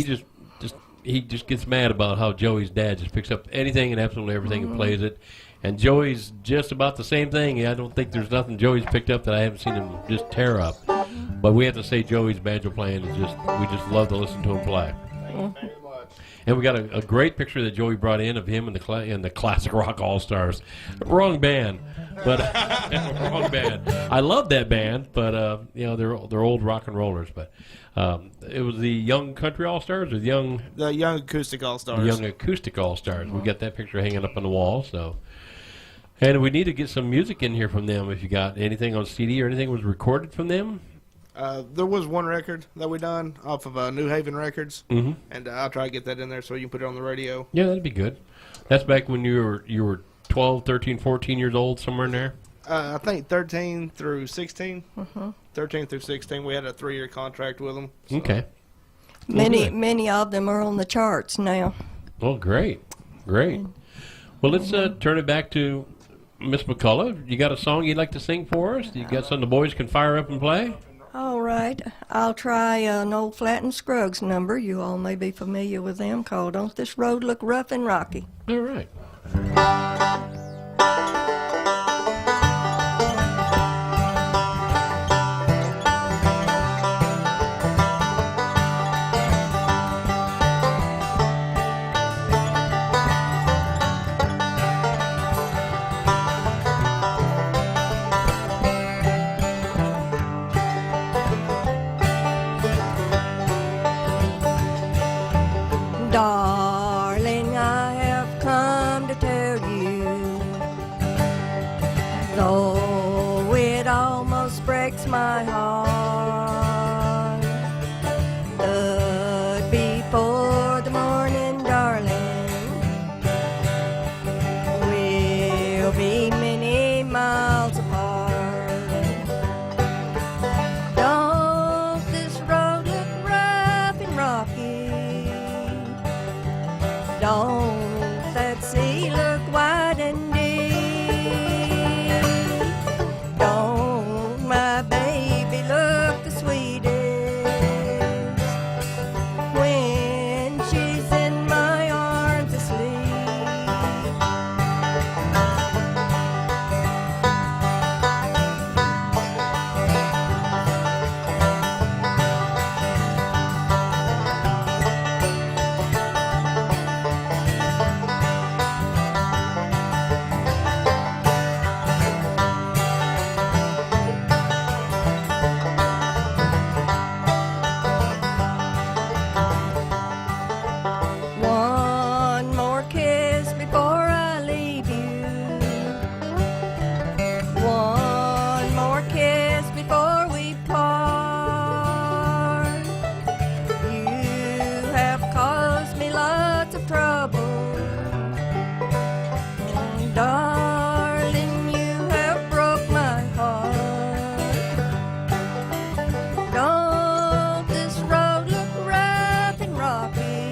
he just gets mad about how Joey's dad just picks up anything and absolutely everything and plays it. And Joey's just about the same thing. I don't think there's nothing Joey's picked up that I haven't seen him just tear up. But we have to say Joey's banjo playing is we just love to listen to him play. And we got a great picture that Joey brought in of him in the Classic Rock All Stars. Wrong band, but wrong band. I love that band, but they're old rock and rollers. But it was the Young Country All Stars, or The Young Acoustic All Stars. The Young Acoustic All Stars. We got that picture hanging up on the wall. So, and we need to get some music in here from them. If you got anything on CD or anything was recorded from them. There was one record that we done off of New Haven Records, Mhm. and I'll try to get that in there so you can put it on the radio. Yeah, that'd be good. That's back when you were 12, 13, 14 years old, somewhere in there. I think 13 through 16. Mhm. 13 through 16, we had a 3-year contract with them. So. Okay. Many of them are on the charts now. Well, great. Well, let's turn it back to Miss McCullough. You got a song you'd like to sing for us? You got something the boys can fire up and play? All right, I'll try an old Flat and Scruggs number. You all may be familiar with them, called "Don't This Road Look Rough and Rocky." All right. Darling, I have come to tell you, though it almost breaks my heart, but before the morning, darling, we'll be many miles apart. Don't this road look rough and rocky? Don't that sea look wide and deep? Don't my baby look the sweetest when she's in my arms asleep? One more kiss before I leave you. One more kiss before we part. You have caused me lots of trouble. Darling, you have broke my heart. Don't this road look rough and rocky?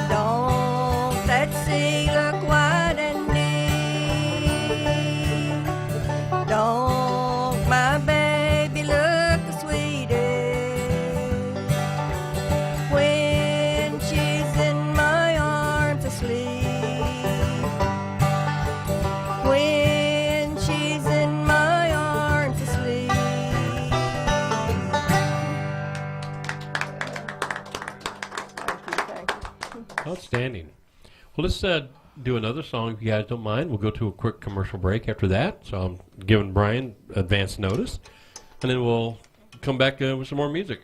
Don't that sea look wide and deep? Don't my baby look the sweetest when she's in my arms asleep? When she's in my arms asleep. Outstanding. Well, let's do another song if you guys don't mind. We'll go to a quick commercial break after that. So I'm giving Brian advance notice. And then we'll come back with some more music.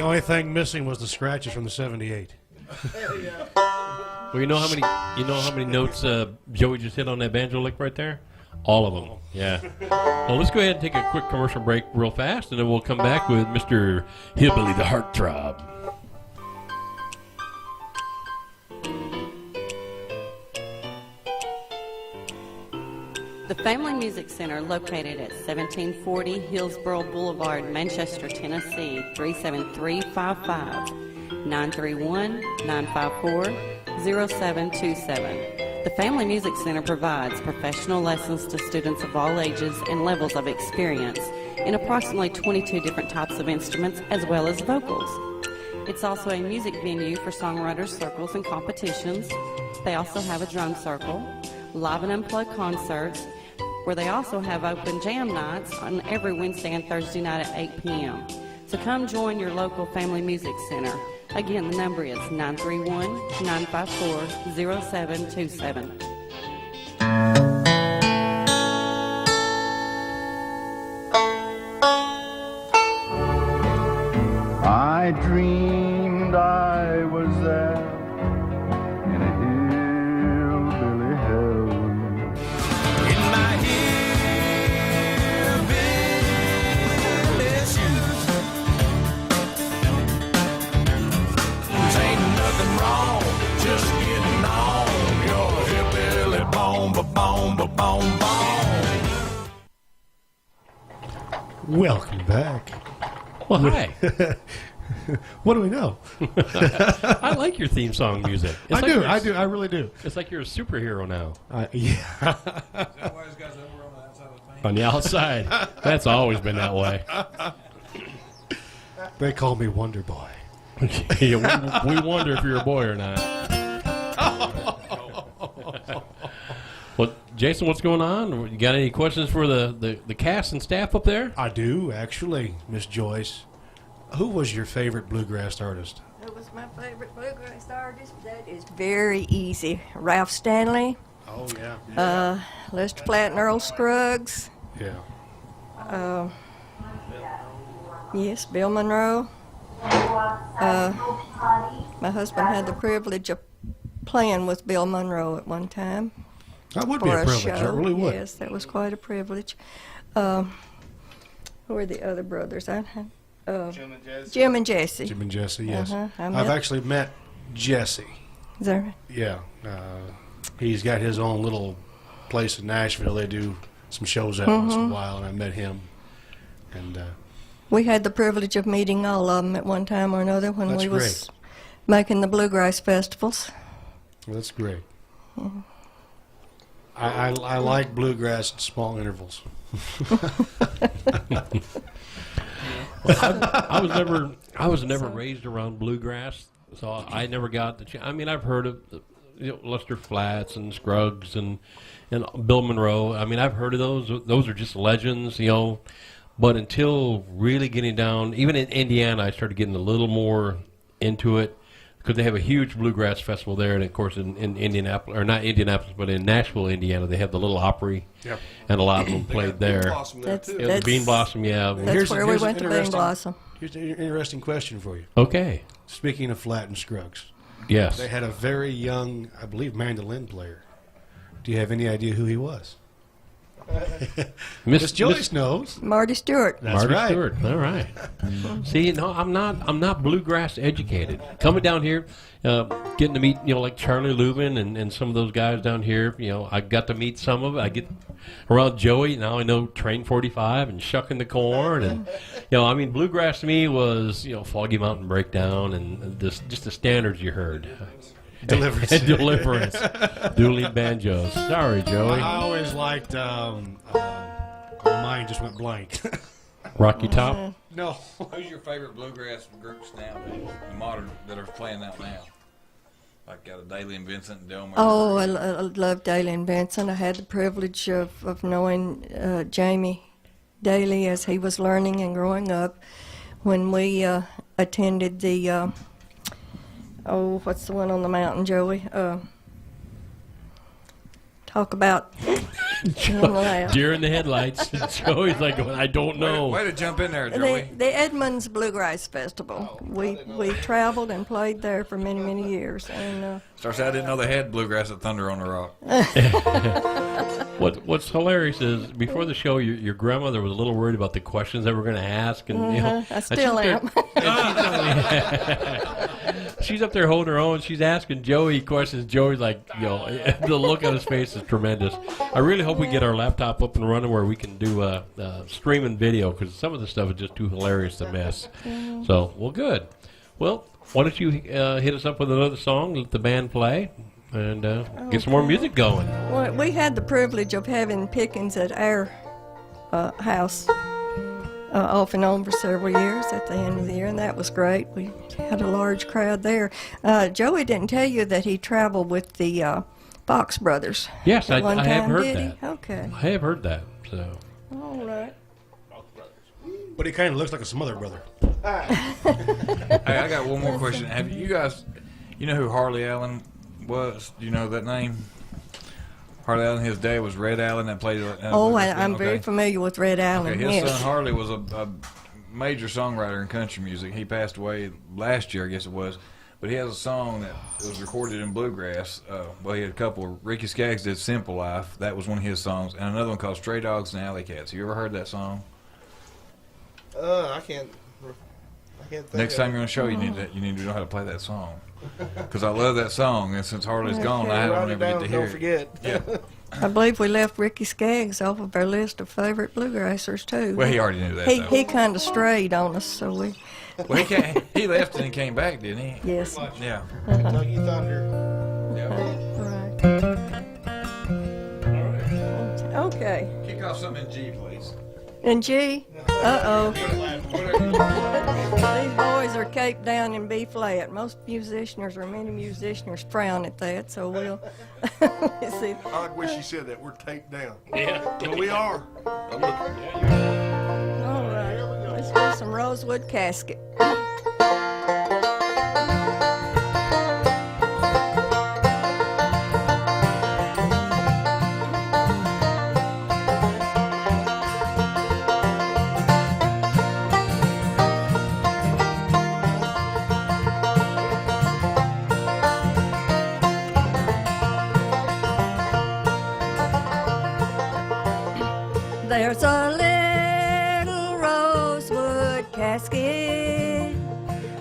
only thing missing was the scratches from the 78. Well, you know how many notes Joey just hit on that banjo lick right there? All of them. Yeah. Well, let's go ahead and take a quick commercial break real fast, and then we'll come back with Mr. Hillbilly the Heartthrob. The Family Music Center, located at 1740 Hillsborough Boulevard, Manchester, Tennessee, 37355, 931-954-0727. The Family Music Center provides professional lessons to students of all ages and levels of experience in approximately 22 different types of instruments as well as vocals. It's also a music venue for songwriters circles and competitions. They also have a drum circle, live and unplugged concerts, where they also have open jam nights on every Wednesday and Thursday night at 8 p.m. So come join your local Family Music Center. Again, the number is 931-954-0727. I dreamed I was there in a hillbilly heaven. In my hillbilly shoes. Ain't nothing wrong, just getting on your hillbilly bone, ba-bone, ba-bone, bone. Welcome back. Well, hi. What do we know? I like your theme song music. It's I like do. I really do. It's like you're a superhero now. Yeah. On the outside. That's always been that way. They call me Wonder Boy. Yeah, we wonder if you're a boy or not. Well, Jason, what's going on? You got any questions for the cast and staff up there? I do, actually, Miss Joyce. Who was your favorite bluegrass artist? Who was my favorite bluegrass artist? That is very easy. Ralph Stanley, Oh, yeah. Lester Flatt and Earl Scruggs. Yeah. Yes, Bill Monroe. My husband had the privilege of playing with Bill Monroe at one time. That would be for a privilege. show. That really would. Yes, that was quite a privilege. Who were the other brothers? Jim and Jesse. Jim and Jesse. Jim and Jesse, yes. I I've met- actually met Jesse. Is that right? Yeah. He's got his own little place in Nashville. They do some shows out once in a while, and I met him. And We had the privilege of meeting all of them at one time or another when That's we was making the bluegrass festivals. that's great. I like bluegrass at small intervals. I was never raised around bluegrass, so I never got the chance. I mean, I've heard of Lester Flatts and Scruggs and Bill Monroe. I mean, I've heard of those. Those are just legends, But until really getting down, even in Indiana, I started getting a little more into it because they have a huge bluegrass festival there, and of course in Indianapolis, or not Indianapolis, but in Nashville, Indiana, they have the Little Opry, and a lot of them played there. That's Bean Blossom, yeah. That's where we went to Bean Blossom. Here's an interesting question for you. Okay. Speaking of Flatt and Scruggs, Yes. they had a very young, I believe, mandolin player. Do you have any idea who he was? Miss Joyce knows. Marty Stewart. That's Marty right. Stewart. All right. See, no, I'm not bluegrass educated. Coming down here, getting to meet, like Charlie Lubin and some of those guys down here. I got to meet some of it. I get around Joey. Now I know Train 45 and Shucking the Corn. And, I mean, bluegrass to me was, Foggy Mountain Breakdown and just the standards you heard. Deliverance. Deliverance. Dueling banjos. Sorry, Joey. I always liked, my mind just went blank. Rocky Top? No. Who's your favorite bluegrass groups nowadays, the modern, that are playing out now? Like Daly and Vincent and Delmar. Oh, I love Daly and Vincent. I had the privilege of knowing Jamie Daly as he was learning and growing up when we attended the, what's the one on the mountain, Joey? Talk about Deer in the headlights. Joey's like, I don't know. Way to jump in there, Joey. The Edmonds Bluegrass Festival. We traveled and played there for many, many years. And Starts out, I didn't know they had bluegrass at Thunder on the Rock. What's hilarious is before the show, your grandmother was a little worried about the questions that we're going to ask, and I still am. She's up there holding her own. She's asking Joey questions. Joey's like, the look on his face is tremendous. I really hope we get our laptop up and running where we can do streaming video, because some of the stuff is just too hilarious to miss. So, well, good. Well, why don't you hit us up with another song, let the band play, and get some more music going. Well, we had the privilege of having Pickens at our house off and on for several years at the end of the year, and that was great. We had a large crowd there. Joey didn't tell you that he traveled with the Fox Brothers. Yes, I one have time, heard did that. he? Okay. I have heard that. So. All right. But he kind of looks like a Smother brother. Hey, I got one more question. Have you guys, you know who Harley Allen was? Do you know that name? Harley Allen, his dad was Red Allen that played. I'm very familiar with Red Allen. Okay, his yes. son Harley was a major songwriter in country music. He passed away last year, I guess it was. But he has a song that was recorded in bluegrass. Well, he had a couple. Ricky Skaggs did "Simple Life." That was one of his songs, and another one called "Stray Dogs and Alley Cats." Have you ever heard that song? I can't think Next of time it. you're on the show, you need to know how to play that song, because I love that song. And since Harley's gone, I Write haven't it ever down, get to hear don't forget. it. Yeah. I believe we left Ricky Skaggs off of our list of favorite bluegrassers too. Well, he already knew that. He though. kind of strayed on us, so we. Well, he left and he came back, didn't he? Yes. Yeah. Kentucky Thunder. Right. Okay. Kick off something in G, please. And G. Uh-oh. These boys are caped down in B flat. Most musicians or many musicians frown at that, so we'll see. I like the way she said that. We're taped down. Yeah. Well, we are. All right. Let's do some Rosewood Casket. There's a little rosewood casket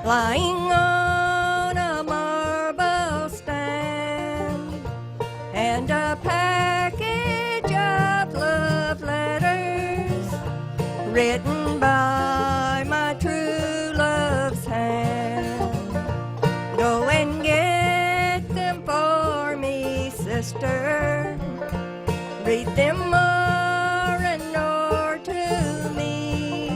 lying on a marble stand, and a package of love letters written by my true love's hand. Go and get them for me, sister. Read them more and more to me.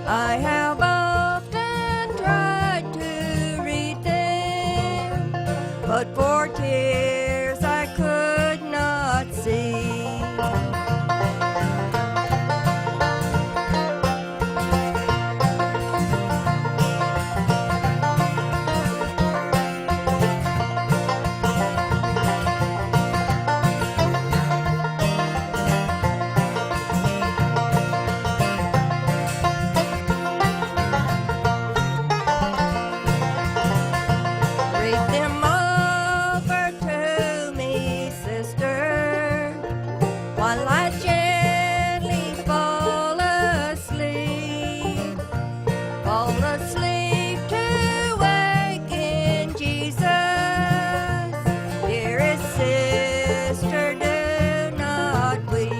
I have often tried to read them, but for tears I could not see. Read them over to me, sister, while I gently fall asleep. Fall asleep to wake in Jesus. Dearest sister, do not weep.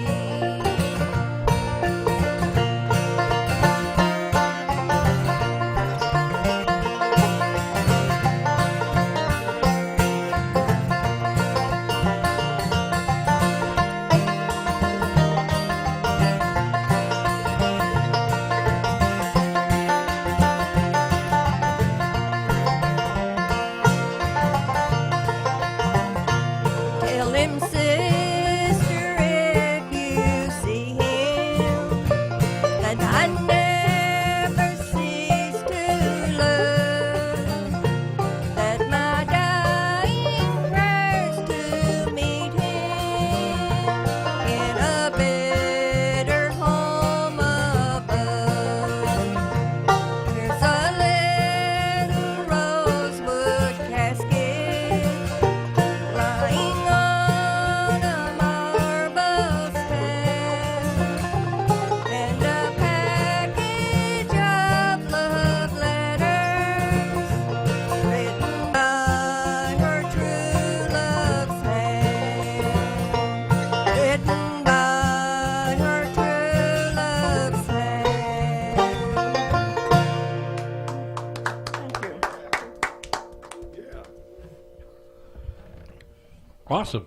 Awesome.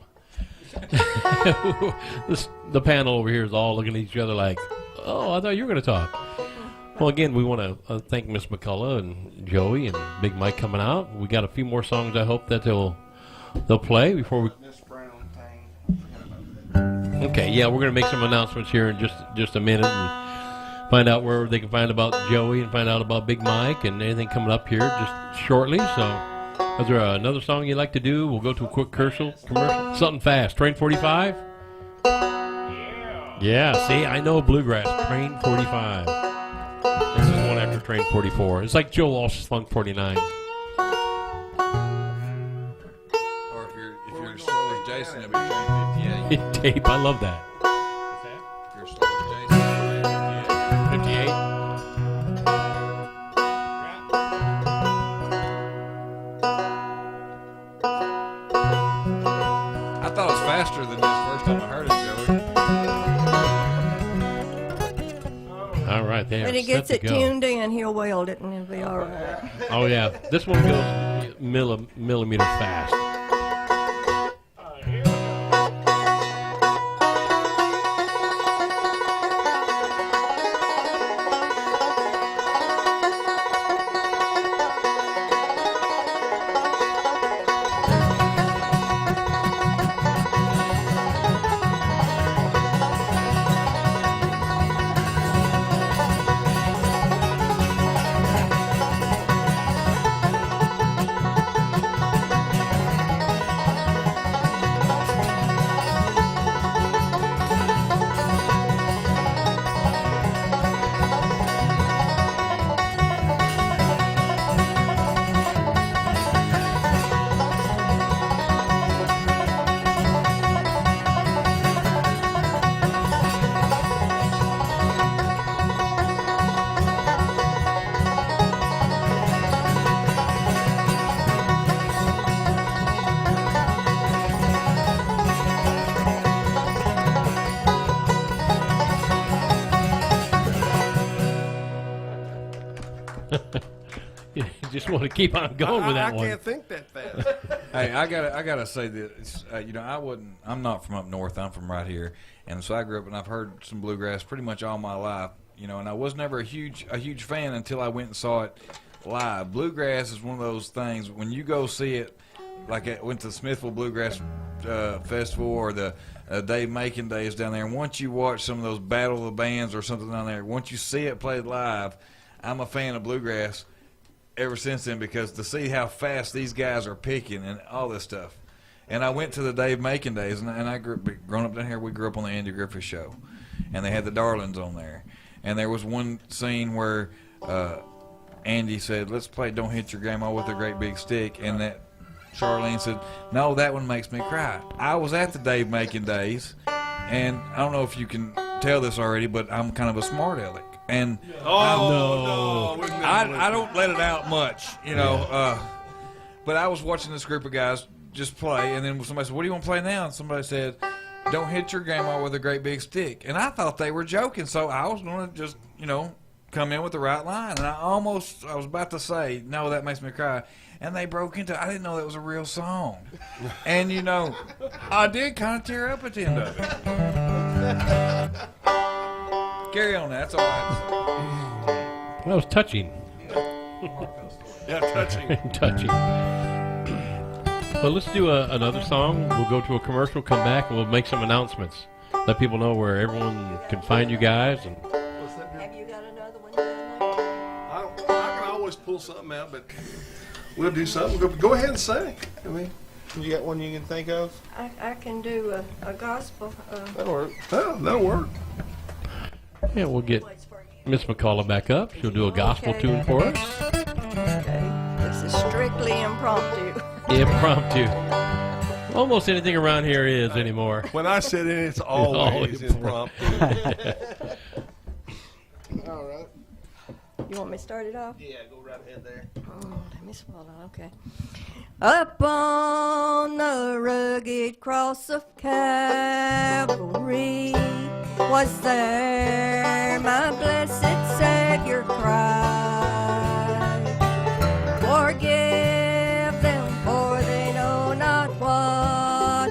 The panel over here is all looking at each other like, oh, I thought you were going to talk. Well, again, we want to thank Miss McCullough and Joey and Big Mike coming out. We got a few more songs I hope that they'll play before we... Okay, yeah, we're going to make some announcements here in just a minute and find out where they can find about Joey and find out about Big Mike and anything coming up here just shortly. So, is there another song you'd like to do? We'll go to a quick commercial. Something fast. Train 45? Yeah, see, I know bluegrass. Train 45. This is one after Train 44. It's like Joe Walsh's Funk 49. Or if you're as slow as Jason, it'll be Train 58. Tape, I love that. If you're as slow as Jason, 58. I thought it was faster than this first time I heard it, Joey. All right, there. When he gets set it to go. tuned in, he'll weld it and it'll be all right. Oh, yeah. This one goes millimeters fast. You just want to keep on going with that I one. can't think that fast. Hey, I gotta say this. I'm not from up north. I'm from right here, and so I grew up and I've heard some bluegrass pretty much all my life. And I was never a huge fan until I went and saw it live. Bluegrass is one of those things when you go see it. Like I went to the Smithville Bluegrass Festival or the Dave Macon days down there, and once you watch some of those Battle of the Bands or something down there, once you see it played live, I'm a fan of bluegrass ever since then because to see how fast these guys are picking and all this stuff. And I went to the Dave Macon days, and I growing up down here, we grew up on the Andy Griffith Show, and they had the Darlings on there. And there was one scene where Andy said, "Let's play Don't Hit Your Grandma with a Great Big Stick," and that Charlene said, "No, that one makes me cry." I was at the Dave Macon days, and I don't know if you can tell this already, but I'm kind of a smart aleck. And I don't let it out much, but I was watching this group of guys just play, and then somebody said, "What do you want to play now?" And somebody said, "Don't hit your grandma with a great big stick." And I thought they were joking, so I was going to just, come in with the right line. And I was about to say, "No, that makes me cry." And they broke into, I didn't know that was a real song. And, I did kind of tear up at the end of it. Carry on, that's all right. That was touching. Yeah, touching. Touching. Well, let's do another song. We'll go to a commercial, come back, and we'll make some announcements. Let people know where everyone can find you guys. And Have you got another one down I can always pull something out, but we'll do something. Go ahead and sing. I mean, you got one you can think of? there? I can do a gospel. That'll work. Oh, that'll work. yeah, we'll get Miss McCullough back up. She'll do a gospel Okay. tune for us. Okay. This is strictly impromptu. Impromptu. Almost anything around here is anymore. When I sit in, it's always impromptu. All right. You want me to start it off? Yeah, go right ahead there. Oh, let me swallow. Okay. Up on the rugged cross of Calvary was there my blessed Savior cried, "Forgive them, for they know not what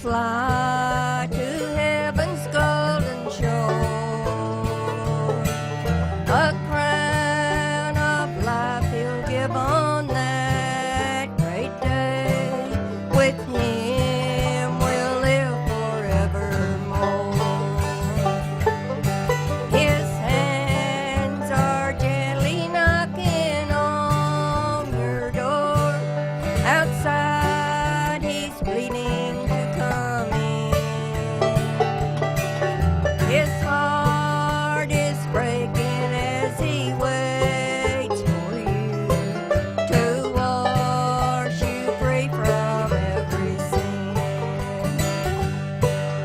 fly to heaven's golden shore. A crown of life he'll give on that great day. With him we'll live forevermore. His hands are gently knocking on your door. Outside he's pleading to come in. His heart is breaking as he waits for you to wash you free from every sin.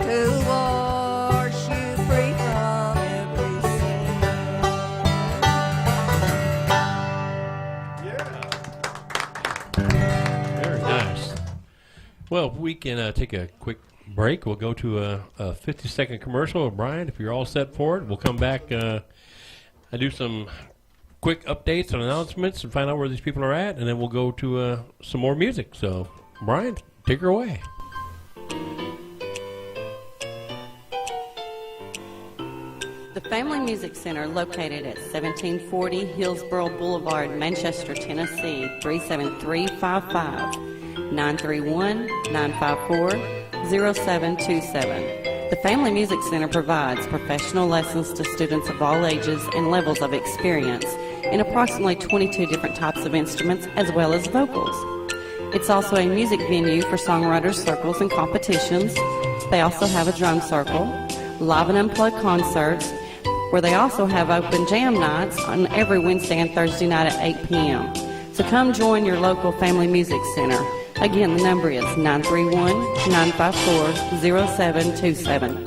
To wash you free from every sin. Very nice. Well, we can take a quick break. We'll go to a 50-second commercial. Brian, if you're all set for it, we'll come back and do some quick updates and announcements and find out where these people are at, and then we'll go to some more music. So, Brian, take her away. The Family Music Center, located at 1740 Hillsborough Boulevard, Manchester, Tennessee, 37355, 931-954-0727. The Family Music Center provides professional lessons to students of all ages and levels of experience in approximately 22 different types of instruments as well as vocals. It's also a music venue for songwriters circles and competitions. They also have a drum circle, live and unplugged concerts, where they also have open jam nights on every Wednesday and Thursday night at 8 p.m. So come join your local Family Music Center. Again, the number is 931-954-0727.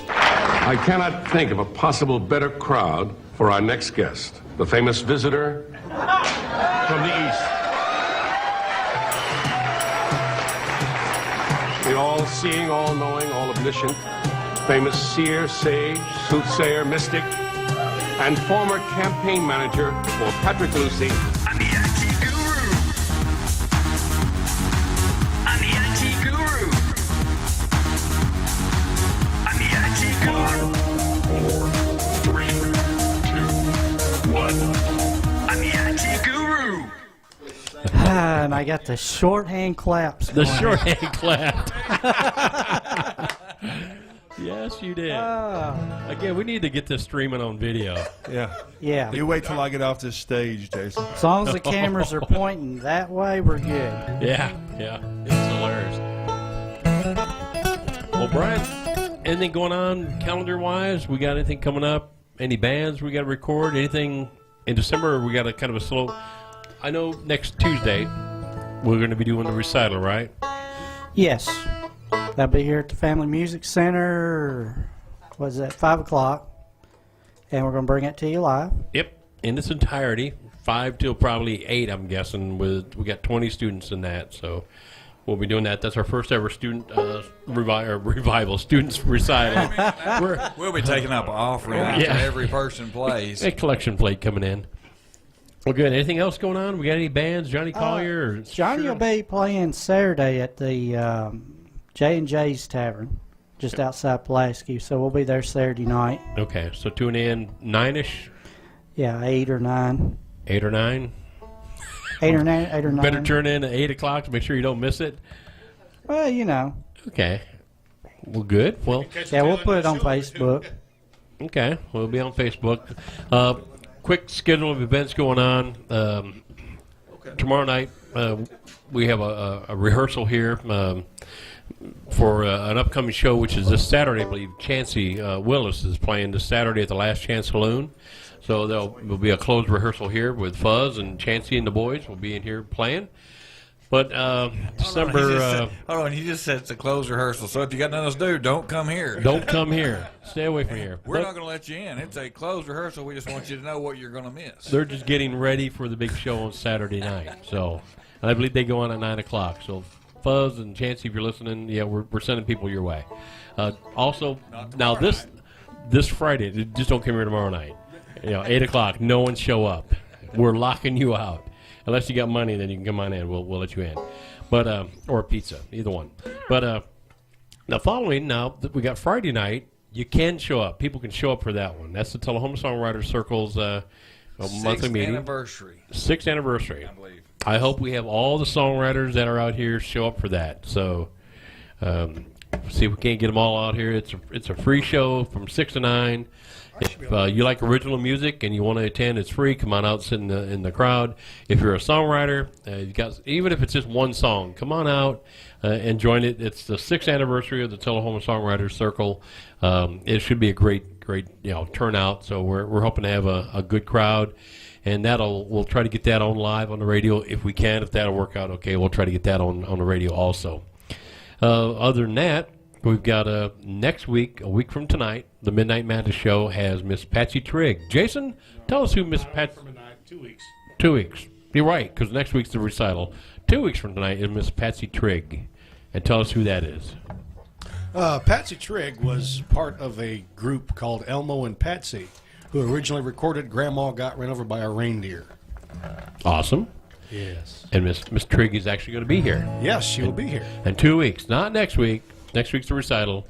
I cannot think of a possible better crowd for our next guest, the famous visitor from the East. The all-seeing, all-knowing, all-omniscient, famous seer, sage, soothsayer, mystic, and former campaign manager for Patrick Lucy. I'm the IT guru. I'm the IT guru. I'm the IT guru. 4, 3, 2, 1. I'm the IT guru. And I got the shorthand claps. The going. shorthand clap. Yes, you did. Again, we need to get this streaming on video. Yeah. Yeah. You wait till I get off this stage, Jason. As long as the cameras are pointing that way, we're good. Yeah, it's hilarious. Well, Brian, anything going on calendar-wise? We got anything coming up? Any bands we got to record? Anything in December? Or we got a kind of a slow? I know next Tuesday we're going to be doing the recital, right? Yes. I'll be here at the Family Music Center, was that 5 o'clock, and we're going to bring it to you live. Yep, in its entirety, 5 till probably 8, I'm guessing. We got 20 students in that, so we'll be doing that. That's our first ever student revival, students recital. We'll be taking up an offering after every person plays. A collection plate coming in. Well, good. Anything else going on? We got any bands? Johnny Collier? Or Johnny will be playing Saturday at the J&J's Tavern, just outside Pulaski, so we'll be there Saturday night. Okay, so tune in 9-ish? Yeah, 8 or 9. 8 or 9? 8 or 9. Better turn in at 8 o'clock to make sure you don't miss it. Well, you know. Okay. Well, good. Well, yeah, we'll put it on Facebook. Okay, we'll be on Facebook. Quick schedule of events going on. Tomorrow night we have a rehearsal here for an upcoming show, which is this Saturday. I believe Chancey Willis is playing this Saturday at the Last Chance Saloon. So there will be a closed rehearsal here with Fuzz and Chancey and the boys will be in here playing. But December... Hold on, you just said it's a closed rehearsal. So if you got nothing else to do, don't come here. Don't come here. Stay away from here. We're not going to let you in. It's a closed rehearsal. We just want you to know what you're going to miss. They're just getting ready for the big show on Saturday night. So, and I believe they go on at 9 o'clock. So Fuzz and Chancey, if you're listening, yeah, we're sending people your way. Also, now this Friday, just don't come here tomorrow night. 8 o'clock, no one show up. We're locking you out. Unless you got money, then you can come on in. We'll let you in. But or pizza, either one. But Now, following, we got Friday night. You can show up. People can show up for that one. That's the Tullahoma Songwriters Circle's monthly meeting. Anniversary. 6th anniversary. I believe. I hope we have all the songwriters that are out here show up for that. So, see if we can't get them all out here. It's a free show from 6 to 9. If you like original music and you want to attend, it's free. Come on out, sit in the crowd. If you're a songwriter, you got, even if it's just one song, come on out and join it. It's the 6th anniversary of the Tullahoma Songwriters Circle. It should be a great turnout. So we're hoping to have a good crowd, and we'll try to get that on live on the radio if we can. If that'll work out okay, we'll try to get that on the radio also. Other than that, we've got next week, a week from tonight, the Midnight Madness Show has Miss Patsy Trigg. Jason, tell us who Miss Patsy... 2 weeks. 2 weeks. You're right, because next week's the recital. 2 weeks from tonight is Miss Patsy Trigg. And tell us who that is. Patsy Trigg was part of a group called Elmo and Patsy, who originally recorded Grandma Got Run Over by a Reindeer. Awesome. Yes. And Miss Trigg is actually going to be here. Yes, she will be here. In 2 weeks. Not next week. Next week's the recital.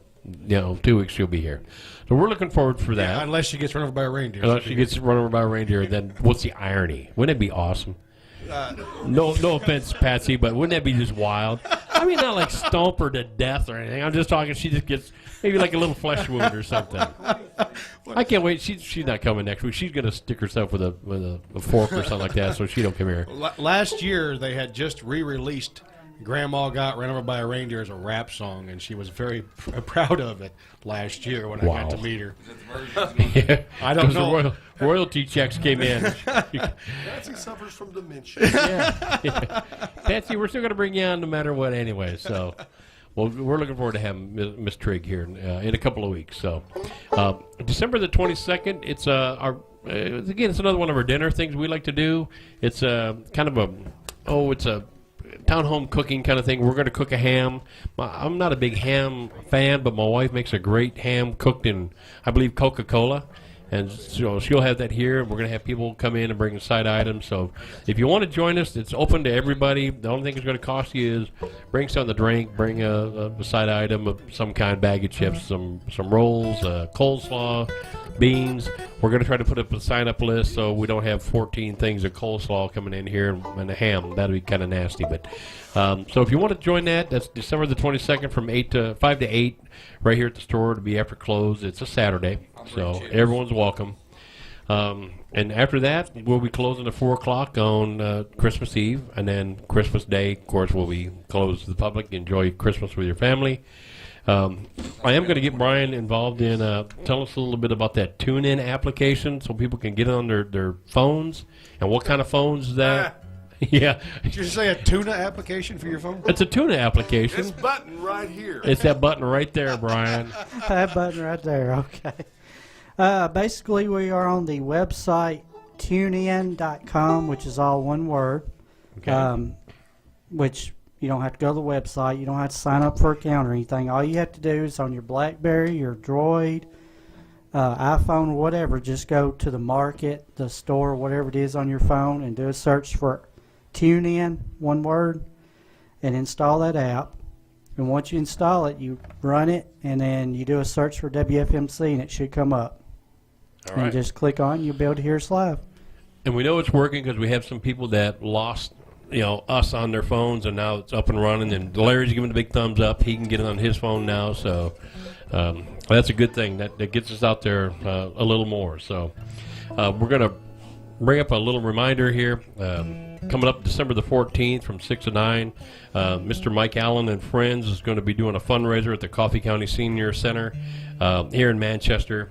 2 weeks she'll be here. So we're looking forward for that. Yeah, unless she gets run over by a reindeer. Unless she gets run over by a reindeer, then what's the irony? Wouldn't it be awesome? No offense, Patsy, but wouldn't that be just wild? I mean, not like stomp her to death or anything. I'm just talking she just gets maybe like a little flesh wound or something. I can't wait. She's not coming next week. She's going to stick herself with a fork or something like that, so she don't come here. Last year, they had just re-released Grandma Got Run Over by a Reindeer as a rap song, and she was very proud of it last year when I got to meet her. Yeah. I don't know. The royalty checks came in. Patsy suffers from dementia. Yeah. Patsy, we're still going to bring you on no matter what anyway. So, well, we're looking forward to having Miss Trigg here in a couple of weeks. So, December the 22nd, it's it's another one of our dinner things we like to do. It's kind of it's a town home cooking kind of thing. We're going to cook a ham. I'm not a big ham fan, but my wife makes a great ham cooked in, I believe, Coca-Cola. And so she'll have that here, and we're going to have people come in and bring side items. So if you want to join us, it's open to everybody. The only thing it's going to cost you is bring something to drink, bring a side item of some kind, bag of chips, some rolls, coleslaw, beans. We're going to try to put up a sign-up list so we don't have 14 things of coleslaw coming in here and a ham. That would be kind of nasty. But so if you want to join that, that's December the 22nd from 5 to 8 right here at the store to be after close. It's a Saturday, so everyone's welcome. And after that, we'll be closing at 4 o'clock on Christmas Eve, and then Christmas Day, of course, will be closed to the public. Enjoy Christmas with your family. I am going to get Brian involved in tell us a little bit about that TuneIn application so people can get it on their phones. And what kind of phones is that? Yeah. Did you say a tuna application for your phone? It's a tuna application. This button right here. It's that button right there, Brian. That button right there, okay. Basically, we are on the website tunein.com, which is all one word. Okay. Which you don't have to go to the website. You don't have to sign up for an account or anything. All you have to do is on your BlackBerry, your Droid, iPhone, or whatever, just go to the market, the store, whatever it is on your phone, and do a search for TuneIn, one word, and install that app. And once you install it, you run it, and then you do a search for WFMC, and it should come up. All right. And just click on it, and you'll be able to hear us live. And we know it's working because we have some people that lost, us on their phones, and now it's up and running. And Larry's giving the big thumbs up. He can get it on his phone now, so that's a good thing. That gets us out there a little more. So we're going to bring up a little reminder here. Coming up December the 14th from 6 to 9, Mr. Mike Allen and Friends is going to be doing a fundraiser at the Coffee County Senior Center here in Manchester.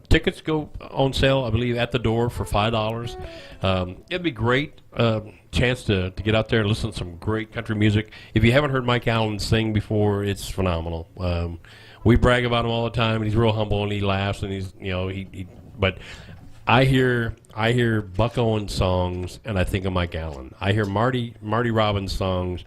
Tickets go on sale, I believe, at the door for $5. It'd be great chance to get out there and listen to some great country music. If you haven't heard Mike Allen sing before, it's phenomenal. We brag about him all the time, and he's real humble, and he laughs, and he's, but I hear Buck Owens songs, and I think of Mike Allen. I hear Marty Robbins songs,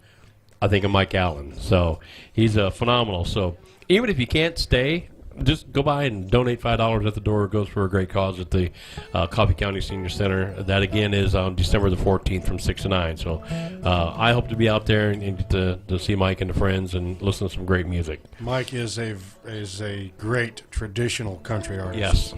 I think of Mike Allen. So he's phenomenal. So even if you can't stay just go by and donate $5 at the door. It goes for a great cause at the Coffee County Senior Center. That, again, is on December the 14th from 6 to 9. So I hope to be out there and get to see Mike and the friends and listen to some great music. Mike is a great traditional country artist. Yes.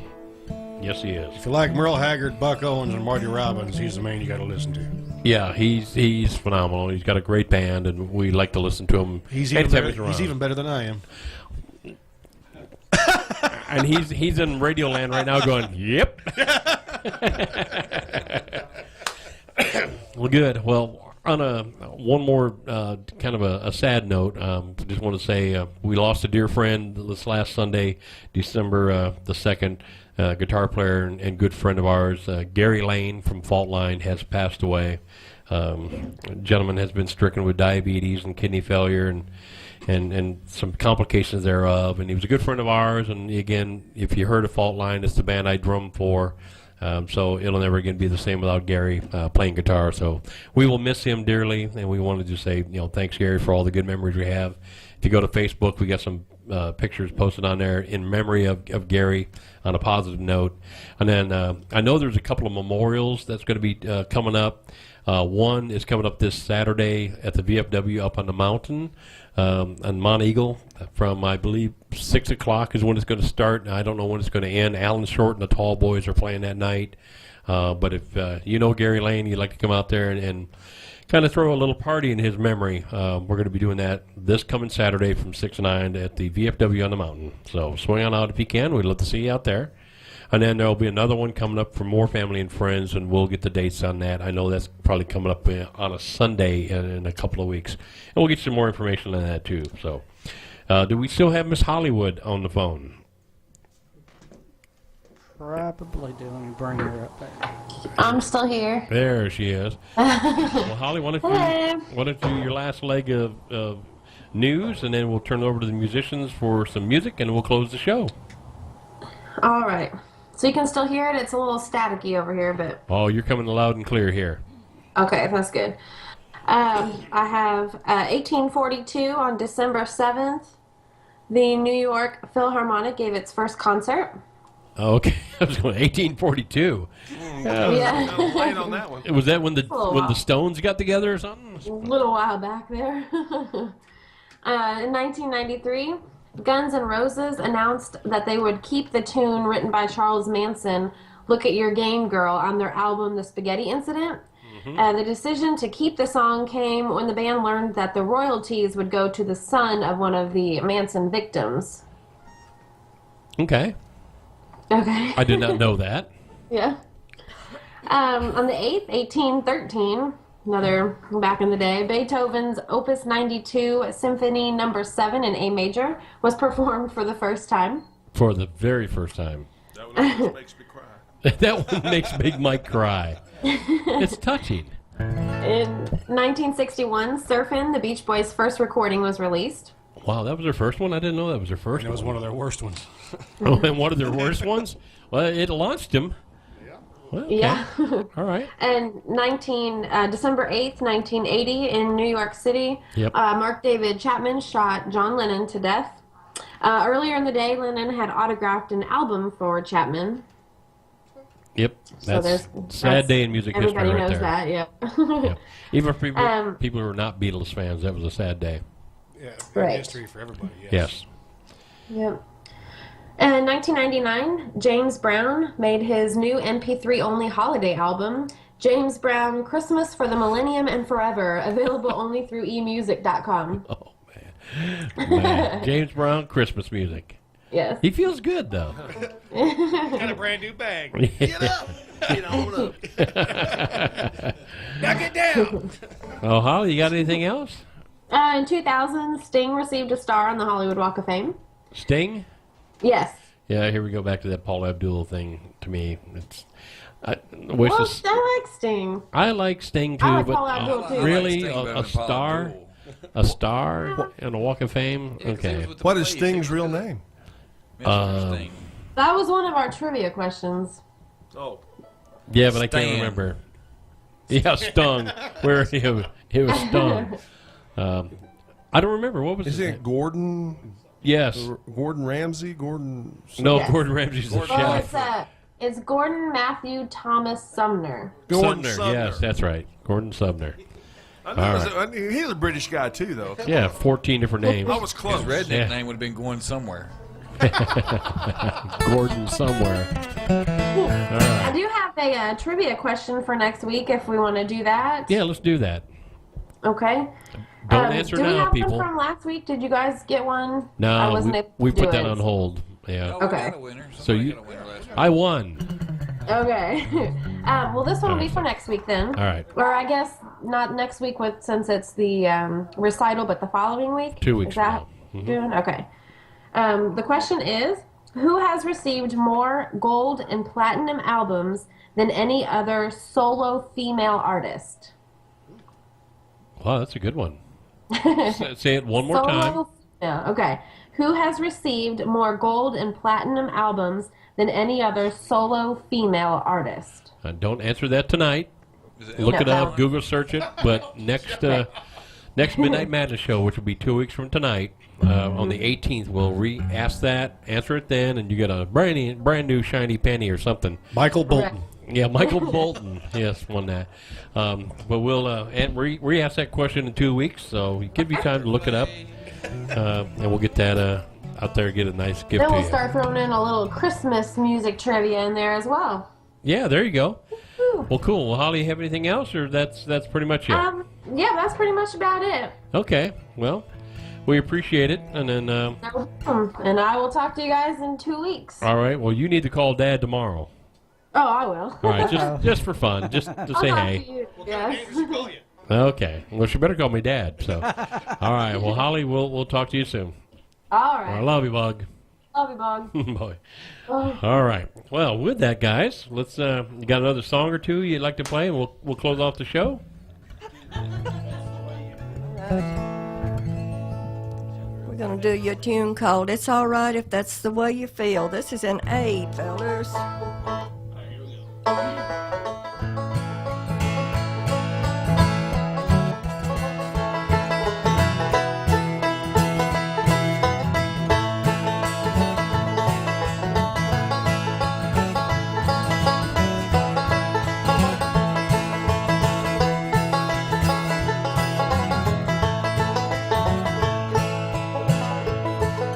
Yes, he is. If you like Merle Haggard, Buck Owens, and Marty Robbins, he's the man you got to listen to. Yeah, he's phenomenal. He's got a great band, and we like to listen to him. He's anytime even better than I am. And he's in Radioland right now going, yep. Well, good. Well, on one more kind of a sad note, just want to say we lost a dear friend this last Sunday, December the 2nd. Guitar player and good friend of ours, Gary Lane from Fault Line, has passed away. Gentleman has been stricken with diabetes and kidney failure and some complications thereof. And he was a good friend of ours. And again, if you heard of Fault Line, it's the band I drum for. So it'll never again be the same without Gary playing guitar. So we will miss him dearly. And we wanted to say, thanks, Gary, for all the good memories we have. If you go to Facebook, we got some pictures posted on there in memory of Gary on a positive note. And then I know there's a couple of memorials that's going to be coming up. One is coming up this Saturday at the VFW up on the mountain on Mount Eagle from, I believe, 6 o'clock is when it's going to start. I don't know when it's going to end. Alan Short and the Tall Boys are playing that night. But if you know Gary Lane, you'd like to come out there and kind of throw a little party in his memory. We're going to be doing that this coming Saturday from 6 to 9 at the VFW on the mountain. So swing on out if you can. We'd love to see you out there. And then there will be another one coming up for more family and friends, and we'll get the dates on that. I know that's probably coming up on a Sunday in a couple of weeks. And we'll get some more information on that, too. So do we still have Miss Hollywood on the phone? Probably do. Let me bring her up there. I'm still here. There she is. Well, Holly, why don't you your last leg of news, and then we'll turn it over to the musicians for some music, and we'll close the show. All right. So you can still hear it? It's a little staticky over here, but... Oh, you're coming loud and clear here. Okay, that's good. I have 1842 on December 7th. The New York Philharmonic gave its first concert. Oh, okay. I was going 1842. Yeah. Late on that one. Was that when the Stones got together or something? A little while back there. In 1993, Guns N' Roses announced that they would keep the tune written by Charles Manson, Look at Your Game Girl, on their album The Spaghetti Incident. The decision to keep the song came when the band learned that the royalties would go to the son of one of the Manson victims. Okay. Okay. I did not know that. Yeah. On the 8th, 1813, another back in the day, Beethoven's Opus 92 Symphony No. 7 in A major was performed for the first time. For the very first time. That one makes me cry. That one makes Big Mike cry. It's touching. In 1961, Surfin', the Beach Boys' first recording, was released. Wow, that was their first one? I didn't know that was their first one. It was one of their worst ones. Oh, and one of their worst ones? Well, it launched him. Yeah. Well, okay. Yeah. All right. And December 8th, 1980, in New York City, Yep. Mark David Chapman shot John Lennon to death. Earlier in the day, Lennon had autographed an album for Chapman. Yep. So That's sad day in music history everybody right knows there. that, yeah. Yeah. Even for people who are not Beatles fans, that was a sad day. Yeah, Right. history for everybody. Yes. Yep. In 1999, James Brown made his new MP3-only holiday album, James Brown Christmas for the Millennium and Forever, available only through emusic.com. Oh, man. James Brown, Christmas music. Yes. He feels good, though. Got a brand new bag. Get up. Get on up. Now get down. Oh, Holly, you got anything else? In 2000, Sting received a star on the Hollywood Walk of Fame. Sting? Yes. Yeah, here we go back to that Paul Abdul thing. To me, it's I like Sting. I like Sting too, I like but Paul Abdul, too. really, I like Sting better a than Paul star, Abdul. a star in a Walk of Fame. Okay, What is Sting's real name? Sting. That was one of our trivia questions. Oh. yeah, but I can't Stan. remember. Yeah, Stung. Where it was Stung. I don't remember what was. Is his it name? Gordon? Yes. Gordon Ramsay? Gordon... No, Yes. Gordon Ramsay's the Well, chef. it's Gordon Matthew Thomas Sumner. Gordon Sumner, yes, that's right. Gordon Sumner. I know All it was right. he's a British guy, too, though. Yeah, 14 different names. I was close. His redneck Yeah. name would have been going somewhere. Gordon somewhere. I do have a trivia question for next week if we want to do that. Yeah, let's do that. Okay. Don't answer do we now, have people. one from last week? Did you guys get one? I No, wasn't able we to do put that it. on hold. Yeah. Okay. So you, I won. Okay. Well, this one will be for next week then. All right. Or I guess not next week since it's the recital, but the following week. 2 weeks Is that from now. Mhm. June? Okay. The question is, who has received more gold and platinum albums than any other solo female artist? Wow, that's a good one. Say it one more time. Solo female. Okay. Who has received more gold and platinum albums than any other solo female artist? Don't answer that tonight. Look it up, Google search it. But next Midnight Madness show, which will be 2 weeks from tonight, on the 18th, we'll re-ask that, answer it then, and you get a brand new shiny penny or something. Michael Bolton. Yeah, Michael Bolton. Yes, won that. But we'll re-ask that question in 2 weeks, so give you time to look it up, and we'll get that out there, get a nice gift Then to we'll you. start throwing in a little Christmas music trivia in there as well. Yeah, there you go. Well, cool. Well, Holly, you have anything else, or that's pretty much it? Yeah, that's pretty much about it. Okay. Well, we appreciate it, and then And I will talk to you guys in 2 weeks. all right. Well, you need to call Dad tomorrow. Oh, I will. All right, just for fun, just to I'll say talk hey. to you. Yes. Okay. Well, she better call me Dad. So, all right. Well, Holly, we'll talk to you soon. All I right. love you, Bug. Love you, Bog. Boy. Oh. All right. Well, with that, guys, let's. You got another song or two you'd like to play, and we'll close off the show. We're gonna do you a tune called "It's All Right If That's the Way You Feel." This is an A, fellas.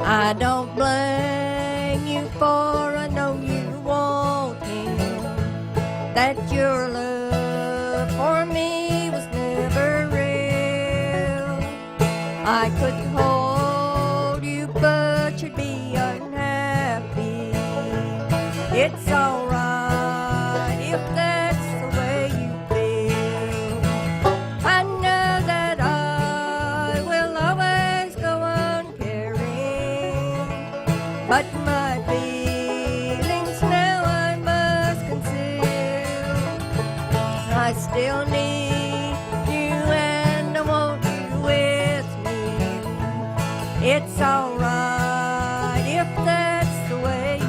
I don't blame you for I know you want him, that your love for me was never real. I couldn't hold you, but you'd be unhappy. It's alright if that's the way you feel. I know that I will always go on caring, but my feelings now I must conceal. I still need you and I want you with me. It's alright if that's the way you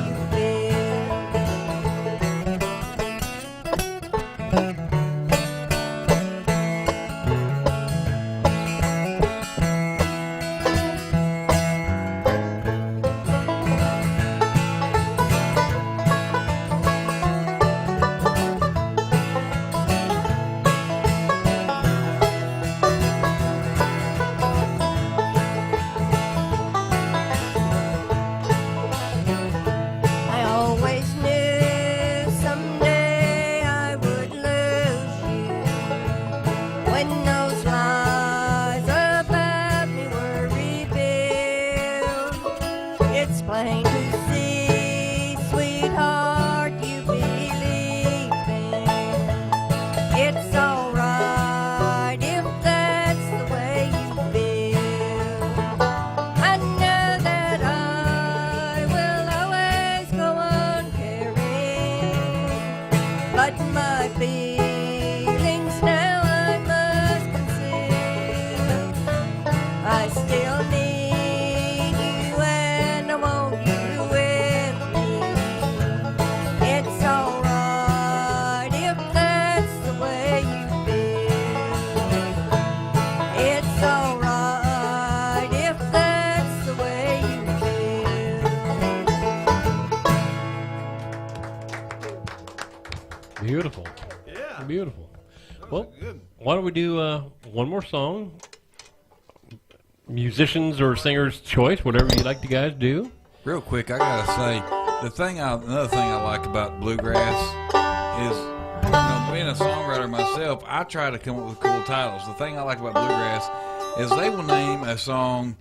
I always knew someday I would lose you. When those lies about me were revealed, it's plain to see, sweetheart, you believe me. It's alright if that's the way you feel. I know that I will always go on caring, but my feelings now I must conceal. I still need you and I want you Beautiful. Yeah. Beautiful. Well, why don't we do one more song? Musicians or singer's choice, whatever you like to guys do. Real quick, I gotta say, another thing I like about bluegrass is, being a songwriter myself, I try to come up with cool titles. The thing I like about bluegrass is they will name a song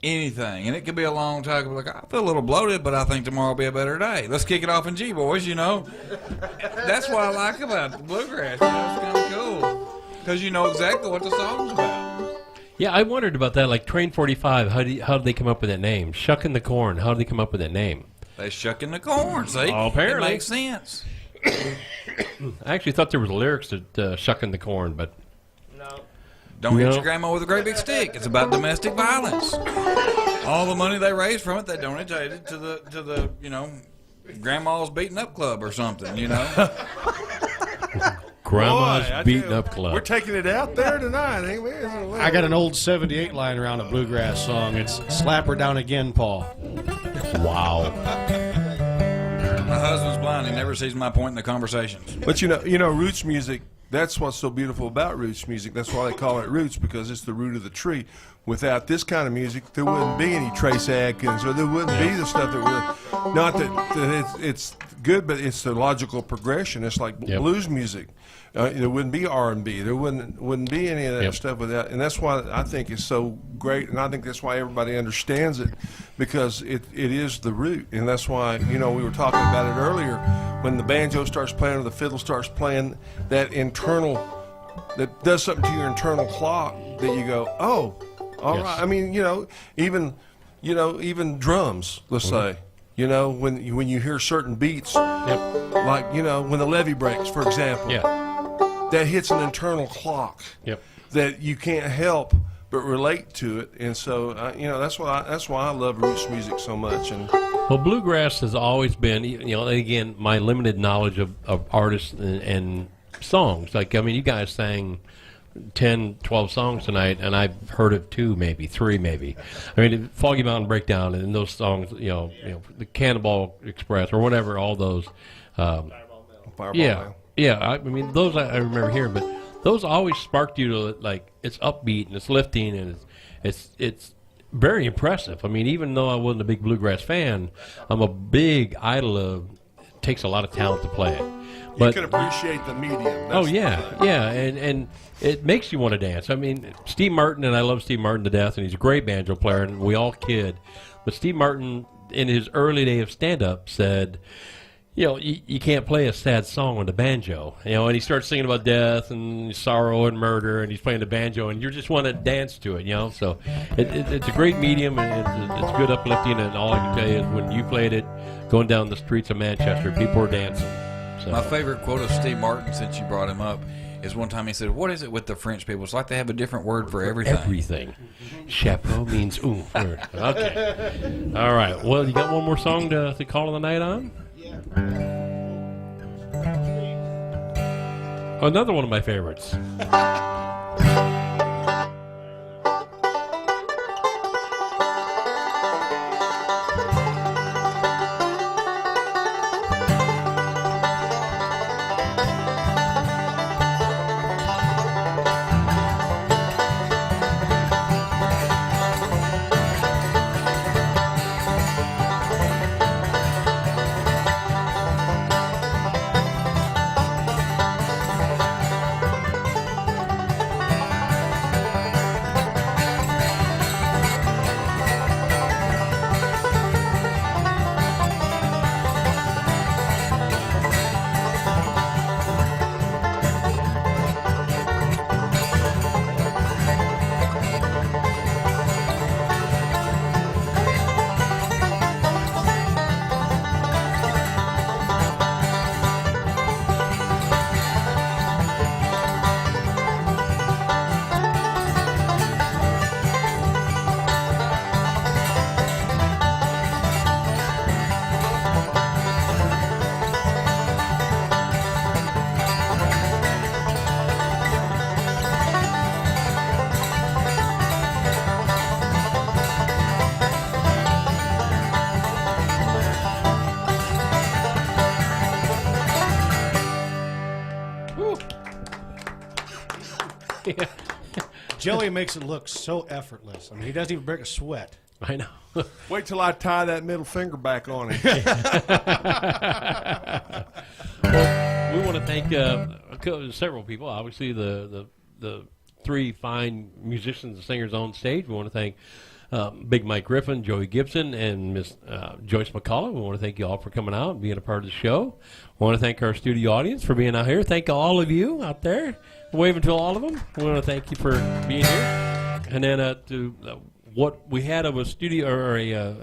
anything, and it could be a long time. Like, I feel a little bloated, but I think tomorrow will be a better day. Let's kick it off in G, boys. That's what I like about the bluegrass. It's kind of cool because you know exactly what the song's about. Yeah, I wondered about that. Like Train 45, how did they come up with that name? Shucking the Corn, how did they come up with that name? They shucking the corn. See, apparently it makes sense. I actually thought there was lyrics to Shucking the Corn, but don't hit your grandma with a great big stick. It's about domestic violence. All the money they raised from it, they donated to the grandma's beating up club or something. Grandma's beating up club. We're taking it out there tonight, ain't we? I got an old 78 line around a bluegrass song. It's Slap Her Down Again, Paul. Wow. My husband's blind. He never sees my point in the conversations. But roots music, that's what's so beautiful about roots music. That's why they call it roots, because it's the root of the tree. Without this kind of music, there wouldn't be any Trace Adkins, or there wouldn't be the stuff that would. Not that it's good, but it's the logical progression. It's like blues music. There wouldn't be R&B. There wouldn't be any of that stuff without. And that's why I think it's so great, and I think that's why everybody understands it, because it is the root. And that's why, we were talking about it earlier, when the banjo starts playing or the fiddle starts playing, that does something to your internal clock that you go, oh, all right. I mean, even drums, let's say. When you hear certain beats, like, when the levee breaks, for example, that hits an internal clock that you can't help but relate to it. And so, that's why I love roots music so much. And well, bluegrass has always been, again, my limited knowledge of artists and songs. Like, you guys sang 10, 12 songs tonight, and I've heard of 2, maybe 3, maybe. Foggy Mountain Breakdown, and those songs, the Cannonball Express or whatever, all those. Fireball yeah, those I remember hearing, but those always sparked you to, like, it's upbeat and it's lifting and it's very impressive. Even though I wasn't a big bluegrass fan, I'm a big idol of. It takes a lot of talent to play it. But you can appreciate the medium. And it makes you want to dance. Steve Martin, and I love Steve Martin to death, and he's a great banjo player, and we all kid. But Steve Martin, in his early day of stand-up, said, you can't play a sad song on the banjo. And he starts singing about death and sorrow and murder, and he's playing the banjo, and you just want to dance to it, So it's a great medium, and it's good uplifting, and all I can tell you is when you played it, going down the streets of Manchester, people were dancing. So. My favorite quote of Steve Martin, since you brought him up, is one time he said, "What is it with the French people? It's like they have a different word for everything." Everything. Chapeau means oomph. Okay. All right. Well, you got one more song to call the night on? Yeah. Another one of my favorites. Joey makes it look so effortless. I mean, he doesn't even break a sweat. I know. Wait till I tie that middle finger back on him. Well, we want to thank several people. Obviously, the three fine musicians and singers on stage. We want to thank Big Mike Griffin, Joey Gibson, and Miss Joyce McCullough. We want to thank you all for coming out and being a part of the show. We want to thank our studio audience for being out here. Thank all of you out there. Waving to all of them. We want to thank you for being here. And then what we had of a studio, or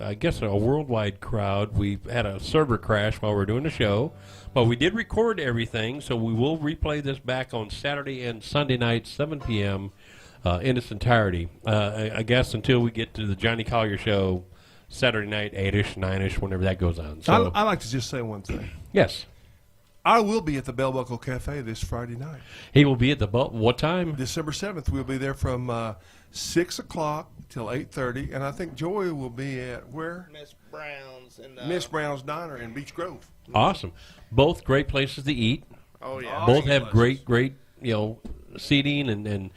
I guess a worldwide crowd. We had a server crash while we were doing the show, but we did record everything, so we will replay this back on Saturday and Sunday night, 7 p.m. In its entirety. I guess until we get to the Johnny Collier show Saturday night, 8-ish, 9-ish, whenever that goes on. So I like to just say one thing. Yes. I will be at the Bell Buckle Cafe this Friday night. He will be at the what time? December 7th. We'll be there from 6 o'clock till 8:30, and I think Joey will be at where? Miss Brown's in Miss Brown's Diner in Beach Grove. Awesome. Both great places to eat. Oh yeah. Both have great seating and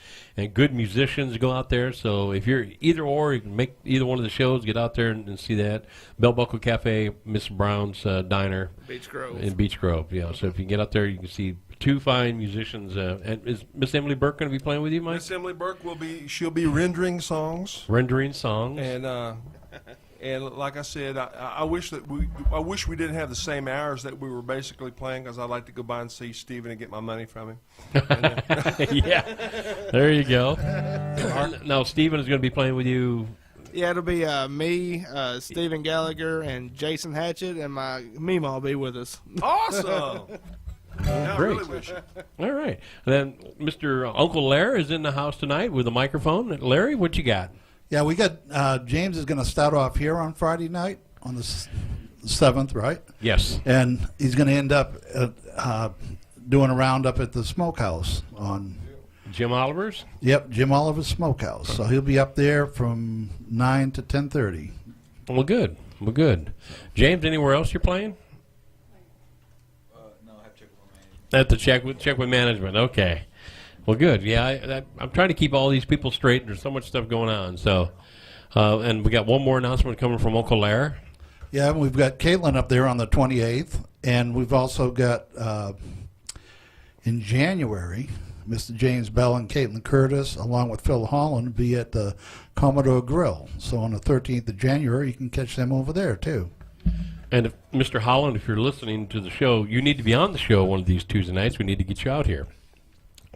good musicians go out there. So if you're either or, you can make either one of the shows, get out there and see that. Bell Buckle Cafe, Miss Brown's Diner. Beach Grove. In Beach Grove, yeah. So if you get out there, you can see two fine musicians. And is Miss Emily Burke going to be playing with you, Mike? Miss Emily Burke she'll be rendering songs. Rendering songs. And like I said, I wish we didn't have the same hours that we were basically playing, because I'd like to go by and see Steven and get my money from him. Yeah, there you go. Now Steven is going to be playing with you. Yeah, it'll be me, Stephen Gallagher, and Jason Hatchett, and my Mima will be with us. Awesome. Great. I really wish it. All right. And then Mr. Uncle Larry is in the house tonight with a microphone. Larry, what you got? Yeah, we got James is going to start off here on Friday night on the 7th, right? Yes. And he's going to end up doing a roundup at the Smokehouse on Jim Oliver's? Yep, Jim Oliver's Smokehouse. So he'll be up there from 9 to 10:30. Well, good. Well, good. James, anywhere else you're playing? No, I have to check with my At the check with management. Okay. Well, good. Yeah, I'm trying to keep all these people straight. There's so much stuff going on. So, and we got one more announcement coming from Uncle Larry. Yeah, we've got Caitlin up there on the 28th, and we've also got in January, Mr. James Bell and Caitlin Curtis, along with Phil Holland, be at the Commodore Grill. So on the 13th of January, you can catch them over there too. And if, Mr. Holland, if you're listening to the show, you need to be on the show one of these Tuesday nights. We need to get you out here.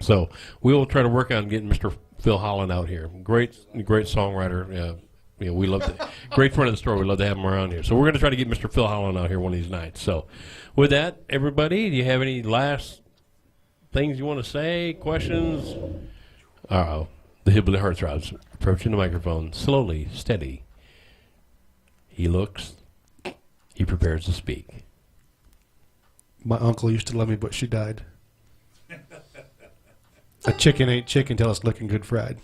So we will try to work on getting Mr. Phil Holland out here. Great songwriter. We love the great friend of the store. We love to have him around here. So we're going to try to get Mr. Phil Holland out here one of these nights. So with that, everybody, do you have any last things you want to say? Questions? Uh-oh. The hillbilly heartthrobs approaching the microphone. Slowly, steady. He looks. He prepares to speak. My uncle used to love me, but she died. A chicken ain't chicken till it's looking good fried.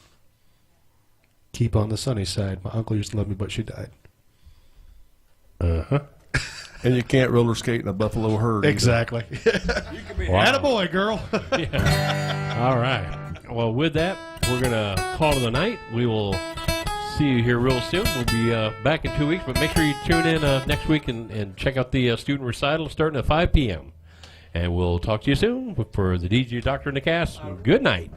Keep on the sunny side. My uncle used to love me, but she died. Uh-huh. And you can't roller skate in a buffalo herd. Exactly. Wow. Attaboy, girl. Yeah. All right. Well, with that, we're going to call it a night. We will see you here real soon. We'll be back in 2 weeks, but make sure you tune in next week and check out the student recital starting at 5 p.m. And we'll talk to you soon for the DJ Doctor and the Cast. Good night.